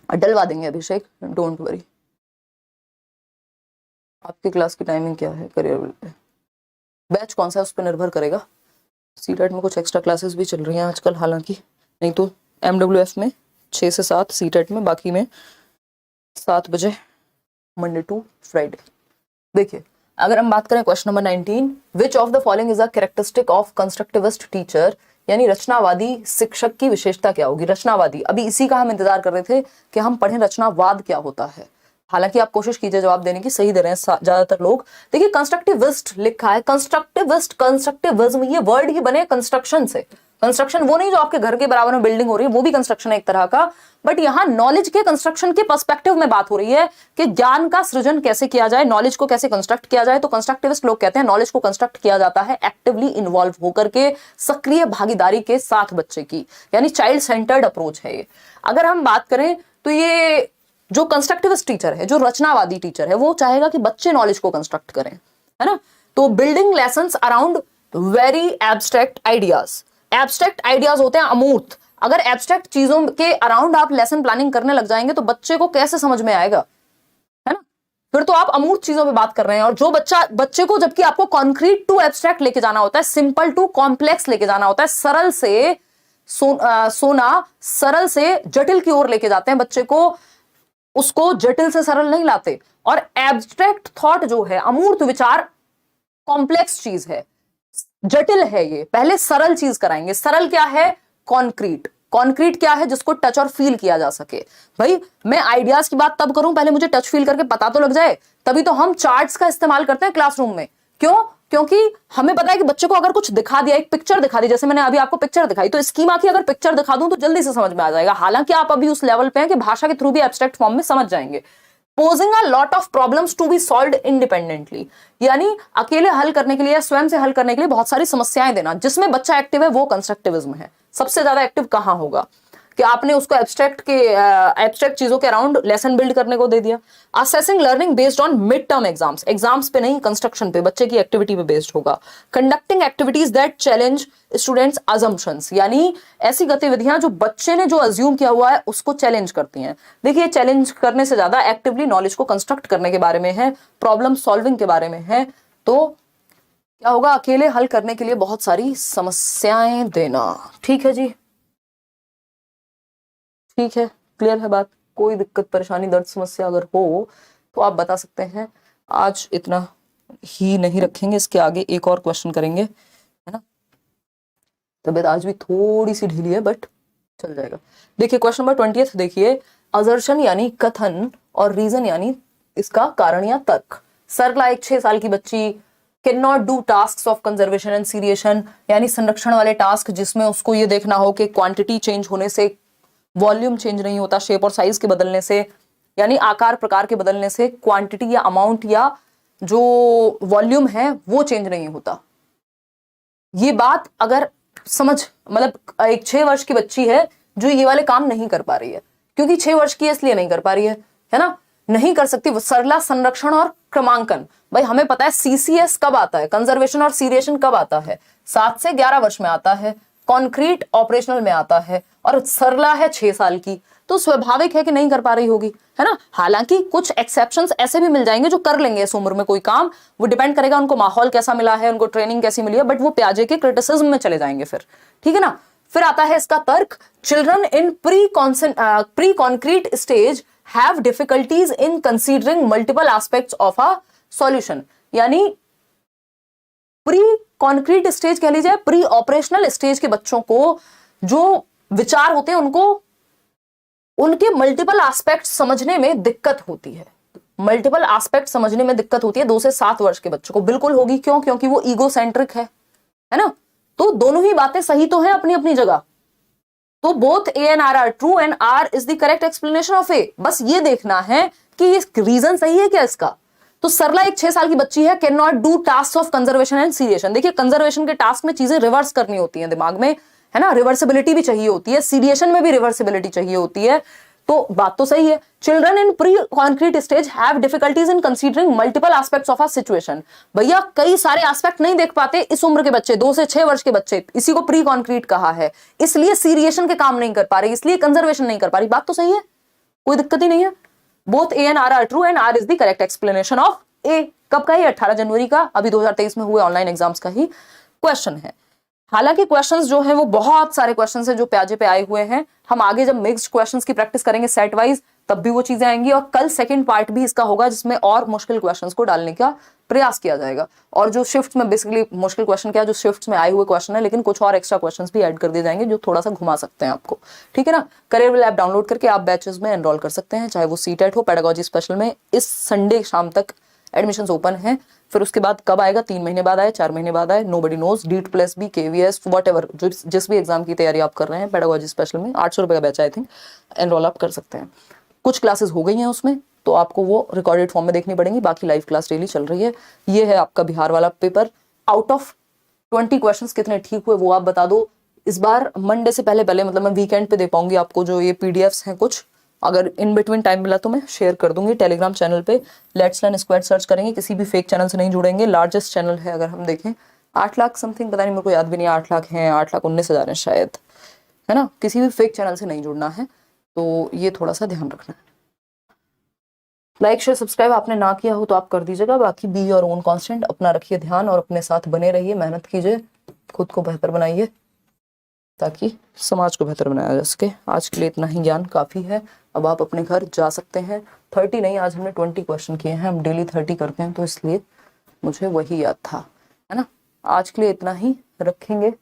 डलवा देंगे अभिषेक, डोंट वरी। आपकी क्लास की टाइमिंग क्या है? करियर बैच कौन सा है उस पर निर्भर करेगा। सीटेट में कुछ एक्स्ट्रा क्लासेस भी चल रही हैं आजकल हालांकि, नहीं तो MWF में 6 से 7, सीटेट में बाकी में 7 बजे मंडे टू फ्राइडे। देखिए अगर हम बात करें question number 19, which of the following is a characteristic of constructivist teacher, यानी रचनावादी शिक्षक की विशेषता क्या होगी। रचनावादी, अभी इसी का हम इंतजार कर रहे थे कि हम पढ़ें रचनावाद क्या होता है। हालांकि आप कोशिश कीजिए जवाब देने की, सही दे रहे हैं ज्यादातर लोग। देखिए कंस्ट्रक्टिविस्ट लिखा है, कंस्ट्रक्टिविस्ट, कंस्ट्रक्टिविज्म ये वर्ड ही बने कंस्ट्रक्शन से। कंस्ट्रक्शन वो नहीं जो आपके घर के बराबर में बिल्डिंग हो रही है, वो भी कंस्ट्रक्शन है एक तरह का, बट यहाँ नॉलेज के कंस्ट्रक्शन के पर्सपेक्टिव में बात हो रही है कि ज्ञान का सृजन कैसे किया जाए, नॉलेज को कैसे कंस्ट्रक्ट किया जाए। तो कंस्ट्रक्टिविस्ट लोग कहते हैं नॉलेज को कंस्ट्रक्ट किया जाता है एक्टिवली इन्वॉल्व होकर के, सक्रिय भागीदारी के साथ बच्चे की, यानी चाइल्ड सेंटर्ड अप्रोच है ये। अगर हम बात करें तो ये जो कंस्ट्रक्टिविस्ट टीचर है, जो रचनावादी टीचर है, वो चाहेगा कि बच्चे नॉलेज को कंस्ट्रक्ट करें, है ना। तो building lessons around very abstract ideas. Abstract ideas होते हैं अमूर्त। अगर एब्स्ट्रैक्ट चीजों के अराउंड आप लेसन प्लानिंग करने लग जाएंगे तो बच्चे को कैसे समझ में आएगा, है ना। फिर तो आप अमूर्त चीजों पे बात कर रहे हैं। और जो बच्चे को जबकि आपको कॉन्क्रीट टू एब्स्ट्रैक्ट लेके जाना होता है, सिंपल टू कॉम्प्लेक्स लेके जाना होता है, सरल से सोना सरल से जटिल की ओर लेके जाते हैं बच्चे को, उसको जटिल से सरल नहीं लाते। और एब्स्ट्रैक्ट थॉट जो है, अमूर्त विचार कॉम्प्लेक्स चीज है, जटिल है, ये पहले सरल चीज कराएंगे। सरल क्या है? कॉन्क्रीट। कॉन्क्रीट क्या है? जिसको टच और फील किया जा सके। भाई मैं आइडियाज की बात तब करूं, पहले मुझे टच फील करके पता तो लग जाए, तभी तो हम चार्ट्स का इस्तेमाल करते हैं क्लासरूम में। क्यों? क्योंकि हमें पता है कि बच्चे को अगर कुछ दिखा दिया, एक पिक्चर दिखा दी, जैसे मैंने अभी आपको पिक्चर दिखाई, तो स्कीमा की अगर पिक्चर दिखा दूं तो जल्दी से समझ में आ जाएगा। हालांकि आप अभी उस लेवल पे हैं कि भाषा के थ्रू भी एब्स्ट्रैक्ट फॉर्म में समझ जाएंगे। Posing a lot of problems to be solved independently, यानी अकेले हल करने के लिए, स्वयं से हल करने के लिए बहुत सारी समस्याएं देना। जिसमें बच्चा एक्टिव है वो कंस्ट्रक्टिविज्म है। सबसे ज्यादा एक्टिव कहां होगा कि आपने उसको एब्स्ट्रैक्ट चीजों के अराउंड लेसन बिल्ड करने को दे दिया। Assessing learning based on mid term exams, exams पे नहीं, कंस्ट्रक्शन पे, बच्चे की एक्टिविटी पे बेस्ड होगा। Conducting activities that challenge students assumptions, यानी ऐसी गतिविधियां जो बच्चे ने जो अज्यूम किया हुआ है उसको चैलेंज करती हैं। देखिए चैलेंज करने से ज्यादा एक्टिवली नॉलेज को कंस्ट्रक्ट करने के बारे में है, प्रॉब्लम सॉल्विंग के बारे में है। तो क्या होगा? अकेले हल करने के लिए बहुत सारी समस्याएं देना। ठीक है जी, ठीक है, क्लियर है बात। कोई दिक्कत परेशानी दर्द समस्या अगर हो तो आप बता सकते हैं। आज इतना ही नहीं रखेंगे, इसके आगे एक और क्वेश्चन करेंगे, है ना। तबीयत आज भी थोड़ी सी ढीली है बट चल जाएगा। देखिए क्वेश्चन नंबर 20 देखिए, असर्शन यानी कथन और रीजन यानी इसका कारण या तर्क। सरला एक 6 साल की बच्ची can not do task of conservation and seriation, यानी संरक्षण वाले टास्क जिसमें उसको ये देखना हो कि क्वांटिटी चेंज होने से वॉल्यूम चेंज नहीं होता, शेप और साइज के बदलने से, यानी आकार प्रकार के बदलने से क्वांटिटी या अमाउंट या जो वॉल्यूम है वो चेंज नहीं होता। ये बात अगर समझ, मतलब एक 6 वर्ष की बच्ची है जो ये वाले काम नहीं कर पा रही है, क्योंकि 6 वर्ष की है इसलिए नहीं कर पा रही है ना, नहीं कर सकती। सरला संरक्षण और क्रमांकन, भाई हमें पता है सीसीएस कब आता है, कंजर्वेशन और सीरिएशन कब आता है, 7 से 11 वर्ष में आता है, कॉन्क्रीट ऑपरेशनल में आता है, और सरला है 6 साल की, तो स्वाभाविक है कि नहीं कर पा रही होगी, है ना। हालांकि कुछ एक्सेप्शंस ऐसे भी मिल जाएंगे जो कर लेंगे इस उम्र में कोई काम, वो डिपेंड करेगा उनको माहौल कैसा मिला है, उनको ट्रेनिंग कैसी मिली है, बट वो प्याजे के क्रिटिसिज्म में चले जाएंगे फिर, ठीक है ना। फिर आता है इसका तर्क, children in pre concrete stage have difficulties in considering multiple aspects of a solution, यानी प्री कॉन्क्रीट स्टेज कह लीजिए, प्री ऑपरेशनल स्टेज के बच्चों को जो विचार होते हैं उनको उनके मल्टीपल एस्पेक्ट समझने में दिक्कत होती है, मल्टीपल एस्पेक्ट समझने में दिक्कत होती है 2 से 7 वर्ष के बच्चों को, बिल्कुल होगी। क्यों? क्योंकि वो ईगो सेंट्रिक है ना। तो दोनों ही बातें सही तो है अपनी अपनी जगह, तो both A and R are true and R is the correct explanation of A. बस ये देखना है कि ये रीजन सही है क्या इसका। तो सरला एक 6 साल की बच्ची है, can not do task of conservation and seriation. देखिए कंजर्वेशन के टास्क में चीजें रिवर्स करनी होती हैं दिमाग में, है ना, रिवर्सिबिलिटी भी चाहिए होती है, सीरिएशन में भी रिवर्सिबिलिटी चाहिए होती है, तो बात तो सही है। Children in pre concrete stage have difficulties in considering multiple aspects of a situation. भैया कई सारे एस्पेक्ट नहीं देख पाते इस उम्र के बच्चे, 2 से 6 वर्ष के बच्चे, इसी को प्री कॉन्क्रीट कहा है, इसलिए सीरिएशन के काम नहीं कर पा रहे, इसलिए कंजर्वेशन नहीं कर पा रही। बात तो सही है, कोई दिक्कत ही नहीं है। Both A and R are true and R is the correct explanation of A. कब का? 18 जनवरी का, अभी 2023 में हुए ऑनलाइन एग्जाम्स का ही क्वेश्चन है। हालांकि क्वेश्चंस जो हैं वो बहुत सारे क्वेश्चंस हैं जो प्याजे पे आए हुए हैं। हम आगे जब मिक्स्ड क्वेश्चंस की प्रैक्टिस करेंगे सेट वाइज तब भी वो चीजें आएंगी, और कल सेकंड पार्ट भी इसका होगा जिसमें और मुश्किल क्वेश्चंस को डालने का प्रयास किया जाएगा। और जो शिफ्ट में बेसिकली मुश्किल क्वेश्चन क्या है, जो शिफ्ट में आए हुए क्वेश्चन है, लेकिन कुछ और एक्स्ट्रा क्वेश्चन भी ऐड कर दिए जाएंगे जो थोड़ा सा घुमा सकते हैं आपको, ठीक है ना। करियर विल ऐप डाउनलोड करके आप बैचेस में एनरोल कर सकते हैं, चाहे वो सीटेट हो, पेडागोजी स्पेशल में इस संडे शाम तक एडमिशंस ओपन है। फिर उसके बाद कब आएगा, 3 महीने बाद आए, 4 महीने बाद आए, nobody knows. डीट plus B, KVS, whatever, जो जिस भी एग्जाम की तैयारी आप कर रहे हैं, पेडागोजी स्पेशल में 800 रुपए का बैच आई थिंक एनरोल आप कर सकते हैं। कुछ क्लासेस हो गई हैं उसमें, तो आपको वो रिकॉर्डेड फॉर्म में देखनी पड़ेंगी, बाकी लाइव क्लास डेली चल रही है। ये है आपका बिहार वाला पेपर। आउट ऑफ 20 क्वेश्चंस कितने ठीक हुए वो आप बता दो। इस बार मंडे से पहले मतलब मैं वीकेंड पे दे पाऊंगी आपको जो ये पीडीएफ्स हैं कुछ, अगर इन बिटवीन टाइम मिला तो मैं शेयर कर दूंगी टेलीग्राम चैनल पे। लेट्स लर्न स्क्वाड सर्च करेंगे, किसी भी फेक चैनल से नहीं जुड़ेंगे। लार्जेस्ट चैनल है अगर हम देखें, 8 लाख समथिंग, पता नहीं मेरे को याद भी नहीं, 8 लाख हैं, 8,19,000 है शायद, है ना। किसी भी फेक चैनल से नहीं जुड़ना है, तो ये थोड़ा सा ध्यान रखना है। लाइक शेयर सब्सक्राइब आपने ना किया हो तो आप कर दीजिएगा। बाकी बी योर ओन कांस्टेंट, अपना रखिए ध्यान और अपने साथ बने रहिए, मेहनत कीजिए, खुद को बेहतर बनाइए ताकि समाज को बेहतर बनाया जा सके। आज के लिए इतना ही ज्ञान काफ़ी है, अब आप अपने घर जा सकते हैं। 30 नहीं, आज हमने 20 क्वेश्चन किए हैं, हम डेली 30 करते हैं तो इसलिए मुझे वही याद था, है ना। आज के लिए इतना ही रखेंगे।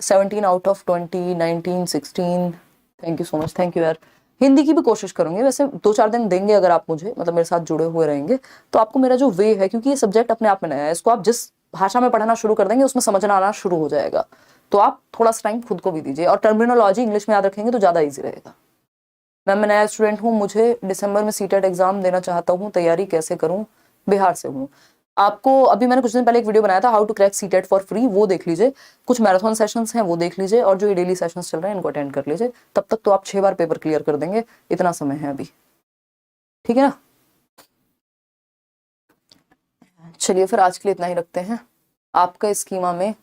17 out of 20, 19, 16, thank you so much, thank you यार। हिंदी की भी कोशिश करूंगी, वैसे 2-4 दिन देंगे अगर आप मुझे, मतलब मेरे साथ जुड़े हुए रहेंगे तो आपको मेरा जो वे है, क्योंकि ये सब्जेक्ट अपने आप में नया है, इसको आप जिस भाषा में पढ़ना शुरू कर देंगे उसमें समझना आना शुरू हो जाएगा, तो आप थोड़ा सा टाइम खुद को भी दीजिए। और टर्मिनोलॉजी इंग्लिश में याद रखेंगे तो ज़्यादा ईजी रहेगा। मैं नया स्टूडेंट हूँ, मुझे दिसंबर में सीटेट एग्जाम देना चाहता हूँ, तैयारी कैसे करूँ, बिहार से हूँ। आपको अभी मैंने कुछ दिन पहले एक वीडियो बनाया था how to crack CTET for free, वो देख लीजिए। कुछ मैराथन सेशंस हैं वो देख लीजिए, और जो ये डेली सेशंस चल रहे हैं इनको अटेंड कर लीजिए। तब तक तो आप 6 बार पेपर क्लियर कर देंगे, इतना समय है अभी, ठीक है ना। चलिए फिर आज के लिए इतना ही रखते हैं। आपका स्कीमा में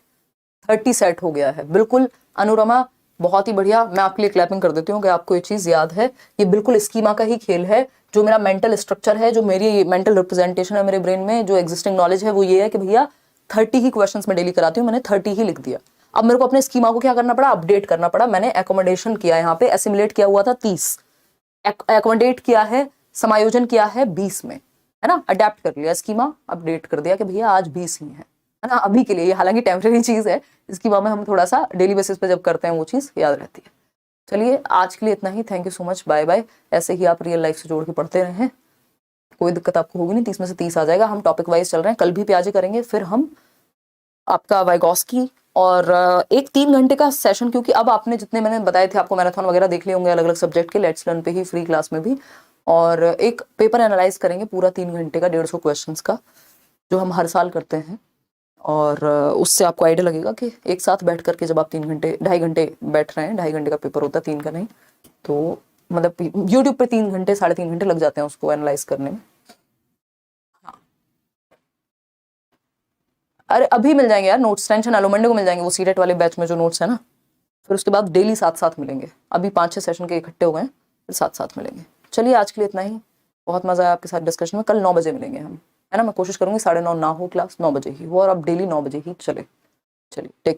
30 सेट हो गया है, बिल्कुल। अनुरमा बहुत ही बढ़िया, मैं आपके लिए क्लैपिंग कर देती हूँ कि आपको ये चीज़ याद है। ये बिल्कुल स्कीमा का ही खेल है, जो मेरा मेंटल स्ट्रक्चर है, जो मेरी मेंटल रिप्रेजेंटेशन है मेरे ब्रेन में, जो एग्जिस्टिंग नॉलेज है वो ये है कि भैया 30 ही क्वेश्चंस में डेली कराती हूँ, मैंने 30 ही लिख दिया। अब मेरे को अपने स्कीमा को क्या करना पड़ा, अपडेट करना पड़ा। मैंने एकोमोडेशन किया, यहाँ पे एसिमुलेट किया हुआ था 30, एकोमोडेट किया है, समायोजन किया है 20 में, है ना। अडेप्ट कर लिया स्कीमा, अपडेट कर दिया कि भैया आज 20 ही है ना, अभी के लिए। हालांकि टेम्परेरी चीज है, इसकी में हम थोड़ा सा डेली बेसिस पे जब करते हैं वो चीज याद रहती है। चलिए आज के लिए इतना ही। Thank you so much, bye bye. ऐसे ही आप रियल लाइफ से जोड़ के पढ़ते रहें, कोई दिक्कत आपको होगी नहीं, 30 में से 30 आ जाएगा। हम टॉपिक वाइज चल रहे हैं, कल भी प्याजे करेंगे, फिर हम आपका वाइगॉस्की और एक 3 घंटे का सेशन, क्योंकि अब आपने जितने मैंने बताए थे आपको मैराथन वगैरह देख लिए होंगे अलग अलग सब्जेक्ट के, लेट्स लर्न पे ही फ्री क्लास में भी। और एक पेपर एनालाइज करेंगे पूरा 3 घंटे का, 150 क्वेश्चंस का, जो हम हर साल करते हैं। और उससे आपको आइडिया लगेगा कि एक साथ बैठ करके जब आप 3 घंटे 2.5 घंटे बैठ रहे हैं, 2.5 घंटे का पेपर होता है, 3 का नहीं, तो मतलब यूट्यूब पे 3 घंटे 3.5 घंटे लग जाते हैं उसको एनालाइज करने में। अरे अभी मिल जाएंगे यार नोट्स, टेंशन ना लो, मंडे को मिल जाएंगे वो सीटेट वाले बैच में जो नोट्स है ना। फिर उसके बाद डेली साथ साथ मिलेंगे। अभी 5-6 सेशन के इकट्ठे हो गए हैं, फिर साथ साथ मिलेंगे। चलिए आज के लिए इतना ही। बहुत मजा आया आपके साथ डिस्कशन में। कल 9 बजे मिलेंगे हम, है ना। मैं कोशिश करूंगी 9:30 ना हो, क्लास 9 बजे ही हो, और अब डेली 9 बजे ही चले। चलिए टेक